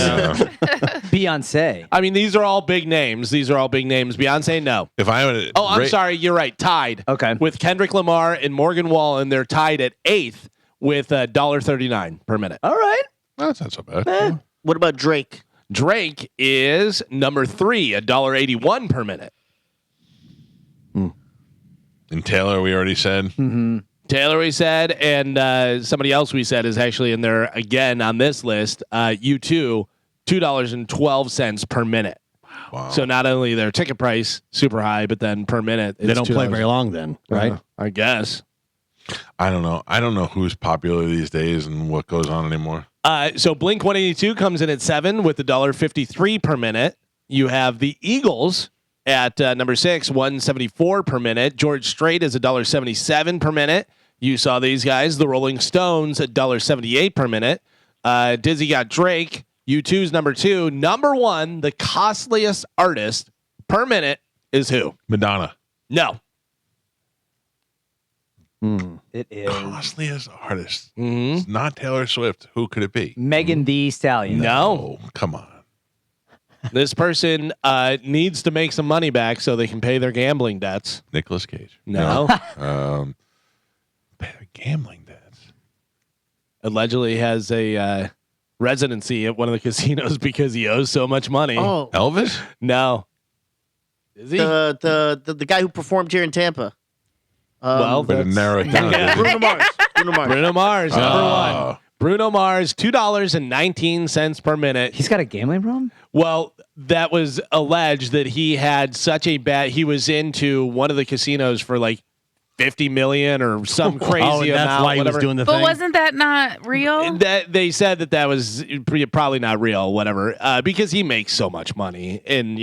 Beyonce. I mean, these are all big names. Beyonce, no. If I would, Oh, I'm sorry. You're right. Tied. Okay. With Kendrick Lamar and Morgan Wallen, they're tied at 8th with $1.39 per minute. All right. That's not so bad. What about Drake? Drake is number 3, $1.81 per minute. And Taylor, we already said. Mm-hmm. Taylor, we said, and somebody else we said is actually in there again on this list. U2, $2.12 per minute. Wow. So not only their ticket price super high, but then per minute They don't play very long then, right? I guess. I don't know. I don't know who's popular these days and what goes on anymore. So Blink 182 comes in at 7 with $1.53 per minute. You have the Eagles at number 6, $1.74 per minute. George Strait is $1.77 per minute. You saw these guys. The Rolling Stones at $1.78 per minute. Dizzy got Drake. U2's number 2. Number 1, the costliest artist per minute is who? Madonna. No. It is Costliest artist. Mm-hmm. It's not Taylor Swift. Who could it be? Megan Thee Stallion. No. Oh, come on. This person needs to make some money back so they can pay their gambling debts. Nicolas Cage. No. Pay their gambling debts. Allegedly has a residency at one of the casinos because he owes so much money. Oh, Elvis? No. Is he? the guy who performed here in Tampa. Well, Way to narrow it down. Yeah. Bruno Mars. Bruno Mars, number Oh. 1. Bruno Mars, $2.19 per minute. He's got a gambling problem? Well, that was alleged that he had such a bad. He was into one of the casinos for like 50 million or some crazy Oh, and amount. that's why he whatever. was doing the But thing. wasn't that not real? That they said that was probably not real, whatever, because he makes so much money, and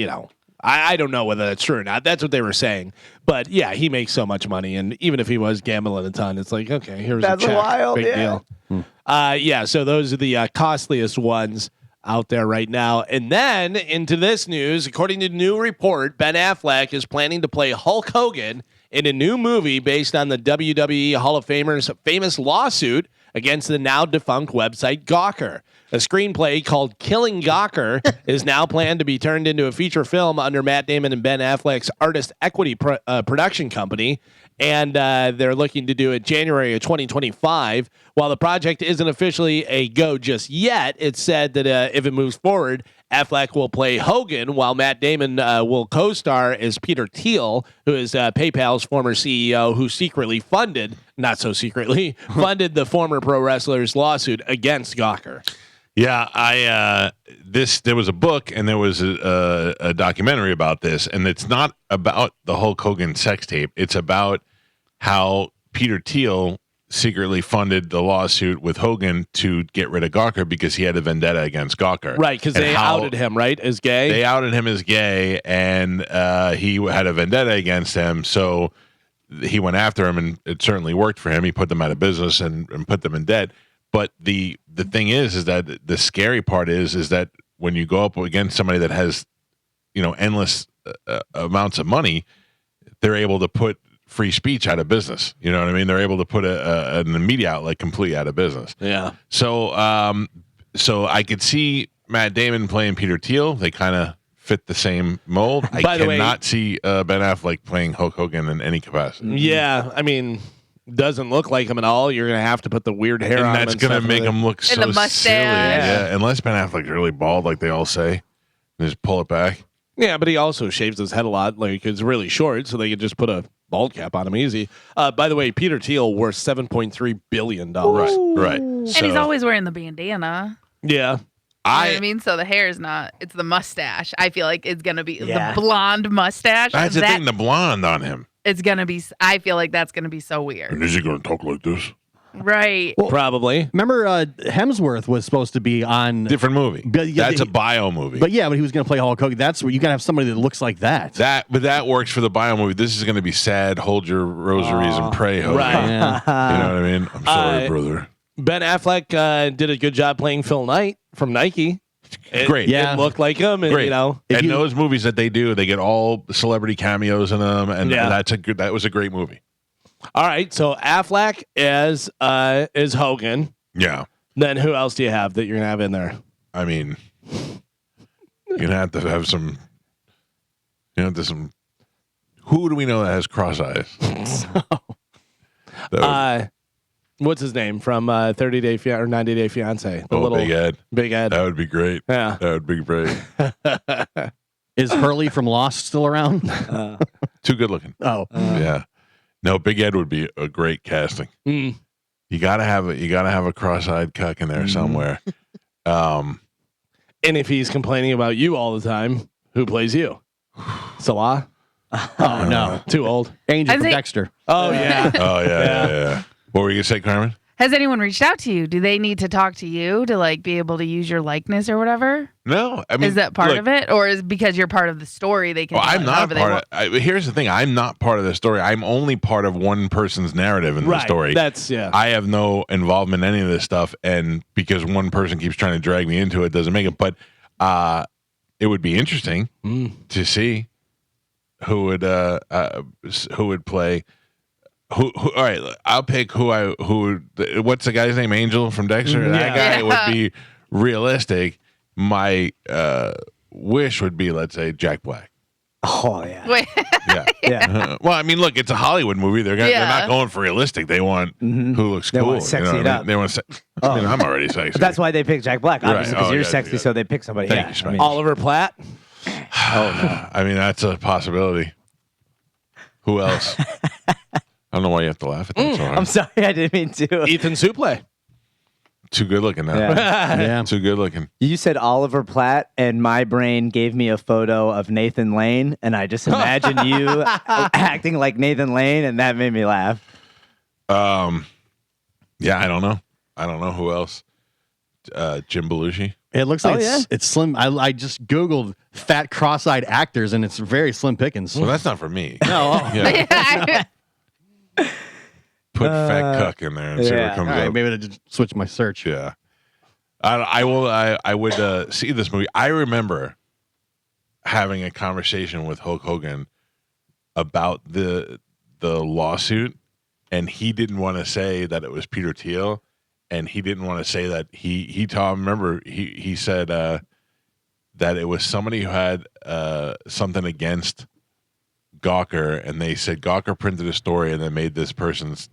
I don't know whether that's true or not. That's what they were saying, but yeah, he makes so much money, and even if he was gambling a ton, it's like okay, here's That's a check, wild, big yeah. deal. So those are the costliest ones out there right now. And then into this news, according to a new report, Ben Affleck is planning to play Hulk Hogan in a new movie based on the WWE Hall of Famer's famous lawsuit against the now defunct website Gawker. A screenplay called Killing Gawker is now planned to be turned into a feature film under Matt Damon and Ben Affleck's Artist Equity production company. And they're looking to do it January of 2025. While the project isn't officially a go just yet, it's said that if it moves forward, Affleck will play Hogan, while Matt Damon will co-star as Peter Thiel, who is PayPal's former CEO, who secretly funded, not so secretly, funded the former pro wrestler's lawsuit against Gawker. Yeah, there was a book and there was a documentary about this, and it's not about the Hulk Hogan sex tape. It's about how Peter Thiel secretly funded the lawsuit with Hogan to get rid of Gawker because he had a vendetta against Gawker. Right, because they outed him, right, as gay? They outed him as gay, and he had a vendetta against him, so he went after him, and it certainly worked for him. He put them out of business and put them in debt. But the thing is that the scary part is that when you go up against somebody that has, endless amounts of money, they're able to put free speech out of business. You know what I mean? They're able to put a media outlet completely out of business. Yeah. So I could see Matt Damon playing Peter Thiel. They kind of fit the same mold. I cannot see Ben Affleck playing Hulk Hogan in any capacity. Yeah, I mean, doesn't look like him at all. You're going to have to put the weird hair on him. And that's going to make him look so the mustache. silly. Yeah, unless Ben Affleck's really bald, like they all say, and just pull it back. Yeah, but he also shaves his head a lot. Like, it's really short, so they could just put a bald cap on him easy. By the way, Peter Thiel worth $7.3 billion. Right. And he's always wearing the bandana. Yeah. You know what I mean? So the hair is not, it's the mustache. I feel like it's going to be the blonde mustache. That's the thing, the blonde on him. It's going to be, I feel like that's going to be so weird. And is he going to talk like this? Right. Well, probably. Remember, Hemsworth was supposed to be on different movie. That's a bio movie. But he was going to play Hulk Hogan. That's where you got to have somebody that looks like that. But that works for the bio movie. This is going to be sad. Hold your rosaries and pray, Hogan. Right. Yeah. You know what I mean? I'm sorry, brother. Ben Affleck did a good job playing Phil Knight from Nike. Great. It looked like him. And, Great. And those movies that they do, they get all celebrity cameos in them, and that was a great movie. All right, so Affleck is Hogan. Yeah. Then who else do you have that you're gonna have in there? I mean, you're gonna have to have some. Who do we know that has cross eyes? What's his name from 30 Day or 90 Day Fiance? Big Ed. Big Ed. That would be great. Yeah, that would be great. Is Hurley from Lost still around? Too good looking. Oh, yeah. No, Big Ed would be a great casting. Mm. You gotta have a cross-eyed cuck in there somewhere. And if he's complaining about you all the time, who plays you? Salah? Oh no, too old. Angel from Dexter. Oh yeah. Oh yeah. What were you gonna say, Carmen? Has anyone reached out to you? Do they need to talk to you to like be able to use your likeness or whatever? No, I mean, is that part of it, or is because you're part of the story they can? Well, I'm not part of. Here's the thing: I'm not part of the story. I'm only part of one person's narrative in the story. That's I have no involvement in any of this stuff, and because one person keeps trying to drag me into it, doesn't make it. But it would be interesting to see who would play. Who? All right, I'll pick who. What's the guy's name? Angel from Dexter. That guy would be realistic. My wish would be, let's say, Jack Black. Oh yeah. Wait. Yeah. Well, I mean, look, it's a Hollywood movie. They're not going for realistic. They want who looks cool. They want sexy it up. They want. I mean, I'm already sexy. That's why they picked Jack Black, obviously, because you're sexy. Yeah. So they pick somebody. Thank you, Oliver Platt. Oh no. I mean, that's a possibility. Who else? I don't know why you have to laugh at that. So hard. I'm sorry, I didn't mean to. Ethan Suplee. Too good looking now. Yeah. Too good looking. You said Oliver Platt, and my brain gave me a photo of Nathan Lane, and I just imagined you acting like Nathan Lane, and that made me laugh. Yeah, I don't know who else. Jim Belushi. It looks like it's slim. I just Googled fat cross-eyed actors, and it's very slim pickings. Well, that's not for me. No. Yeah. put fat cuck in there and see what comes All right, up. maybe I just switch my search. Yeah. I would see this movie. I remember having a conversation with Hulk Hogan about the lawsuit, and he didn't want to say that it was Peter Thiel, and he didn't want to say that he said that it was somebody who had something against Gawker, and they said Gawker printed a story and then made this person's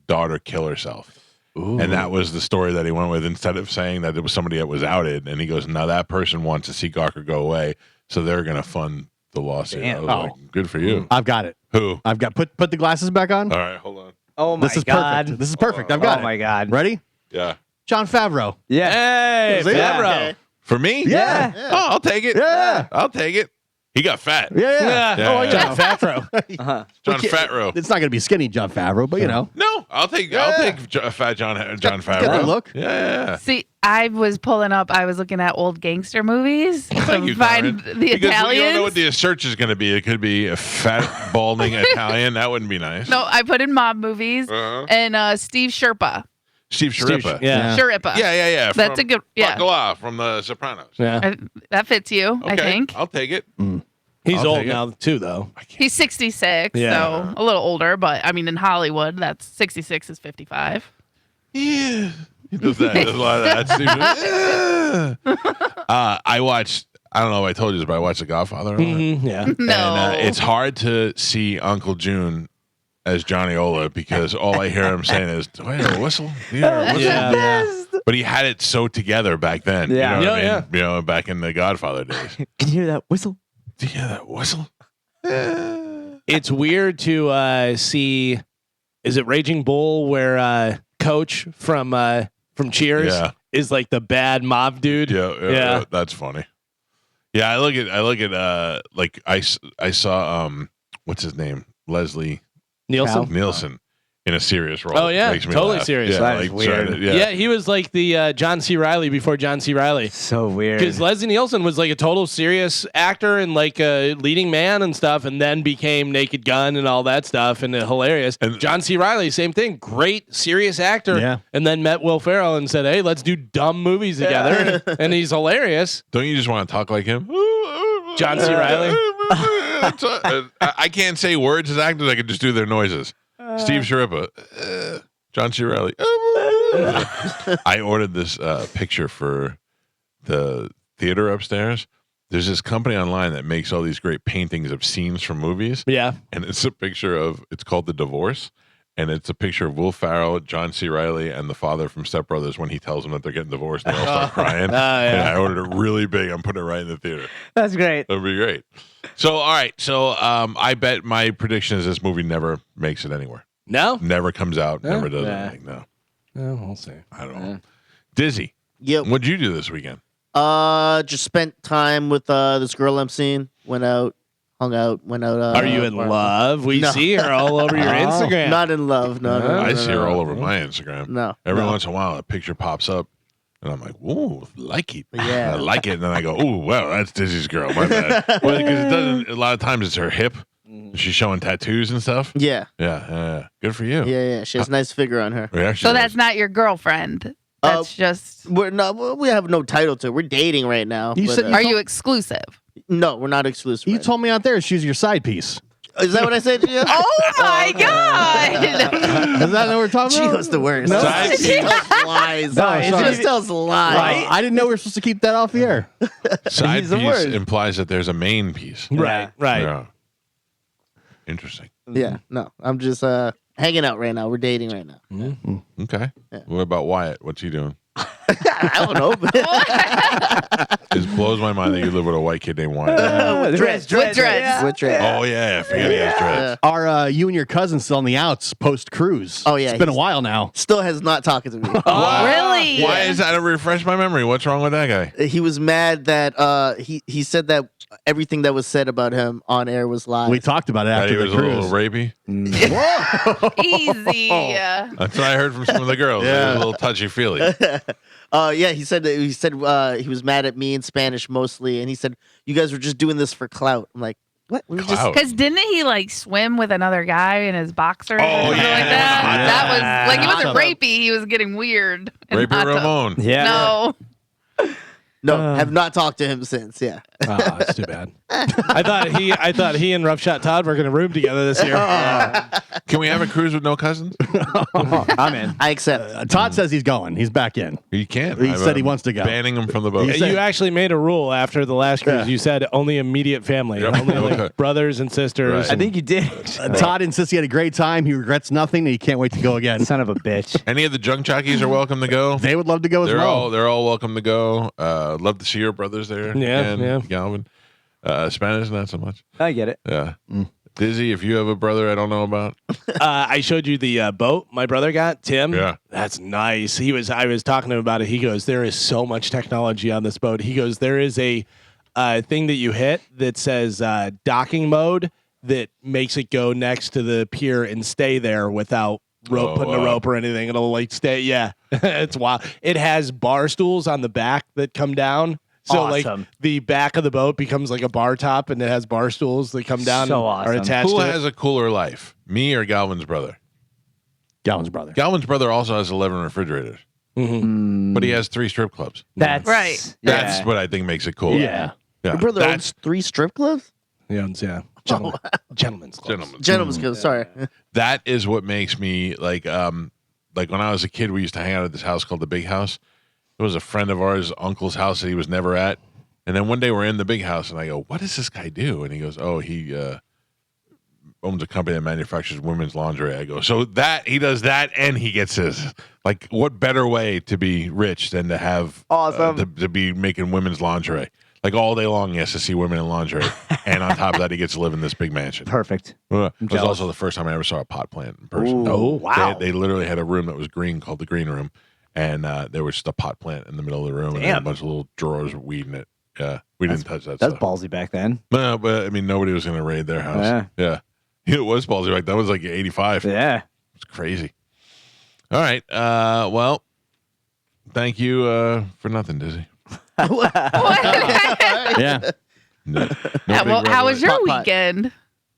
daughter kill herself. Ooh. And that was the story that he went with, instead of saying that it was somebody that was outed. And he goes, now that person wants to see Gawker go away, so they're going to fund the lawsuit. I was like, good for you. I've got it. Who? I've got put the glasses back on. All right, hold on. Oh my This is god. perfect. This is perfect. I've got it. Oh my god. Ready? Yeah. John Favreau. Yeah. Hey, Is it? Favreau. Okay. For me? Yeah. Oh, I'll take it. Yeah. I'll take it. He got fat. Yeah. Yeah, Oh, yeah. John Favreau. John Favreau. It's not going to be skinny John Favreau, but you know. No, I'll take fat John Favreau. Get that look. Yeah. See, I was looking at old gangster movies Thank to you, find Karen. the Because you don't know Italians. what the search is going to be. It could be a fat, balding Italian. That wouldn't be nice. No, I put in mob movies Uh-huh. and Steve Sherpa. Steve Sharippa. Yeah. Sherpa. Yeah. That's a good. Yeah, Bacala from The Sopranos. Yeah. that fits you. Okay, I think I'll take it. He's I'll old take it. now too, though. he's 66, Yeah. so a little older. But I mean, in Hollywood, that's 66 is 55. Yeah. He does that. There's a lot of that. Steve. I watched, I don't know if I told you this, but I watched The Godfather. Yeah. No, And it's hard to see Uncle June as Johnny Ola because all I hear him saying is, "Do I hear a whistle? Do you hear a whistle?" Yeah. But he had it so together back then. Yeah. You know what Yeah, I mean? You know, back in the Godfather days. Can you hear that whistle? Do you hear that whistle? It's weird to see. Is it Raging Bull where Coach from Cheers Yeah. is like the bad mob dude? Yeah, that's funny. Yeah, I look at like I saw what's his name? Leslie Nielsen in a serious role. Oh, yeah. Makes me Totally laugh. serious. Yeah, That like, is weird. Yeah, he was like the John C. Reilly before John C. Reilly. So weird. Because Leslie Nielsen was like a total serious actor and like a leading man and stuff, and then became Naked Gun and all that stuff, and hilarious. And- John C. Reilly, same thing, great serious actor. Yeah. And then met Will Ferrell and said, "Hey, let's do dumb movies together," and he's hilarious. Don't you just want to talk like him? John C. Reilly. I can't say words as actors. I can just do their noises. Steve Sharippa, John C. Reilly. I ordered this picture for the theater upstairs. There's this company online that makes all these great paintings of scenes from movies. Yeah. And it's a picture of, it's called The Divorce. And it's a picture of Will Ferrell, John C. Reilly, and the father from Step Brothers when he tells them that they're getting divorced. And they all start crying. yeah. And I ordered it really big. I'm putting it right in the theater. That's great. That'd be great. So, all right. So, I bet my prediction is this movie never makes it anywhere. No? Never comes out. Never does Nah. anything. No, We'll see. I don't know. Dizzy, Yep. what'd you do this weekend? Just spent time with this girl I'm seeing. Went out, hung out, went out. Are you in love? We No. see her all over your Instagram. Not in love. No. I see her all over my Instagram. No. Every no. once in a while, a picture pops up, and I'm like, "Ooh, like it." Yeah. I like it, and then I go, "Ooh, well, that's Dizzy's girl." My bad. Well, because it doesn't. A lot of times, it's her hip. She's showing tattoos and stuff. Yeah. Yeah. Good for you. Yeah. She has a nice figure on her. Reaction. so that's not your girlfriend. That's just. We have no title to it. We're dating right now. You but, said Are you exclusive? no, we're not exclusive. You right told me out there she's your side piece. now. Is that what I said to you? Oh my god! Is that what we're talking about? Gio's the worst. No. Side She tells lies. No, She sorry. just tells lies. I didn't know we were supposed to keep that off the air. Side He's the piece worst. implies that there's a main piece. Right. Yeah. Interesting. Yeah, no. I'm just hanging out right now. We're dating right now. Okay. Yeah. What about Wyatt? What's he doing? I don't know. It blows my mind that you live with a white kid named Wyatt. With dreads. With dreads. With dreads. Oh yeah, I forget he has dreads. Are you and your cousin still on the outs post cruise? Oh, yeah, It's been a he's- while now. Still has not talked to me. Really? Why is that? Refresh my memory. What's wrong with that guy? He was mad that he said that everything that was said about him on air was lies. We talked about it That after he the was a little cruise. rapey. Easy. That's what I heard from some of the girls. Yeah. A little touchy feely. Yeah, he said he was mad at me in Spanish mostly, and he said you guys were just doing this for clout. I'm like, What? We just Clout. Because didn't he like swim with another guy in his boxers or something yeah. like that? Yeah. That was like, he wasn't Hot tub. rapey. He was getting weird. in Rapey hot tub. Ramon. Yeah. No. no, have not talked to him since. Yeah. Oh, that's too bad. I thought he and Rough Shot Todd were going to room together this year. Can we have a cruise with no cousins? I'm in. I accept. Todd says he's going. He's back in. You can't. He said he wants to go. Banning him from the boat. He said- You actually made a rule after the last cruise. Yeah. You said only immediate family, Yep. only like Okay. brothers and sisters. Right. I think you did. Todd insists he had a great time. He regrets nothing, and he can't wait to go again. Son of a bitch. Any of the junk jockeys are welcome to go. They would love to go as well. They're all welcome to go. Love to see your brothers there. Yeah, and yeah. Galvin. Spanish, not so much. I get it. Yeah. Dizzy, if you have a brother I don't know about. I showed you the boat my brother got, Tim. Yeah. That's nice. I was talking to him about it. He goes, there is so much technology on this boat. He goes, there is a thing that you hit that says docking mode that makes it go next to the pier and stay there without putting a rope or anything. It'll like stay. Yeah. It's wild. It has bar stools on the back that come down. So like Awesome. the back of the boat becomes like a bar top, and it has bar stools that come down So and are awesome. attached Who to has a cooler life? Me or Galvin's brother? Galvin's brother. Galvin's brother also has 11 refrigerators, but he has 3 strip clubs. That's Right. Yeah. That's what I think makes it cool. Yeah. Yeah. Your brother That's owns 3 strip clubs? Yeah. Gentlemen's clubs. gentlemen. Gentlemen's clubs. Sorry. That is what makes me like when I was a kid, we used to hang out at this house called the Big House. It was a friend of ours' uncle's house that he was never at. And then one day we're in the Big House, and I go, "What does this guy do?" And he goes, "Oh, he owns a company that manufactures women's lingerie." I go, "So that he does that, and he gets his like, what better way to be rich than to have Awesome. to be making women's lingerie? Like all day long, he has to see women in lingerie, and on top of that, he gets to live in this big mansion." Perfect. It was jealous. also the first time I ever saw a pot plant in person. Ooh, wow. They literally had a room that was green called the green room, and there was just a pot plant in the middle of the room and Damn. a bunch of little drawers with weed in it. Yeah, we didn't touch that That's stuff. ballsy back then. No, but I mean, nobody was going to raid their house. Yeah. It was ballsy. Like that was like 85. Yeah. It's crazy. All right. Well, thank you for nothing, Dizzy. Yeah. No, How was your Pot, pot. weekend?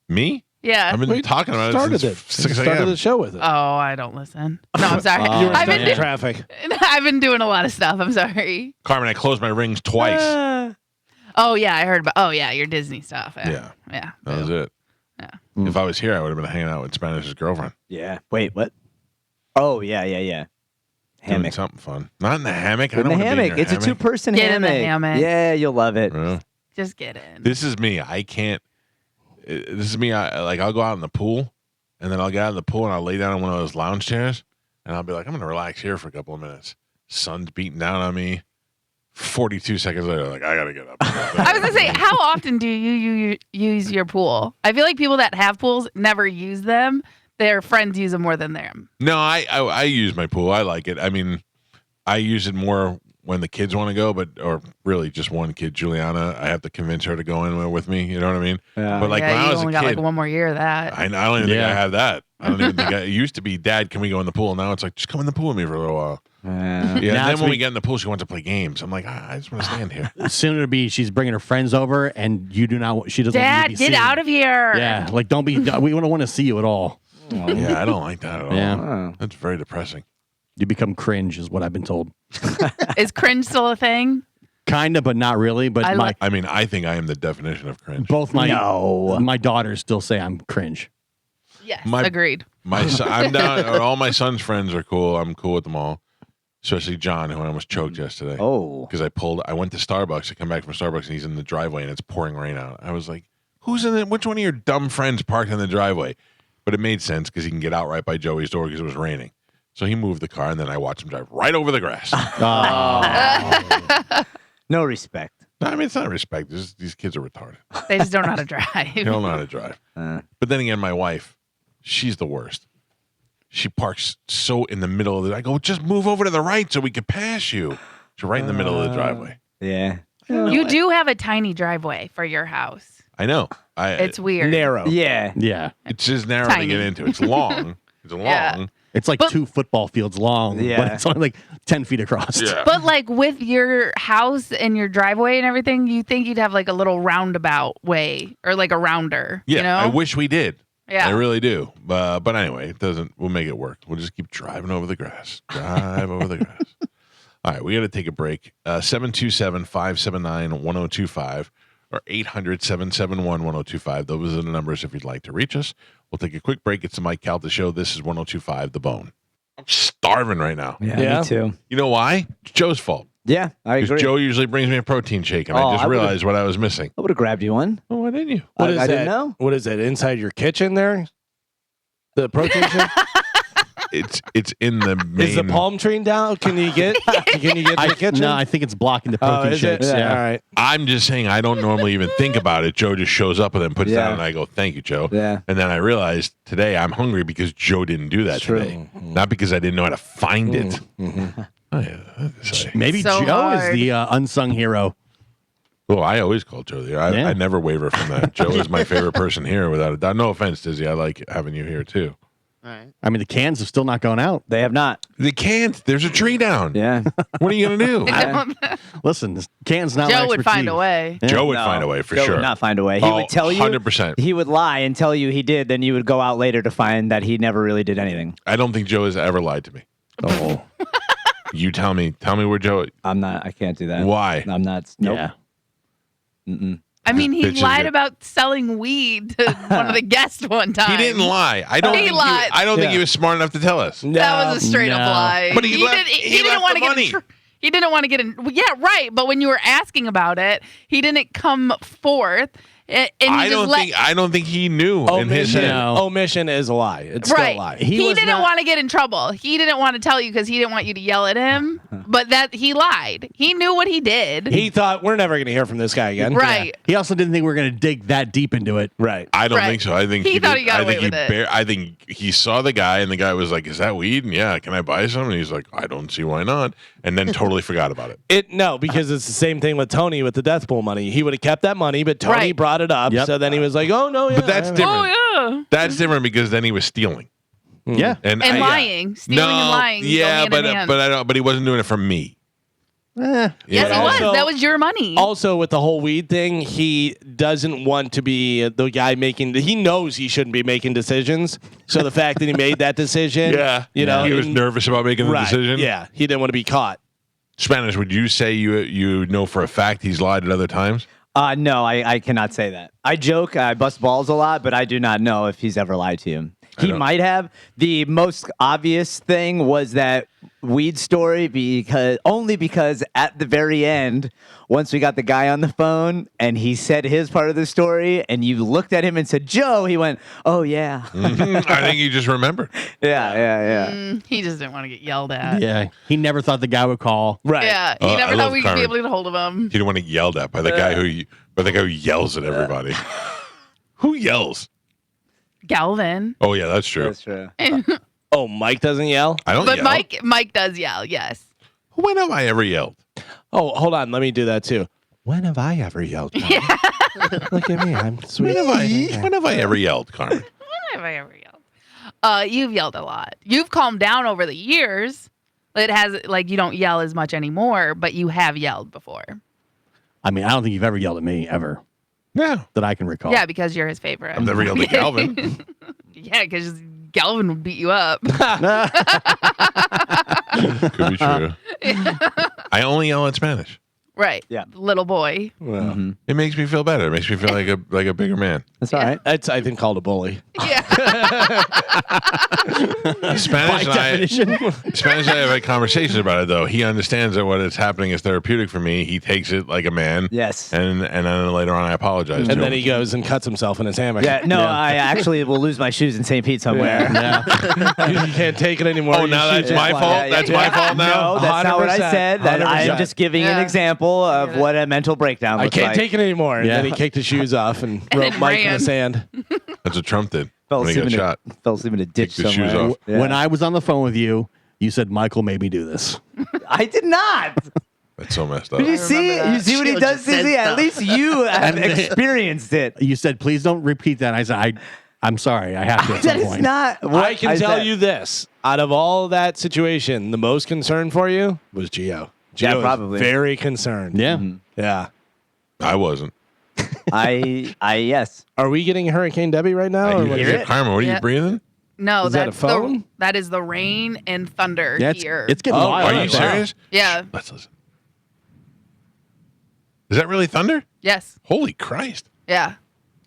Me? Yeah. I've been talking about it since 6 Started a.m. the show with it. Oh, I don't listen. No, I'm sorry. You were I've stuck been in traffic. I've been doing a lot of stuff. I'm sorry. Carmen, I closed my rings twice. Oh yeah, I heard about. Oh yeah, your Disney stuff. Yeah. Yeah. That was it. Yeah. If I was here, I would have been hanging out with Spanish's girlfriend. Yeah. Wait, what? Oh, yeah. Doing Hammock. something fun. Not in the hammock. I In don't the wanna be in hammock. your It's a hammock. two-person Get in hammock. the hammock. Yeah, you'll love it. Yeah. Just get in. This is me. I can't. This is me. I'll go out in the pool, and then I'll get out in the pool and I'll lay down on one of those lounge chairs, and I'll be like, I'm gonna relax here for a couple of minutes. Sun's beating down on me. 42 seconds later, like I gotta get up. I was gonna say, how often do you use your pool? I feel like people that have pools never use them. Their friends use them more than them. No, I use my pool. I like it. I mean, I use it more when the kids want to go, or really just one kid, Juliana. I have to convince her to go in with me. You know what I mean? Yeah. But like yeah, when I you was only a got kid, like one more year of that. I don't even think I Yeah. have that. I don't even think it used to be, Dad, can we go in the pool? Now it's like, just come in the pool with me for a little while. Yeah, Now and then it's when be- we get in the pool, she wants to play games. I'm like, I just want to stand here. Soon to be, she's bringing her friends over, and you do not. She doesn't. Dad, need to be get seen. out of here. Yeah, like don't be. We don't want to see you at all. Yeah, I don't like that at all. Yeah. That's very depressing. You become cringe, is what I've been told. Is cringe still a thing? Kinda, but not really. But I my like- I mean, I think I am the definition of cringe. both my No. my daughters still say I'm cringe. Yes, My- agreed. My son, I'm down. All my son's friends are cool. I'm cool with them all, especially John, who I almost choked yesterday. Oh. Because I went to Starbucks. I come back from Starbucks and he's in the driveway and it's pouring rain out. I was like, who's in it? Which one of your dumb friends parked in the driveway? But it made sense because he can get out right by Joey's door because it was raining. So he moved the car and then I watched him drive right over the grass. No respect. I mean, it's not respect. These kids are retarded. They just don't know how to drive. They don't know how to drive. But then again, my wife, she's the worst. She parks so in the middle of it. I go, just move over to the right so we can pass you. She's right in the middle of the driveway. Yeah. You do have a tiny driveway for your house. I know. It's weird. Narrow. Yeah. Yeah, It's just narrow Tiny. to get into. It's long. It's long. Yeah. It's like 2 football fields long, but it's only like 10 feet across. Yeah. But like with your house and your driveway and everything, you think you'd have like a little roundabout way or like a rounder. Yeah, you know? I wish we did. Yeah. I really do. But anyway, it doesn't. We'll make it work. We'll just keep driving over the grass. Drive over the grass. All right, we got to take a break. 727-579-1025 or 800-771-1025. Those are the numbers if you'd like to reach us. We'll take a quick break. It's the Mike Calta Show. This is 102.5 The Bone. I'm starving right now. Yeah, me too. You know why? It's Joe's fault. Yeah, I agree. Because Joe usually brings me a protein shake, and I just realized what I was missing. I would have grabbed you one. Oh, why didn't you? What is I that? didn't know. What is that inside your kitchen there? The protein shake? It's in the main. Is the palm tree down? Can you get to the kitchen? No, I think it's blocking the protein is it? shakes. Yeah. All right. I'm just saying I don't normally even think about it. Joe just shows up and then puts it down, and I go, "Thank you, Joe." Yeah. And then I realized today I'm hungry because Joe didn't do that today, not because I didn't know how to find it. Oh, yeah, Maybe So Joe is hard. the unsung hero. well, I always call Joe there. I never waver from that. Joe is my favorite person here, without a doubt. No offense, Dizzy. I like having you here too. All right. I mean, the cans are still not going out. They have not. They can't. There's a tree down. Yeah. What are you gonna do? Listen, this can's not Joe my would find a expertise. way. Yeah. Joe would No, find a way for Joe sure. would not find a way. He would tell you 100%. He would lie and tell you he did. Then you would go out later to find that he never really did anything. I don't think Joe has ever lied to me. Oh, You tell me. Tell me where Joe. I'm not. I can't do that. Why? I'm not. Nope. yeah. I mean, he Bitches lied get- about selling weed to one of the guests one time. He didn't lie. I don't. He think lied. I don't think he was smart enough to tell us. That was a straight up No. lie. But he left- he didn't left want the to get money. he didn't want to get in. Well, yeah, right. But when you were asking about it, he didn't come forth. And he I just don't think he knew in his Omission, head. No. omission is a lie. It's still a lie. He was didn't not- want to get in trouble. He didn't want to tell you because he didn't want you to yell at him. But that he lied. He knew what he did. He thought we're never going to hear from this guy again. Right. He also didn't think we were going to dig that deep into it. Right. I don't Right. think so. I think He thought did- he got I away think with it. I think he saw the guy, and the guy was like, "Is that weed?" And yeah, can I buy some? And he's like, "I don't see why not." And then totally forgot about it. No, because it's the same thing with Tony with the death pool money. He would have kept that money, but Tony Right. brought it up. Yep. So then he was like, "Oh no, yeah." But that's different. Oh yeah. That's different because then he was stealing Yeah. And yeah. lying, stealing and lying. go Yeah, hand in hand. but I don't. But he wasn't doing it from me. Eh. yes, But he was. also- That was your money. Also, with the whole weed thing, he doesn't want to be the guy making. He knows he shouldn't be making decisions. So the fact that he made that decision, you know, he was and- nervous about making the right, decision. Yeah, he didn't want to be caught. Spanish. Would you say you know for a fact he's lied at other times? No, I cannot say that. I joke, I bust balls a lot, but I do not know if he's ever lied to you. He might have. The most obvious thing was that weed story because at the very end, once we got the guy on the phone and he said his part of the story and you looked at him and said, "Joe," he went, "Oh yeah." I think you just remembered. Yeah. He just didn't want to get yelled at. Yeah. He never thought the guy would call. Right. Yeah, he I never love thought we'd be Carmen. able to get a hold of him. He didn't want to get yelled at by the guy who yells at everybody. Who yells? Galvin. Oh yeah, that's true. That's true. Oh, Mike doesn't yell. I don't But yell. Mike does yell, yes. When have I ever yelled? Oh, hold on. Let me do that too. When have I ever yelled? Look at me. I'm sweet. When have I ever yelled, Carmen? When have I ever yelled? You've yelled a lot. You've calmed down over the years. It has, like, you don't yell as much anymore, but you have yelled before. I mean, I don't think you've ever yelled at me ever Yeah. that I can recall. Yeah, because you're his favorite. I've never yelled at Galvin. Yeah, because Galvin would beat you up. Could be true. I only yell in Spanish. Right. Yeah. Little boy. Well, It makes me feel better. It makes me feel like a bigger man. That's all right. that's I think called a bully. Yeah. Spanish and definition. Spanish and I have had conversations about it though. He understands that what is happening is therapeutic for me. He takes it like a man. Yes. And then later on I apologize to And then him. he goes and cuts himself in his hammock. Yeah, no, I actually will lose my shoes in St. Pete somewhere. You can't take it anymore. Oh, Your now that's shoes my are- fault? That's my fault now? No, that's not what I 100%. said. That I'm 100%. just giving an Yeah. example of what a mental breakdown I looks can't like. take it anymore. And Yeah. then he kicked his shoes off and And wrote then Mike in ran. the sand. That's what Trump did Fell when he asleep, got shot. fell asleep in a ditch Kicked his shoes somewhere. off. Yeah. When I was on the phone with you, you said Michael made me do this. I did not. That's so messed up. Did you see? remember that. You see what he She'll does, just send Dizzy? At stuff. least you have experienced it. You said, please don't repeat that. I said, I'm sorry, I have to at some That is point. not. What I can is tell that? you this: out of all that situation, the most concern for you was Gio. Yeah, Gio was probably. very concerned. Yeah. Yeah. I wasn't. Yes. Are we getting Hurricane Debbie right now? I or hear what is it. it? Karma, what are Yeah. you breathing? No, Is that a that's phone? that is the rain and thunder Yeah, here. it's getting Oh, wild. Are you out there. serious? yeah. Let's listen. Is that really thunder? Yes. Holy Christ. Yeah.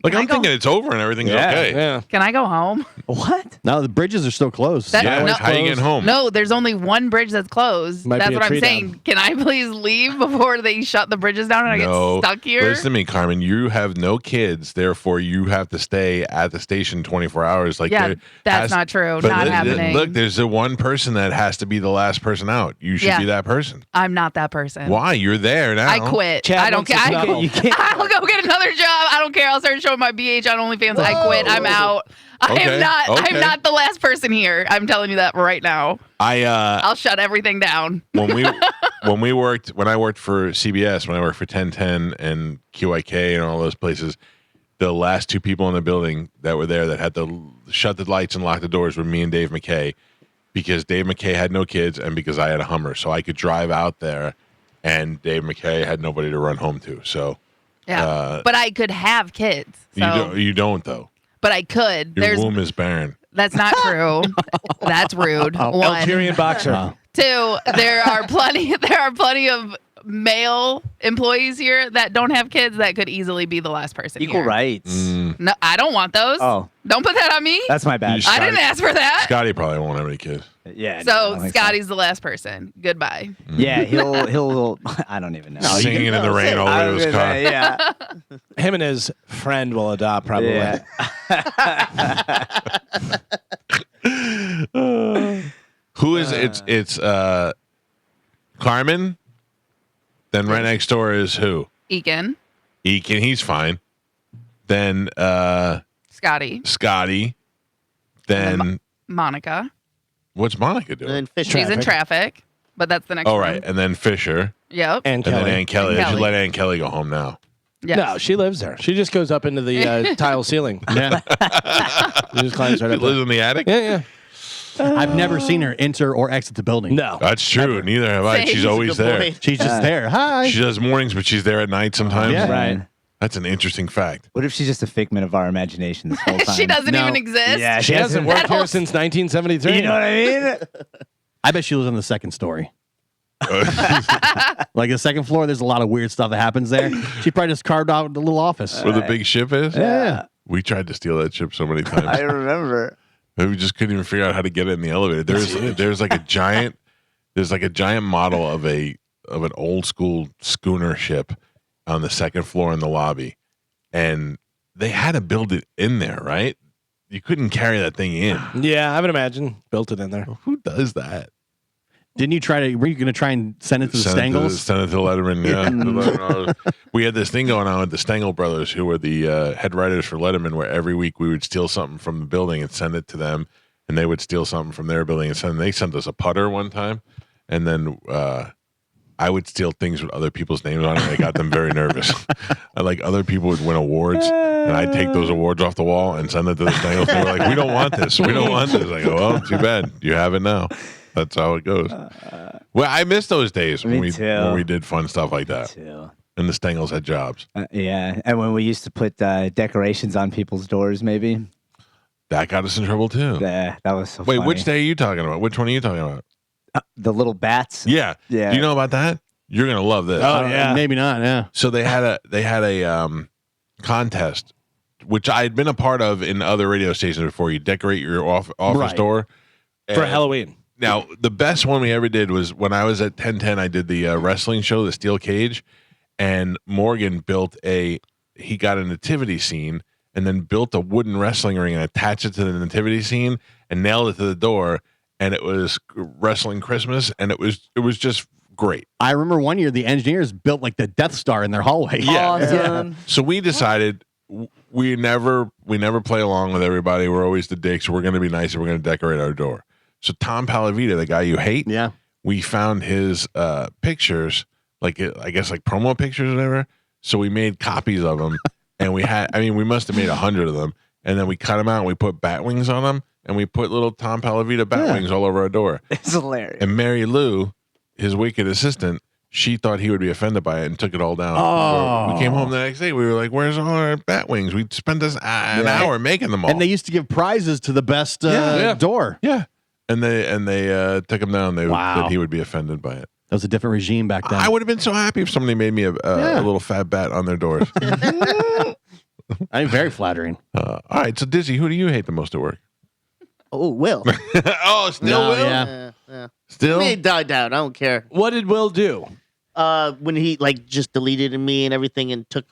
Like, Can I I'm go- thinking it's over and everything's Yeah. okay. Yeah. Can I go home? What? No, the bridges are still closed. That- Yeah, No. how you getting home? No, there's only one bridge that's closed. Might That's be a what I'm tree saying. down. Can I please leave before they shut the bridges down and I No. get stuck here? Listen to me, Carmen. You have no kids, therefore you have to stay at the station 24 hours. Like, Yeah, there that's has- not true. but Not li- happening. Look, there's the one person that has to be the last person out. You should Yeah. be that person. I'm not that person. Why? You're there now. I quit. Chad I don't wants care. to know. You can't. I'll go get another job. I don't care. I'll start showing my BH on OnlyFans. I quit. I'm out. I Okay, am not. okay. I'm not the last person here. I'm telling you that right now. I'll shut everything down. when I worked for CBS, when I worked for 1010 and QIK and all those places, the last two people in the building that were there that had to shut the lights and lock the doors were me and Dave McKay, because Dave McKay had no kids and because I had a Hummer, so I could drive out there, and Dave McKay had nobody to run home to. So Yeah, but I could have kids. So, you don't though. but I could. Your There's. womb is barren. That's not true. That's rude. One. Algerian boxer. Two. There are plenty. There are plenty of male employees here that don't have kids that could easily be the last person. Equal here. rights. No, I don't want those. Oh. Don't put that on me. That's my bad. You I didn't ask for that. Scotty probably won't have any kids. Yeah. I So don't think Scotty's the last person. Goodby. Yeah, he'll. I don't even know. Singing in the rain all the way I to was his gonna car. say, yeah. Him and his friend will adopt probably. Yeah. Who is it's Carmen. Then right next door is who? Egan, Eakin, he's fine. Then Scotty, Scotty. Then Monica. what's Monica And doing? then Fisher. She's in traffic, but that's the next Oh one. right, and then Fisher, Yep. And and then Kelly. Ann Kelly. And They should Kelly. let Ann Kelly go home now. Yes. No, she lives there. She just goes up into the tile ceiling. Yeah. She just climbs right She up lives there. in the attic. Yeah. I've never seen her enter or exit the building. No. That's true. Neither have I. Same. She's That's a always Good there. point. She's just there. Hi. She does mornings, but she's there at night sometimes. Yeah. Right. That's an interesting fact. What if she's just a figment of our imagination this whole time? She doesn't No. even exist. Yeah, She hasn't worked That here whole- since 1973. You know what I mean? I bet she lives on the second story. Like the second floor, there's a lot of weird stuff that happens there. She probably just carved out a little office. Where the big ship is? Yeah. We tried to steal that ship so many times. I remember. We just couldn't even figure out how to get it in the elevator. There's like a giant model of an old school schooner ship on the second floor in the lobby, and they had to build it in there, right? You couldn't carry that thing in. Yeah, I would imagine. Built it in there. Who does that? Didn't you try to? Were you going to try and send it to the Stengels? Send it to Letterman. Yeah. We had this thing going on with the Stengel brothers, who were the head writers for Letterman, where every week we would steal something from the building and send it to them, and they would steal something from their building and send. They sent us a putter one time, and then I would steal things with other people's names on it. And I got them very nervous. Like other people would win awards, and I'd take those awards off the wall and send it to the Stengels. They were like, "We don't want this. We don't want this." I go, "Well, too bad. You have it now." That's how it goes. Well, I miss those days when Me too. when we did fun stuff like that, Too. and the Stengels had jobs. Yeah, and when we used to put decorations on people's doors, maybe. That got us in trouble too. Yeah, that was so Wait, funny. which day are you talking about? Which one are you talking about? The little bats. Yeah, Yeah. Do you know about that? You're gonna love this. Oh, yeah. Maybe not. Yeah. So they had a contest, which I had been a part of in other radio stations before. You decorate your office Right. door For And Halloween. Now, the best one we ever did was when I was at 1010. I did the wrestling show, the Steel Cage, and Morgan he got a nativity scene and then built a wooden wrestling ring and attached it to the nativity scene and nailed it to the door. And it was Wrestling Christmas, and it was just great. I remember one year the engineers built like the Death Star in their hallway. Awesome. So we decided we never play along with everybody. We're always the dicks. We're going to be nice and we're going to decorate our door. So Tom Palavita, the guy you hate, Yeah. we found his pictures, I guess like promo pictures or whatever. So we made copies of them, and we must have made 100 of them, and then we cut them out and we put bat wings on them, and we put little Tom Palavita bat wings all over our door. It's hilarious. And Mary Lou, his wicked assistant, she thought he would be offended by it and took it all down. Oh. We came home the next day. We were like, "Where's all our bat wings? We spent an hour making them all." And they used to give prizes to the best door. Yeah. And they took him down. They Wow. that he would be offended by it. That was a different regime back then. I would have been so happy if somebody made me a little fat bat on their doors. I'm very flattering. All right, so Dizzy, who do you hate the most at work? Oh, Will. Oh, still No, Will? yeah. Still? I mean, died down. I don't care. What did Will do? When he just deleted me and everything and took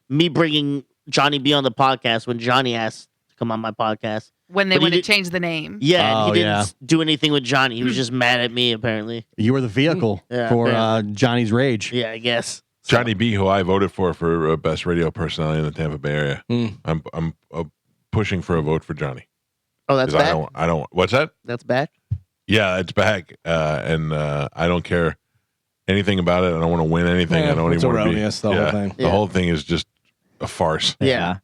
me bringing Johnny B on the podcast when Johnny asked to come on my podcast. When they But he want to did- change the name. Yeah, and he Oh, didn't do anything with Johnny. He was just mad at me, apparently. You were the vehicle Yeah, for apparently. Johnny's rage. Yeah, I guess. Johnny B, who I voted for best radio personality in the Tampa Bay area. I'm pushing for a vote for Johnny. Oh, that's 'Cause back? I don't. What's that? That's back? Yeah, it's back, and I don't care anything about it. I don't want to win anything. Yeah, I don't it's even want to be. erroneous, the whole thing. The Yeah. whole thing is just a farce. Yeah.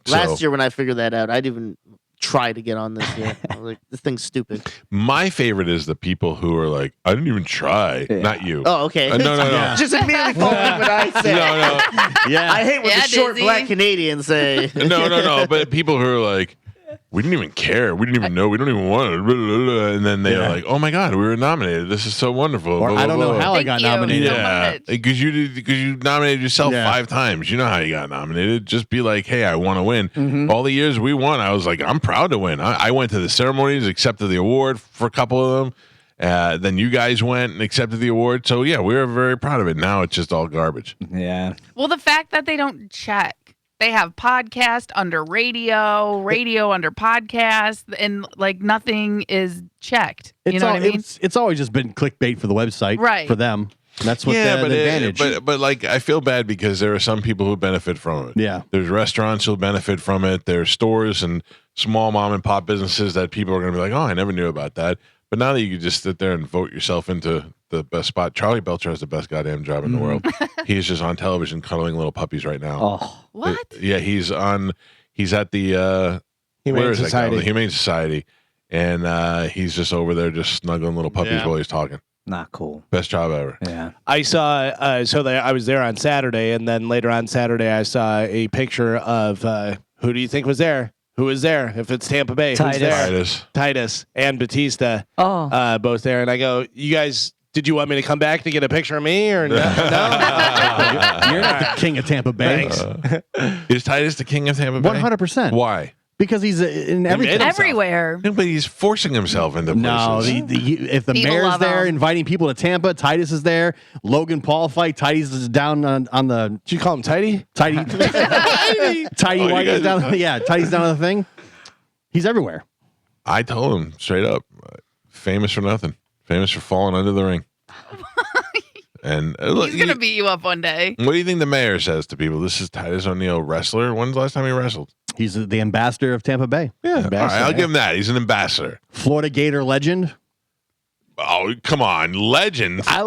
So, Last year when I figured that out, I didn't even try to get on this year. I was like, this thing's stupid. my favorite is the people who are like, I didn't even try. Yeah. Not you. Oh, okay. No, no, no. Just immediately following what I said. No, Yeah. I hate when Yeah, the short Dizzy. black Canadians say. no. But people who are like, we didn't even care. We didn't even know. We don't even want it. Blah, blah, blah. And then they're like, oh my God, we were nominated. This is so wonderful. Or Blah, blah, I don't know blah. how I Thank got you. nominated. So Yeah, much. because you nominated yourself Yeah. 5 times. You know how you got nominated. Just be like, hey, I want to win. Mm-hmm. All the years we won, I was like, I'm proud to win. I went to the ceremonies, accepted the award for a couple of them. Then you guys went and accepted the award. So yeah, we were very proud of it. Now it's just all garbage. Yeah. Well, the fact that they don't check. They have podcast under radio under podcast, and like nothing is checked. You know what I mean? It's always just been clickbait for the website, Right. For them. That's what the advantage. But like I feel bad because there are some people who benefit from it. Yeah. There's restaurants who benefit from it. There's stores and small mom and pop businesses that people are going to be like, oh, I never knew about that. But now that you can just sit there and vote yourself into the best spot, Charlie Belcher has the best goddamn job in the world. He's just on television cuddling little puppies right now. Oh, What? Yeah, he's at the Humane where is that Society. guy? The Humane Society, and he's just over there just snuggling little puppies Yeah. while he's talking. not cool. Best job ever. Yeah. I saw I was there on Saturday, and then later on Saturday I saw a picture of who do you think was there? Who was there? If it's Tampa Bay, Titus. who's there? Titus. Titus and Batista, Oh. both there. And I go, you guys, did you want me to come back to get a picture of me or no? No? You're not the king of Tampa Bay. Thanks. Is Titus the king of Tampa Bay? 100%. Why? Because he's in everything. himself. Everywhere. No, but he's forcing himself into places. No, if the People mayor's love there him. inviting people to Tampa, Titus is there. Logan Paul fight, Titus is down on the Did you call him Tidy? tidy tidy Oh, you white is guys- down. Yeah, Tidy's down on the thing. He's everywhere. I told him straight up, famous for nothing, famous for falling under the ring. And look, He's gonna beat you up one day. what do you think the mayor says to people? This is Titus O'Neil, wrestler. When's the last time he wrestled? He's the ambassador of Tampa Bay. Yeah, all right, Ambassador, I'll yeah. give him that. He's an ambassador. Florida Gator legend. Oh, come on, legend. I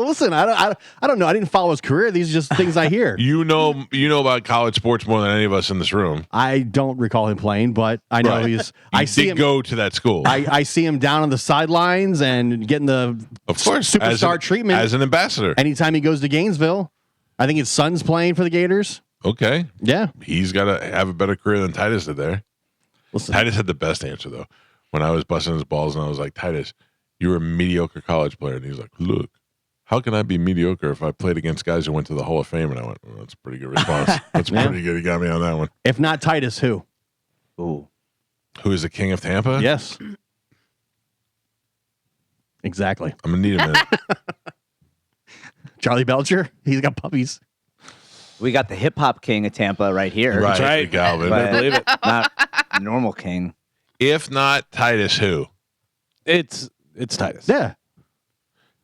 don't know. I didn't follow his career. These are just things I hear. You know about college sports more than any of us in this room. I don't recall him playing, but I know Right. he's. You I see did him. go to that school, I see him down on the sidelines and getting the of course, superstar treatment as an ambassador. anytime he goes to Gainesville. I think his son's playing for the Gators. Okay, Yeah. he's got to have a better career than Titus did there. Listen, Titus had the best answer though. When I was busting his balls and I was like, Titus, you were a mediocre college player, and he's like, look, how can I be mediocre if I played against guys who went to the Hall of Fame? And I went, well, that's a pretty good response. That's Yeah. pretty good. He got me on that one. if not Titus, who? Ooh. Who is the king of Tampa? Yes. Exactly. I'm gonna need a minute. Charlie Belcher. He's got puppies. We got the hip hop king of Tampa right here. Right, right. Galvin. But Believe it. not normal king. If not Titus, who? It's Titus. Yeah.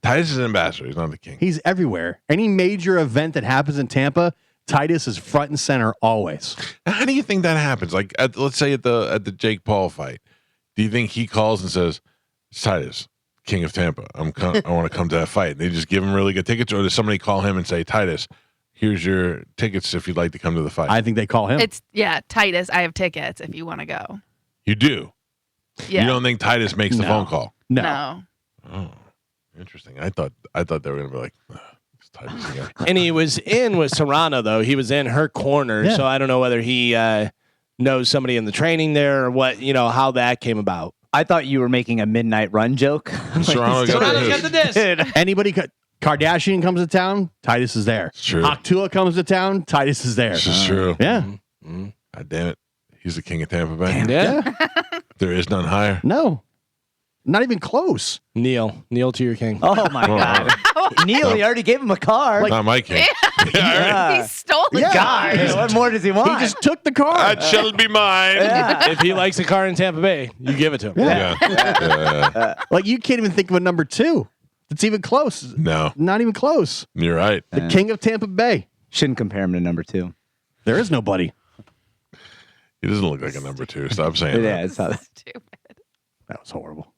Titus is an ambassador. He's not the king. He's everywhere. Any major event that happens in Tampa, Titus is front and center always. How do you think that happens? Like, let's say at the Jake Paul fight, do you think he calls and says, Titus, king of Tampa, I want to come to that fight? And they just give him really good tickets, or does somebody call him and say, Titus, Here's your tickets if you'd like to come to the fight. I think they call him. It's Titus. I have tickets if you want to go. You do. Yeah. You don't think Titus makes the phone call? No. Oh, interesting. I thought they were gonna be like, it's Titus again. And he was in with Serrano though. He was in her corner, Yeah. so I don't know whether he knows somebody in the training there or what. How that came about. I thought you were making a midnight run joke. Serrano Serrano's got the disc. Anybody, Kardashian comes to town, Titus is there. It's true. Actua comes to town, Titus is there. This is true. Yeah. God damn it. He's the king of Tampa Bay. Yeah. There is none higher. No, not even close. Kneel to your king. Oh my God. Neil, he already gave him a car. Not my king. Yeah. He stole the Yeah. God, what more does he want? He just took the car. That shall be mine. Yeah. If he likes a car in Tampa Bay, you give it to him. Yeah. Like you can't even think of a number 2 that's even close. No, Not even close. you're right. The king of Tampa Bay. Shouldn't compare him to number 2. There is nobody. He doesn't look like a number 2. Stop saying Yeah, it's not. Stupid. That was horrible.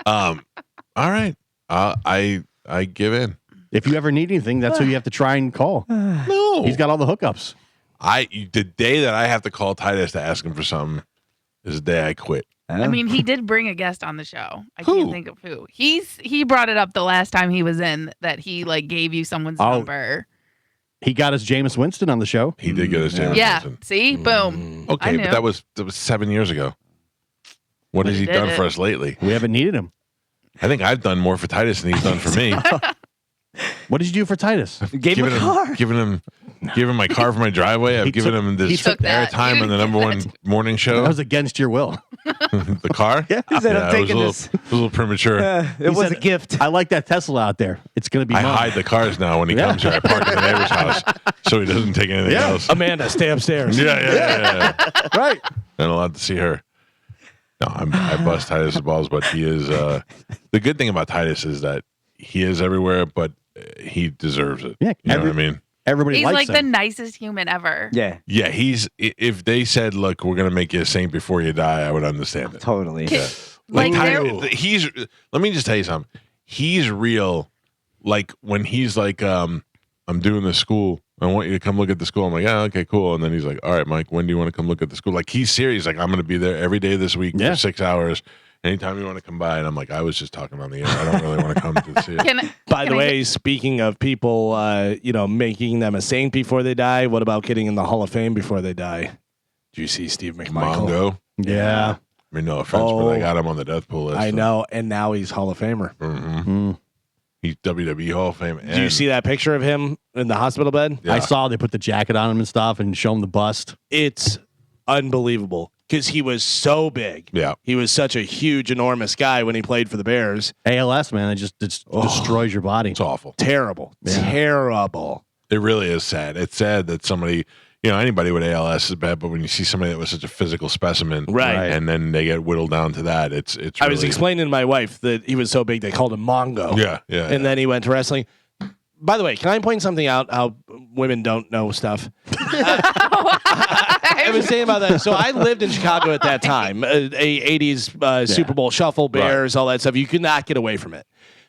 that. All right. I give in. If you ever need anything, that's who you have to try and call. No. He's got all the hookups. The day that I have to call Titus to ask him for something is the day I quit. I mean, he did bring a guest on the show. I Who? can't think of who. He brought it up the last time he was in that he gave you someone's number. He got us Jameis Winston on the show. He did get his James Yeah. Winston. See? Boom. I Okay, knew. but that was 7 years ago. What has he did done it. for us lately? We haven't needed him. I think I've done more for Titus than he's done for me. What did you do for Titus? Gave him a car. Giving him my car for my driveway. I've He given took- him he this took that. airtime You on the didn't number give one morning show. That was against your will. The car? Yeah. He said, Yeah, I'm it was taking a this. little premature. It was said- a gift. I like that Tesla out there. It's going to be I mine. hide the cars now when he comes here. I park in the neighbor's house so he doesn't take anything Yeah. else. Amanda, stay upstairs. Yeah. Right. Not allowed to see her. No, I bust Titus's balls, but he is. The good thing about Titus is that he is everywhere, but he deserves it. Yeah, You know what I mean? Everybody He's likes like the him. nicest human ever. Yeah, Yeah, if they said, "Look, we're gonna make you a saint before you die," I would understand it. totally. Like He's. Let me just tell you something. He's real. Like when he's like, "I'm doing the school. I want you to come look at the school." I'm like, "Yeah, okay, cool." And then he's like, "All right, Mike, when do you want to come look at the school?" Like he's serious. Like I'm going to be there every day this week Yeah. for 6 hours. Anytime you want to come by, and I'm like, I was just talking on the air. I don't really want to come to see it. By the Can I way, speaking of people, making them a saint before they die, what about getting in the Hall of Fame before they die? Do you see Steve McMichael? Mongo. Yeah. I mean, no offense, but I got him on the death pool list. I know, and now he's Hall of Famer. Mm-hmm. He's WWE Hall of Fame. Do you see that picture of him in the hospital bed? Yeah. I saw they put the jacket on him and stuff and show him the bust. It's unbelievable because he was so big. Yeah. He was such a huge, enormous guy when he played for the Bears. ALS, man, it just destroys your body. It's awful. Terrible. Terrible. It really is sad. It's sad that somebody, anybody with ALS is bad, but when you see somebody that was such a physical specimen, Right. and then they get whittled down to that, it's. I was really- explaining to my wife that he was so big they called him Mongo. Yeah. And then he went to wrestling. By the way, can I point something out how women don't know stuff? I was saying about that. So I lived in Chicago at that time, 80s Super Bowl shuffle, Bears, all that stuff. You could not get away from it.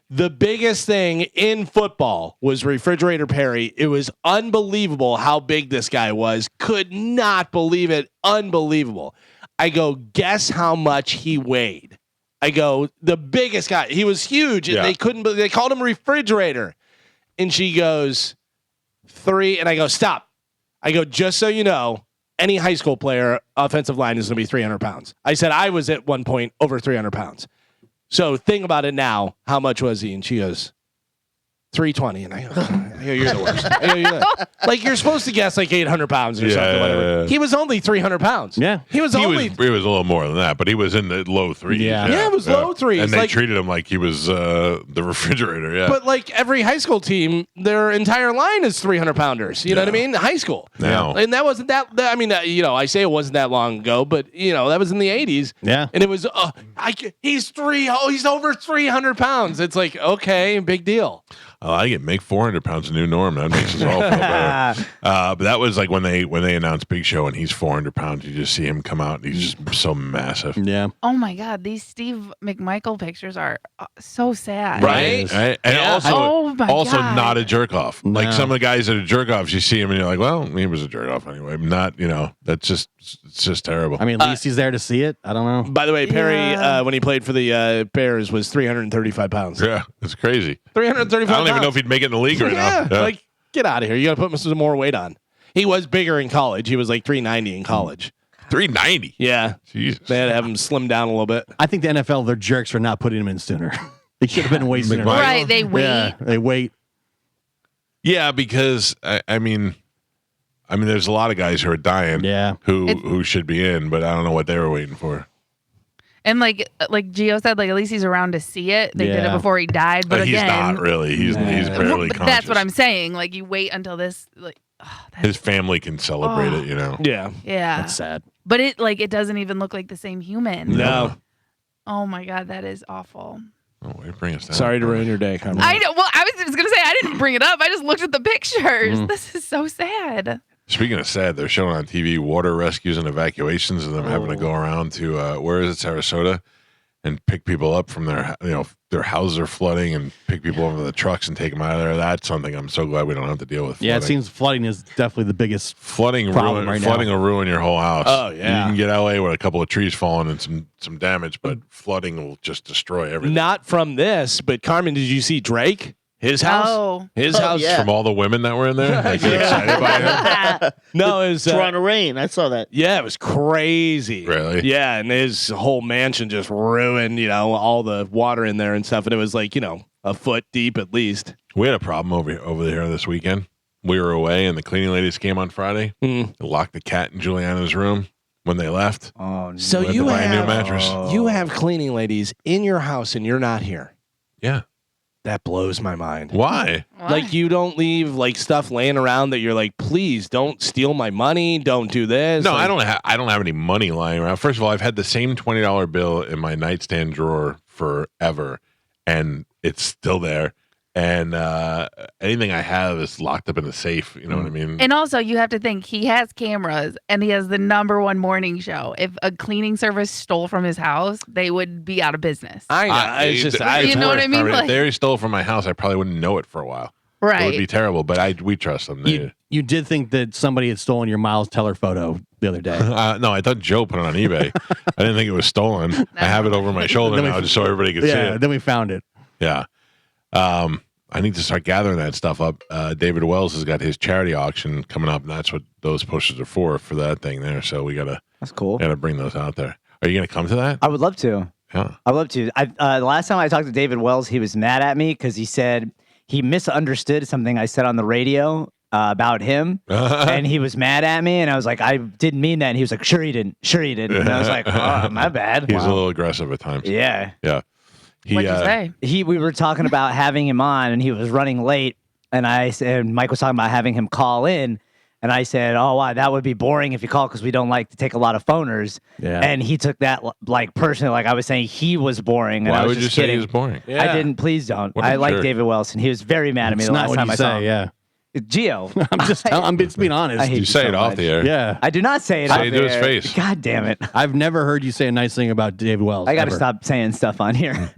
The biggest thing in football was Refrigerator Perry. It was unbelievable how big this guy was. Could not believe it. Unbelievable. I go, guess how much he weighed? I go, the biggest guy. He was huge. And Yeah. they called him Refrigerator. And she goes, 3. And I go, stop. I go, just so you know, any high school player, offensive line is going to be 300 pounds. I said I was at one point over 300 pounds. So think about it now. How much was he? And she goes, 320. And I go, you're the worst. I go, like, you're supposed to guess like 800 pounds or something. Whatever. Yeah. He was only 300 pounds. Yeah. He was He only. was a little more than that, but he was in the low threes. Yeah. Yeah, it was low threes, And they like- treated him like he was the refrigerator. Yeah. But like every high school team, their entire line is 300 pounders. You know what I mean? High school. Now. And that wasn't that. I mean, I say it wasn't that long ago, but that was in the 80s. Yeah. And it was, he's over 300 pounds. It's like, okay, big deal. I like it. Make 400 pounds the new norm. That makes us all feel better. But that was like when they announced Big Show and he's 400 pounds. You just see him come out and he's just so massive. Yeah. Oh my God, these Steve McMichael pictures are so sad. Right? And also God. not a jerk off. No. Like some of the guys that are jerk offs, you see him and you're like, well, he was a jerk off anyway. Not, that's just, it's just terrible. I mean, at least he's there to see it. I don't know. By the way, Perry, when he played for the Bears, was 335 pounds. Yeah, it's crazy. 335 I don't even know if he'd make it in the league right now. Yeah. Like, get out of here. You got to put some more weight on. He was bigger in college. He was like 390 in college. 390. Yeah. Jesus. They had to have him slim down a little bit. I think the NFL, they're jerks for not putting him in sooner. They should have been way sooner. Right, they wait. Yeah, they wait. Yeah, because I mean, there's a lot of guys who are dying. Yeah. Who should be in, but I don't know what they were waiting for. And like Gio said, like at least he's around to see it. They did it before he died, but He's again, not really. He's barely but conscious. that's what I'm saying. Like you wait until this, like His family can celebrate it, Yeah. yeah, That's sad. but it doesn't even look like the same human. No. Oh my God, that is awful. Oh, way to bring us down. Sorry to ruin your day, Carmen. I know. Well, I was gonna say I didn't bring it up. I just looked at the pictures. This is so sad. Speaking of sad, they're showing on TV water rescues and evacuations and them having to go around to where is it, Sarasota, and pick people up from their houses are flooding and pick people over the trucks and take them out of there. That's something I'm so glad we don't have to deal with. Yeah, it flooding. seems flooding is definitely the biggest. Flooding problem right now. flooding will ruin your whole house. Oh, yeah. You can get LA with a couple of trees falling and some damage, but flooding will just destroy everything. Not from this, but Carmen, did you see Drake? His house? Oh. His Oh, house? yeah. From all the women that were in there, like, you excited by him? No, it was... Toronto Rain. I saw that. yeah, it was crazy. Really? Yeah, and his whole mansion just ruined, all the water in there and stuff. And it was like, a foot deep at least. We had a problem over there this weekend. We were away, and the cleaning ladies came on Friday. They locked the cat in Juliana's room when they left. Oh, no. So We had you to buy a new have, mattress. you have cleaning ladies in your house and you're not here. Yeah. That blows my mind. Why? Like you don't leave like stuff laying around that you're like, please don't steal my money. Don't do this. No, like, I don't have any money lying around. First of all, I've had the same $20 bill in my nightstand drawer forever, and it's still there. And anything I have is locked up in a safe. You know what I mean? And also, you have to think he has cameras and he has the #1 morning show. If a cleaning service stole from his house, they would be out of business. I know. It's just, You know what I mean? If they stole from my house, I probably wouldn't know it for a while. It would be Right. terrible, but we trust them. You did think that somebody had stolen your Miles Teller photo the other day. No, I thought Joe put it on eBay. I didn't think it was stolen. I have it over my shoulder Then we- now just so everybody can see Yeah, it. then we found it. Yeah. I need to start gathering that stuff up. David Wells has got his charity auction coming up, and that's what those posters are for that thing there. So we That's cool. gotta bring those out there. Are you gonna come to that? I would love to. Yeah. I would love to. The last time I talked to David Wells, he was mad at me because he said he misunderstood something I said on the radio about him, and he was mad at me. And I was like, I didn't mean that. And he was like, sure he didn't. Sure he didn't. And I was like, oh, my bad. He's a little aggressive at times. Yeah. Yeah. What'd you say? We were talking about having him on, and he was running late. And I said, Mike was talking about having him call in. And I said, oh, wow, that would be boring if you call because we don't like to take a lot of phoners. Yeah. And he took that like personally, like I was saying he was boring. And I Why was would you just say kidding. he was boring? Yeah. I didn't. Please don't. What a I like jerk. David Wilson. He was very mad at me It's the not last what time you I saw say. him. Yeah, Gio. I'm just being honest. I hate You say so it off much. the air. Yeah, I do not say it. Say out it to his there. face. God damn it! I've never heard you say a nice thing about David Wells. I got to ever. stop saying stuff on here.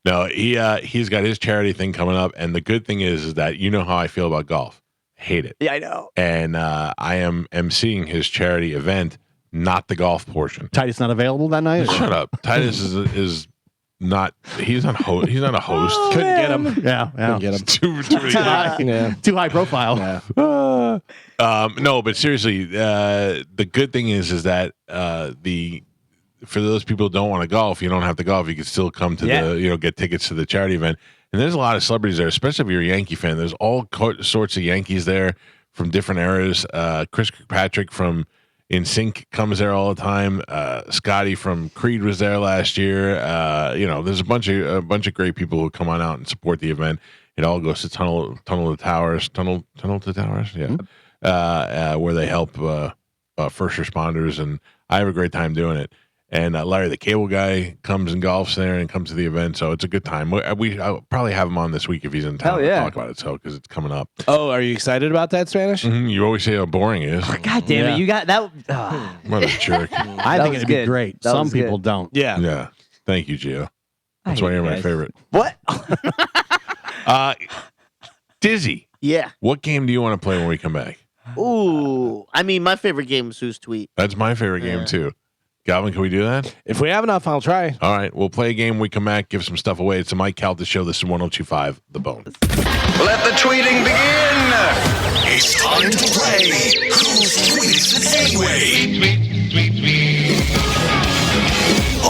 No, he's got his charity thing coming up, and the good thing is that you know how I feel about golf. Hate it. Yeah, I know. And I am emceeing his charity event, not the golf portion. Titus not available that night. Shut up. Titus is not. He's not a host. Couldn't get him. Yeah, Couldn't get him. Too many guys. Yeah. too high profile. Yeah. No, but seriously, the good thing is that for those people who don't want to golf, you don't have to golf. You can still come to get tickets to the charity event. And there's a lot of celebrities there, especially if you're a Yankee fan. There's all sorts of Yankees there from different eras. Chris Kirkpatrick from NSYNC comes there all the time. Scotty from Creed was there last year. There's a bunch of great people who come on out and support the event. It all goes to Tunnel to Towers, yeah, where they help first responders, and I have a great time doing it. And Larry the Cable Guy comes and golfs there and comes to the event, so it's a good time. I'll probably have him on this week if he's in town Hell yeah. to talk about it, so because it's coming up. Oh, are you excited about that, Spanish? You always say how boring it is. God damn Yeah. it! You got that. What a jerk. I That think was it'd good. be great. That Some was good. people don't. Yeah. Yeah. Thank you, Gio. That's I why hate you're you my guys. favorite. What? Dizzy, Yeah. what game do you want to play when we come back? Ooh. I mean, my favorite game is Who's Tweet. That's my favorite game, too. Galvin, can we do that? If we have enough, I'll try. All right, we'll play a game when we come back, give some stuff away. It's the Mike Calta Show. This is 102.5 The Bone. Let the tweeting begin. It's time to play Who's Tweets Anyway?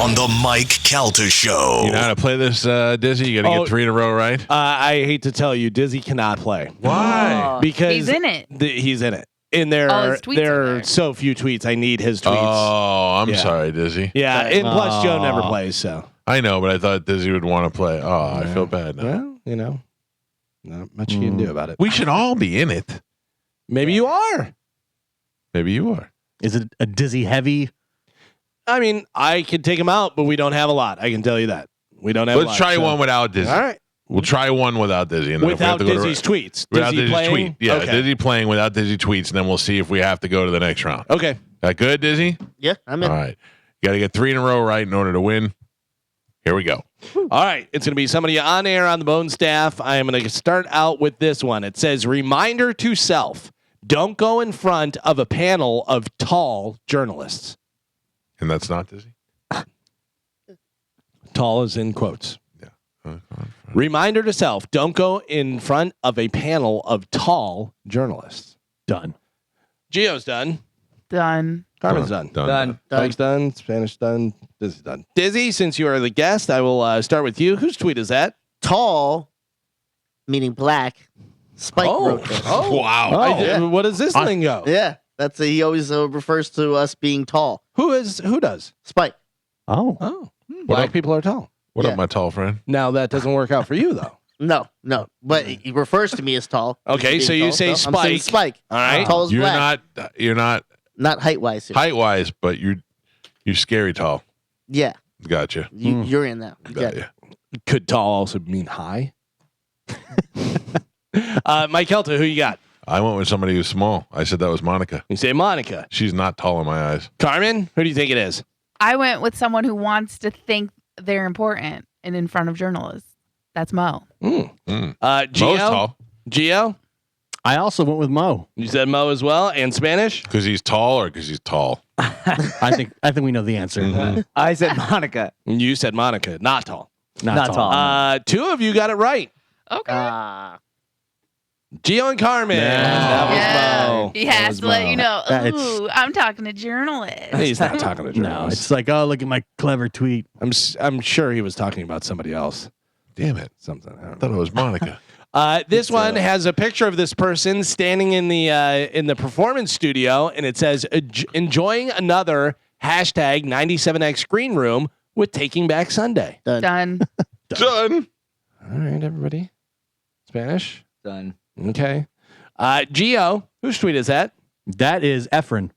On the Mike Calta Show. You know how to play this, Dizzy? You got to Oh. get 3 in a row, right? I hate to tell you, Dizzy cannot play. Why? Because He's in it. He's in it. And there All are his tweets there are are there. so few tweets. I need his tweets. Oh, I'm Yeah. sorry, Dizzy. Yeah, and plus Joe never Aw. plays, so I know, but I thought Dizzy would want to play. Oh, I feel bad now. well, not much you can do about it. We should all be in it. Maybe you are. Maybe you are. Is it a dizzy heavy? I mean, I could take him out, but we don't have a lot. I can tell you that we don't have. Let's a lot, try so- one without Dizzy. All right, We'll try one without Dizzy. And then if we have without to go to- Dizzy's tweets. Without Dizzy Dizzy's playing? tweet. Yeah, Okay. Dizzy playing without Dizzy tweets, and then we'll see if we have to go to the next round. Okay. That good, Dizzy? Yeah, I'm in. All right. You got to get 3 in a row right in order to win. Here we go. All right. It's going to be somebody on air on the Bone staff. I am going to start out with this one. It says, reminder to self, don't go in front of a panel of tall journalists. And that's not Dizzy? Tall is in quotes. Yeah. Reminder to self, don't go in front of a panel of tall journalists. Done. Gio's done. Done. Carmen's done. Done. Mike's done. Spanish done. Dizzy's done. Dizzy, since you are the guest, I will start with you. Whose tweet is that? Tall, meaning black. Spike wrote this. Wow. What is this lingo? Yeah, that's he always refers to us being tall. Who does? Spike. Oh. Oh, black people are tall. What Yeah. up, my tall friend? Now that doesn't work out for you though. No, but he refers to me as tall. Okay, Being so you tall, say I'm saying Spike. Spike. All right. Tall as black. You're not Not height wise. height wise, but you're scary tall. Yeah, Gotcha. you're in that. You got Got it. ya. Could tall also mean high? Mike Kelta, who you got? I went with somebody who's small. I said that was Monica. You say Monica. She's not tall in my eyes. Carmen, who do you think it is? I went with someone who wants to think they're important and in front of journalists. That's Mo. Mm. Gio. Mo's tall Gio. I also went with Mo. You said Mo as well, and Spanish. because he's tall or because he's tall. I think we know the answer. Mhm. I said Monica. You said Monica, not tall. Not tall. Two of you got it right. Okay. Gio and Carmen. Yeah. That was yeah. Mo. He That has was to let Mo. you know. That it's- Ooh, I'm talking to journalists. He's not talking to No, journalists. it's like, oh, look at my clever tweet. I'm sure he was talking about somebody else. Damn it. Something. I I don't thought know. it was Monica. This one has a picture of this person standing in the performance studio, and it says enjoying another hashtag 97X green room with Taking Back Sunday. Done. Done. All right, everybody. Spanish. Done. Okay. Gio, whose tweet is that? That is Efren.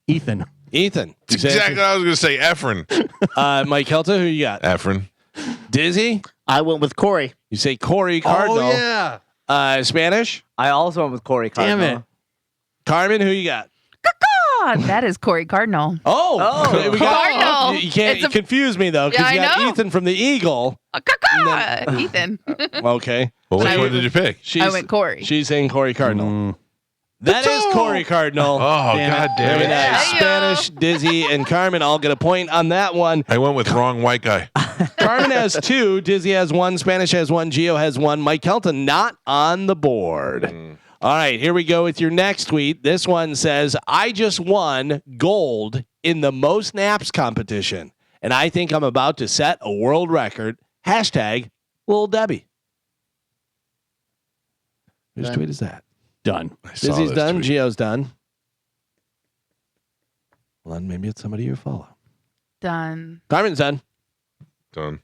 Ethan. Ethan. That's exactly what I was going to say. Efren. Mike Kelta, who you got? Efren. Dizzy. I went with Corey. You say Corey Cardinal. Oh, yeah. Spanish. I also went with Corey Damn Cardinal. it. Carmen, who you got? God, that is Corey Cardinal. Oh, we got, Cardinal. you can't It's a- confuse me though, because Yeah, you I got know. Ethan from the Eagle. Ethan. Okay. Well, which I one went did you pick? She's, went Corey. She's saying Corey Cardinal. Mm. That is Corey Cardinal. Oh, God damn Very it. nice. Yeah. Spanish, Dizzy, and Carmen all get a point on that one. I went with wrong white guy. Carmen has 2, Dizzy has 1, Spanish has 1, Gio has 1, Mike Kelta not on the board. All right, here we go with your next tweet. This one says, I just won gold in the most naps competition, and I think I'm about to set a world record. Hashtag Lil Debbie. Whose tweet is that? Done. I saw Dizzy's this done, tweet. Gio's done. Well, then maybe it's somebody you follow. Done. Carmen's done. Done.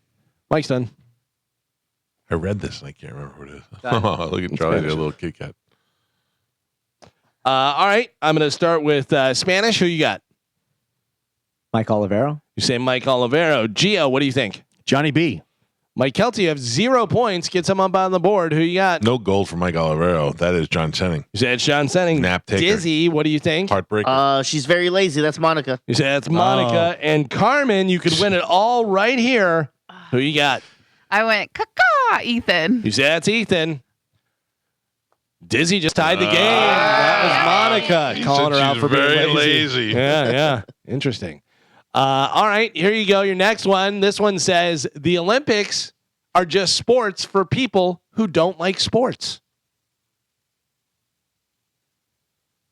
Mike's done. I read this and I can't remember what it is. Done. Look at Charlie, a little Kit Kat. All right, I'm going to start with Spanish. Who you got? Mike Olivero. You say Mike Olivero. Gio, what do you think? Johnny B. Mike Calta, you have 0 points. Gets him up on the board. Who you got? No gold for Mike Olivero. That is John Senning. You said Sean Senning. Nap taker. Dizzy, what do you think? Heartbreaker. She's very lazy. That's Monica. You said that's Monica. And Carmen, you could win it all right here. Who you got? I went, caca, Ethan. You said that's Ethan. Dizzy just tied the game. That was Monica calling her out for being very lazy. Yeah. Interesting. All right, here you go. Your next one. This one says the Olympics are just sports for people who don't like sports.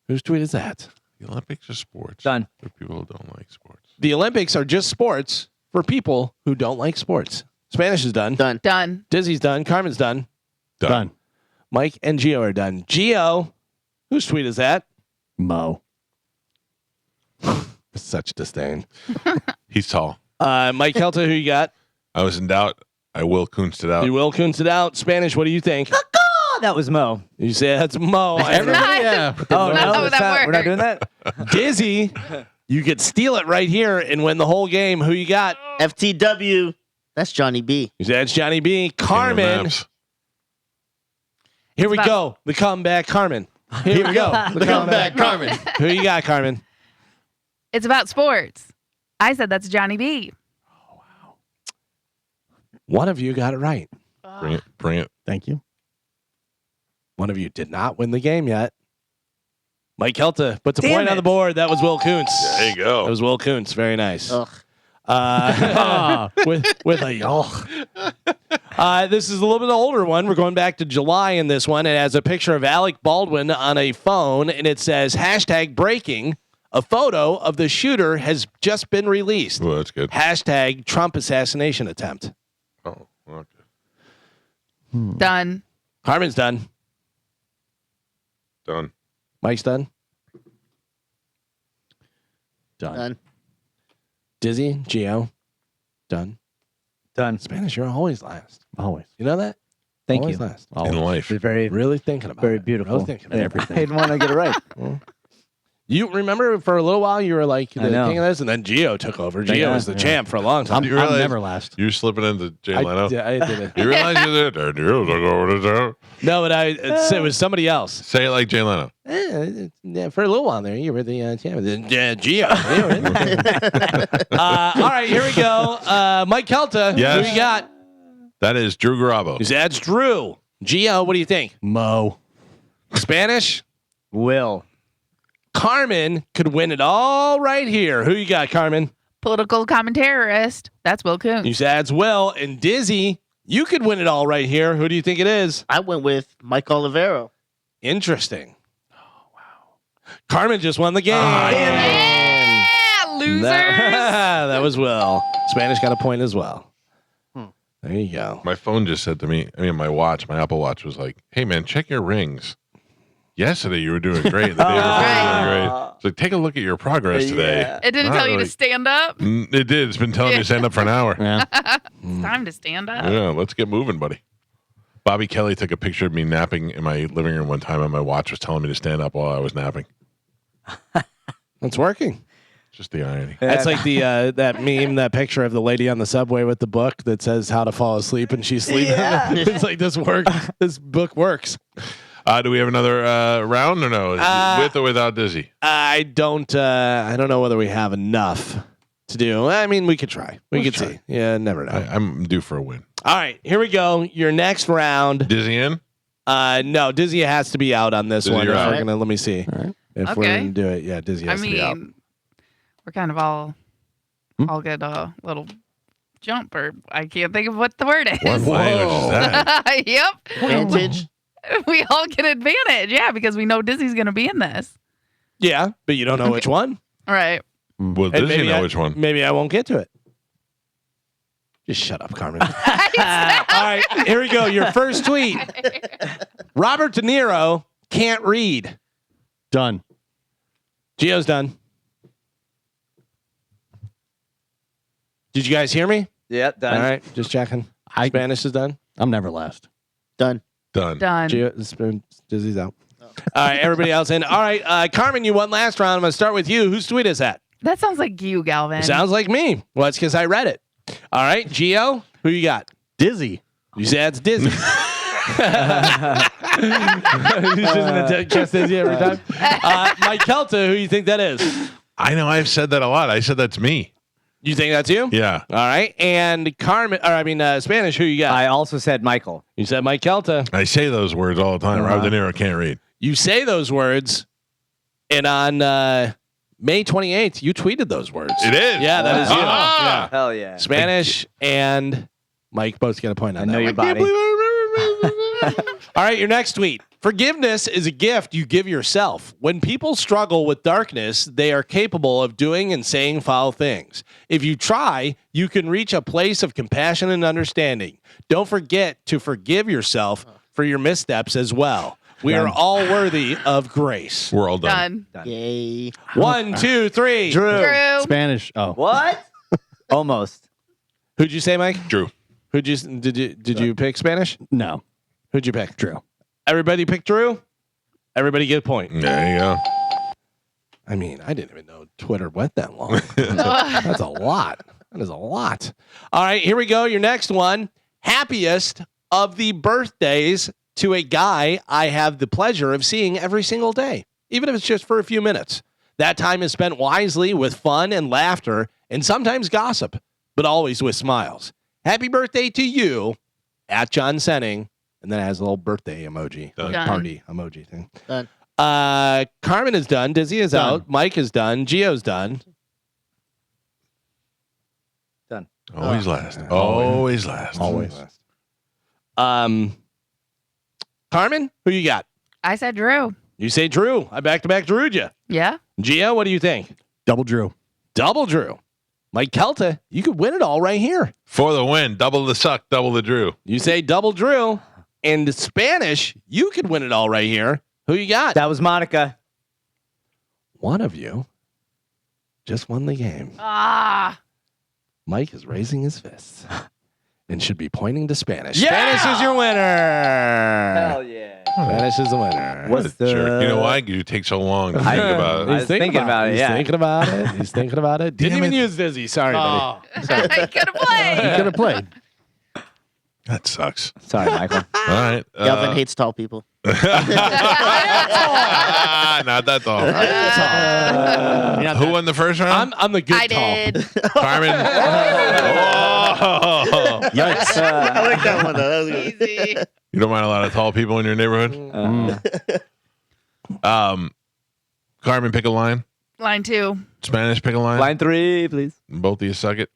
Whose tweet is that? The Olympics are sports. Done. For people who don't like sports. The Olympics are just sports for people who don't like sports. Spanish is done. Done. Dizzy's done. Carmen's done. Done. Mike and Gio are done. Gio, whose tweet is that? Mo. Such disdain. He's tall. Mike Calta, who you got? I was in doubt. I will Kunst it out. You will Kunst it out. Spanish, what do you think? Oh, that was Mo. You say that's Mo. Everybody, yeah. Oh, Not how it's that not- we're not works. doing that? Dizzy, you could steal it right here and win the whole game. Who you got? FTW. That's Johnny B. You say that's Johnny B. King of Carmen. Maps. Here we It's go. The comeback, Carmen. Here we go. The comeback, Carmen. Who you got, Carmen? It's about sports. I said that's Johnny B. One of you got it right. Bring it. Thank you. One of you did not win the game yet. Mike Calta puts a Damn point on it. the board. That was Will Kuntz. There you go. That was Will Kuntz. Very nice. Ugh. With a this is a little bit older one. We're going back to July in this one. It has a picture of Alec Baldwin on a phone, and it says #breaking. A photo of the shooter has just been released. Oh, that's good. # Trump assassination attempt. Oh, okay. Done. Carmen's done. Done. Mike's done. Done. Dizzy, Gio, done. Done. Spanish, you're always last. Always. You know that? Thank Always you. last. In life. It's very, Really thinking about very it. beautiful. Really thinking about I everything. didn't want to get it right. You remember for a little while you were like the I know. king of this, and then Gio took over. Yeah, Gio was the yeah. champ for a long time. I'm You realize- never last. You're slipping into Jay Leno. I did it. You realize you did it? No, but it was somebody else. Say it like Jay Leno. Yeah, for a little while there, you were the champ. Yeah, Gio. All right, here we go. Mike Calta, Yes. who you got? That is Drew Garabo. That's Drew. Gio, what do you think? Mo. Spanish? Will. Carmen could win it all right here. Who you got, Carmen? Political commentarist. That's Will Kuntz. You said it's Will. And Dizzy, you could win it all right here. Who do you think it is? I went with Mike Olivero. Interesting. Oh, wow. Carmen just won the game. Yeah, losers. That was Will. Spanish got a point as well. There you go. My phone just said to me, my watch, my Apple Watch was like, hey, man, check your rings. Yesterday you were doing great. The day before you were doing great. It's like, take a look at your progress today. Yeah. It didn't Not tell you really. to stand up. It did. It's been telling me to stand up for an hour. Yeah. It's time to stand up. Yeah, let's get moving, buddy. Bobby Kelly took a picture of me napping in my living room one time, and my watch was telling me to stand up while I was napping. It's working. Just the irony. That's like the that meme, that picture of the lady on the subway with the book that says how to fall asleep and she's sleeping. Yeah. It's like this book works. Do we have another round or no? With or without Dizzy? I don't know whether we have enough to do. I mean, we could try. We could see. Yeah, never know. I'm due for a win. All right, here we go. Your next round. Dizzy in? No, Dizzy has to be out on this Dizzy, one. you're If out. we're gonna let me see. If we're Okay. gonna do it, yeah, Dizzy I has to be out. mean, we're kind of all get a little jump, or I can't think of what the word is. What language is that? Yep. Vintage. We all get advantage, yeah, because we know Dizzy's going to be in this. Yeah, but you don't know which one. All right. Well, And Dizzy know which one. Maybe I won't get to it. Just shut up, Carmen. All right, here we go. Your first tweet. Robert De Niro can't read. Done. Gio's done. Did you guys hear me? Yeah, done. All right, just checking. Spanish is done. I'm never last. Done. Done. Gio, Dizzy's out. All right, everybody else in. All right, Carmen, you won last round. I'm going to start with you. Whose tweet is that? That sounds like you, Galvin. Sounds like me. Well, it's because I read it. All right, Gio, who you got? Dizzy. You say that's Disney. He's just Disney every time. Mike Calta, who you think that is? I know I've said that a lot. I said that's me. You think that's you? Yeah. All right. And Spanish, who you got? I also said Michael. You said Mike Calta. I say those words all the time. Robert De Niro can't read. You say those words, and on May 28th, you tweeted those words. It is. Yeah, that is you. Yeah. Hell yeah. Spanish and Mike both get a point on I that. know your one. body. All right, your next tweet. Forgiveness is a gift you give yourself. When people struggle with darkness, they are capable of doing and saying foul things. If you try, you can reach a place of compassion and understanding. Don't forget to forgive yourself for your missteps as well. We are all worthy of grace. We're all done. Yay. 1, 2, 3. Drew. Spanish. Oh. What? Almost. Who'd you say, Mike? Drew. Did you pick Spanish? No. Who'd you pick? Drew. Everybody picked Drew? Everybody get a point. There you go. I mean, I didn't even know Twitter went that long. That's a lot. That is a lot. All right, here we go. Your next one. Happiest of the birthdays to a guy I have the pleasure of seeing every single day, even if it's just for a few minutes. That time is spent wisely with fun and laughter and sometimes gossip, but always with smiles. Happy birthday to you at John Senning. And then it has a little birthday emoji, Done. like party emoji thing. Done. Carmen is done. Dizzy is Done. out. Mike is done. Gio's done. Always last. Always last. Always. Carmen, who you got? I said Drew. You say Drew. I back-to-back Drew'd you. Yeah. Gio, what do you think? Double Drew. Double Drew. Mike Calta, you could win it all right here. For the win. Double the suck. Double the Drew. You say double Drew. In the Spanish, you could win it all right here. Who you got? That was Monica. One of you just won the game. Ah. Mike is raising his fists and should be pointing to Spanish. Yeah! Spanish is your winner. Hell yeah. Spanish is the winner. What's the... Jerk. You know why? You take so long to think about it. I was thinking about it, He's yeah. thinking about it. He's thinking about it. Didn't Damn even it. use Dizzy. Sorry, buddy. I could have played. You could have played. That sucks. Sorry, Michael. All right. Galvin hates tall people. Not that tall. Who won the first round? I'm the good I tall. did. Carmen. Oh. Yikes. I like that one, though. That was good. Easy. You don't mind a lot of tall people in your neighborhood? Carmen, pick a line. Line 2. Spanish, pick a line. Line 3, please. Both of you suck it.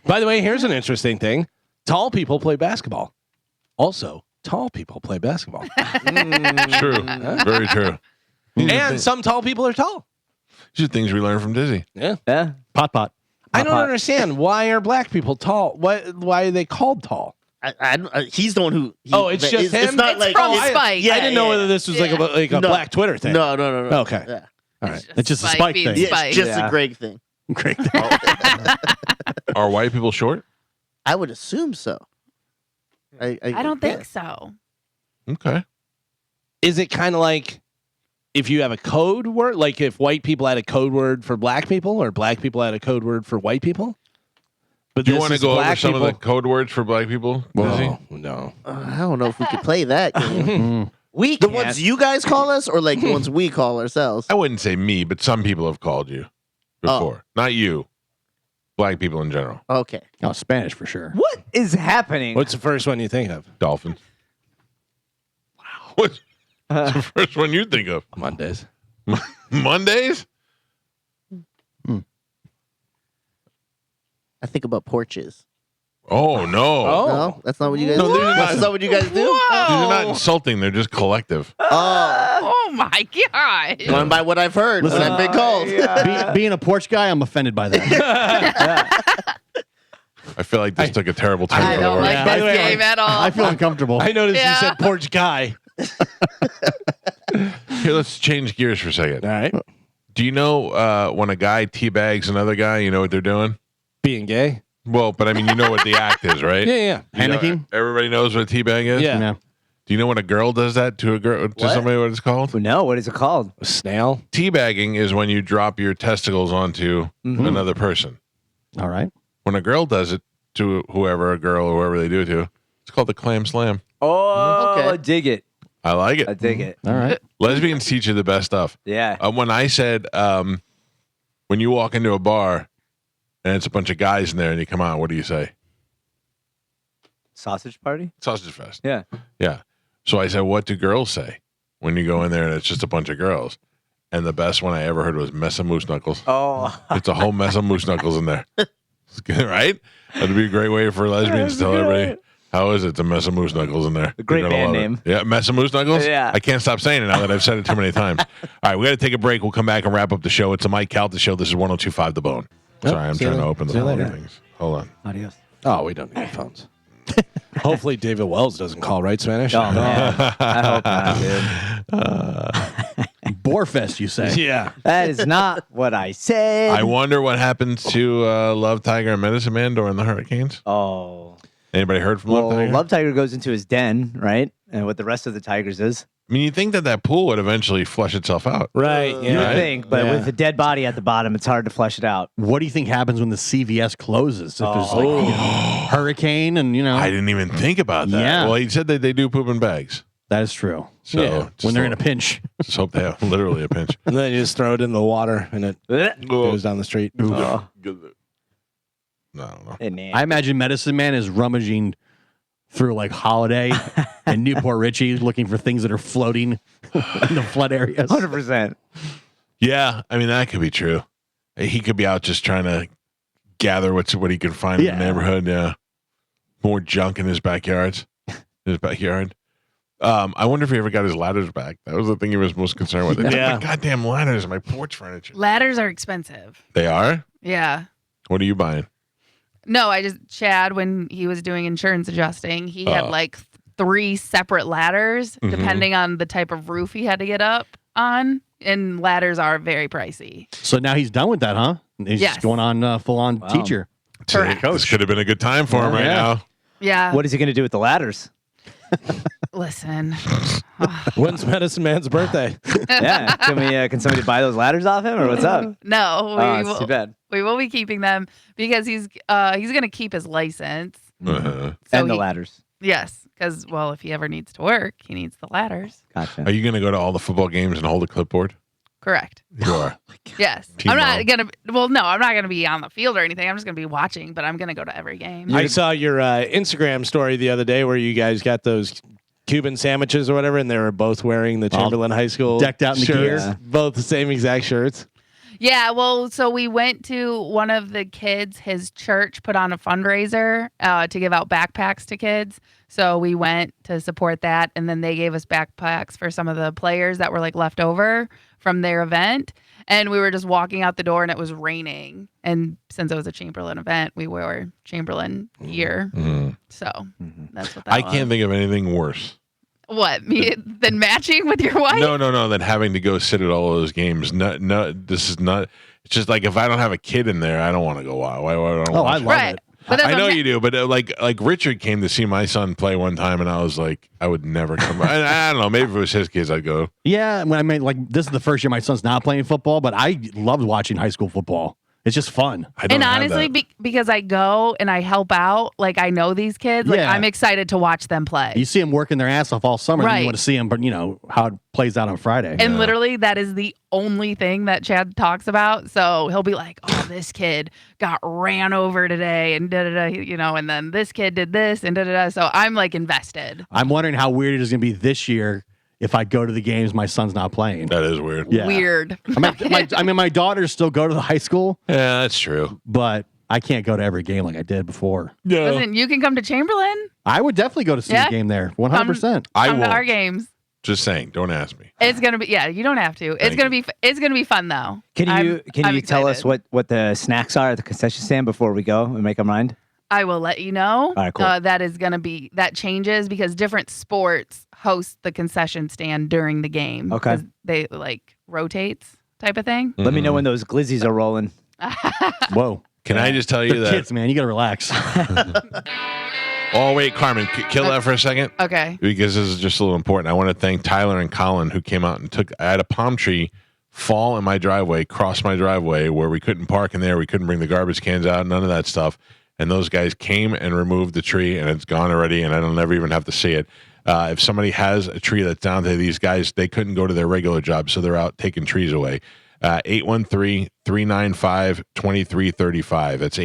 By the way, here's an interesting thing. Tall people play basketball. Also, tall people play basketball. True. Very true. And some tall people are tall. These are things we learn from Dizzy. Yeah. Yeah. Pot. I don't Pot. understand. Why are black people tall? Why are they called tall? He's the one who. It's just him? It's not It's like from it's- Spike. Yeah, I didn't know whether this was like a No. black Twitter thing. No. Okay. Yeah. All right. It's just a Spike being thing. Yeah, Spike. it's just Yeah. a Greg thing. Great. Are white people short? I would assume so. I don't think so. Okay. Is it kind of like if you have a code word, like if white people had a code word for black people or black people had a code word for white people? But Do you this want to is go over black some people. of the code words for black people? Dizzy? Whoa, no. I don't know if we could play that game. We The can't. ones you guys call us, or like the ones we call ourselves. I wouldn't say me, but some people have called you before. Not you. Black people in general. Okay. Oh, Spanish for sure. What is happening? What's the first one you think of? Dolphins. Wow. What's the first one you think of? Mondays. Mondays? I think about porches. Oh, no. No, that's not what you guys No, do. they're not. That's not what you guys do. These are not Whoa. insulting. They're just collective. Oh, Oh my god. going by what I've heard. What I've been called. Being a porch guy, I'm offended by that. I feel like this took a terrible turn I for the don't worse. like By this the way, game at all. I feel uncomfortable. I noticed Yeah. you said porch guy. Here, let's change gears for a second. All right. Do you know when a guy teabags another guy, you know what they're doing? Being gay. Well, but I mean, you know what the act is, right? Yeah. You know, Panicking? everybody knows what a teabag is? Yeah. Yeah. Do you know when a girl does that to a girl to somebody? What it's called? No, what is it called? A snail. Teabagging is when you drop your testicles onto another person. All right. When a girl does it to whoever they do it to, it's called the clam slam. Oh, Okay. dig it. I like it. I dig it. All right. Lesbians teach you the best stuff. Yeah. When I said, when you walk into a bar and it's a bunch of guys in there and you come out, what do you say? Sausage party? Sausage fest. Yeah. Yeah. So I said, what do girls say when you go in there and it's just a bunch of girls? And the best one I ever heard was mess of moose knuckles. Oh. It's a whole mess of moose knuckles in there. It's good, right? That'd be a great way for lesbians to tell everybody. How is it to mess of moose knuckles in there? A great You're gonna band love it. name. Yeah, mess of moose knuckles? Yeah. I can't stop saying it now that I've said it too many times. All right, we got to take a break. We'll come back and wrap up the show. It's a Mike Calta Show. This is 102.5 The Bone. Sorry, I'm see you trying to later. open the See you phone later. things. Hold on. Adios. Oh, we don't need phones. Hopefully, David Wells doesn't call, right, Spanish? Oh, man. I hope not, dude. Boarfest, you say? Yeah. That is not what I said. I wonder what happened to Love Tiger and Medicine Man during the hurricanes. Oh. Anybody heard from Well, Love Tiger? Love Tiger goes into his den, right? And what the rest of the tigers is. I mean, you think that pool would eventually flush itself out. Right. You would Yeah. think, but Yeah. with a dead body at the bottom, it's hard to flush it out. What do you think happens when the CVS closes? If there's like hurricane and I didn't even think about that. Yeah. Well, he said that they do poop in bags. that is true. So Yeah. When they're in a pinch. just hope they have literally a pinch. And then you just throw it in the water and it goes down the street. Oh. No, I don't know. Hey, man. I imagine Medicine Man is rummaging through like Holiday and Newport Richie looking for things that are floating in the flood areas. 100%. Yeah, I mean that could be true. He could be out just trying to gather what he can find in Yeah. the neighborhood. Yeah, more junk in his backyard. I wonder if he ever got his ladders back. That was the thing he was most concerned with. Yeah. My goddamn ladders, my porch furniture. Ladders are expensive. They are. Yeah. What are you buying? No, Chad, when he was doing insurance adjusting, he had like 3 separate ladders depending on the type of roof he had to get up on. And ladders are very pricey. So now he's done with that, huh? He's Yes. just going on full on teacher. Correct. This could have been a good time for him right Yeah. now. Yeah. What is he going to do with the ladders? Listen. When's Medicine Man's birthday? Yeah. Can somebody buy those ladders off him or what's up? No, Oh, it's too bad. we will be keeping them because he's going to keep his license. Uh-huh. So And the he- ladders. Yes, because if he ever needs to work, he needs the ladders. Gotcha. Are you going to go to all the football games and hold a clipboard? Correct. You are. Yes. Team I'm not mom. gonna. Well, no, I'm not gonna be on the field or anything. I'm just gonna be watching, but I'm gonna go to every game. I saw your Instagram story the other day where you guys got those Cuban sandwiches or whatever, and they were both wearing the Chamberlain High School decked out in the shirts. gear. Both the same exact shirts. Yeah, well, so we went to one of the kids. His church put on a fundraiser to give out backpacks to kids. So we went to support that, and then they gave us backpacks for some of the players that were like left over from their event. And we were just walking out the door, and it was raining. And since it was a Chamberlain event, we wore Chamberlain gear. So that's what that I was. can't think of anything worse. What, me than matching with your wife? No, than having to go sit at all of those games. No, this is not. It's just like if I don't have a kid in there, I don't want to go. Why? I don't Oh, I watch it. love Right. it. But that's I what know I'm- you do, but like Richard came to see my son play one time, and I was like, I would never come. I don't know. Maybe if it was his kids, I'd go. Yeah, I mean, like this is the first year my son's not playing football, but I loved watching high school football. It's just fun. I don't And have honestly, that. because I go and I help out, like I know these kids, like Yeah. I'm excited to watch them play. You see them working their ass off all summer, and Right. you want to see them, but you know how it plays out on Friday. And literally, that is the only thing that Chad talks about. So he'll be like, "Oh, this kid got ran over today, and da da da," and then this kid did this, and da da da. So I'm like invested. I'm wondering how weird it is going to be this year if I go to the games, my son's not playing. That is weird. Yeah. Weird. I mean, my daughters still go to the high school, Yeah, that's true. but I can't go to every game like I did before. Listen, you can come to Chamberlain. I would definitely go to see Yeah. a game there, 100%. I Come to our won't. games. Just saying. Don't ask me. It's gonna be you don't have to. It's gonna be fun though. Can you I'm tell us excited. what the snacks are at the concession stand before we go and make our mind? I will let you know. All right, cool. That changes because different sports host the concession stand during the game. Okay. 'Cause they like rotates type of thing. Let me know when those glizzies are rolling. Whoa. Can I just tell you They're that kids, man. You got to relax. Oh, wait, Carmen, kill that for a second. Okay. Because this is just a little important. I want to thank Tyler and Colin who came out and I had a palm tree fall in my driveway, cross my driveway where we couldn't park in there. We couldn't bring the garbage cans out, none of that stuff. And those guys came and removed the tree, and it's gone already, and I don't never even have to see it. If somebody has a tree that's down there, these guys, they couldn't go to their regular job, so they're out taking trees away. 813-395-2335. That's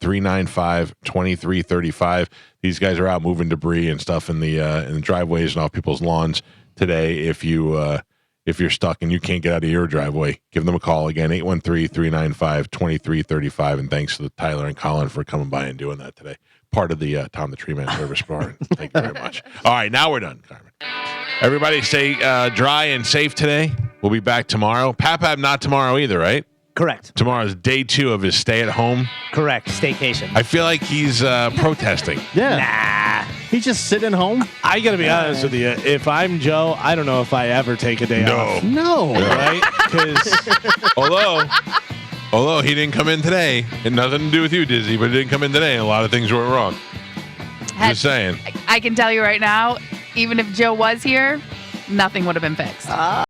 813-395-2335. These guys are out moving debris and stuff in the driveways and off people's lawns today. If you're stuck and you can't get out of your driveway, give them a call again, 813-395-2335. And thanks to Tyler and Colin for coming by and doing that today. Part of the Tom the Tree Man Service Bar. Thank you very much. All right, now we're done, Carmen. Everybody stay dry and safe today. We'll be back tomorrow. Papab not tomorrow either, right? Correct. Tomorrow's day 2 of his stay at home. Correct. Staycation. I feel like he's protesting. Yeah. Nah. He's just sitting home. I got to be honest with you. If I'm Joe, I don't know if I ever take a day off. No. Right? Because although he didn't come in today, it had nothing to do with you, Dizzy, but he didn't come in today, and a lot of things went wrong. Just saying. I can tell you right now, even if Joe was here, nothing would have been fixed.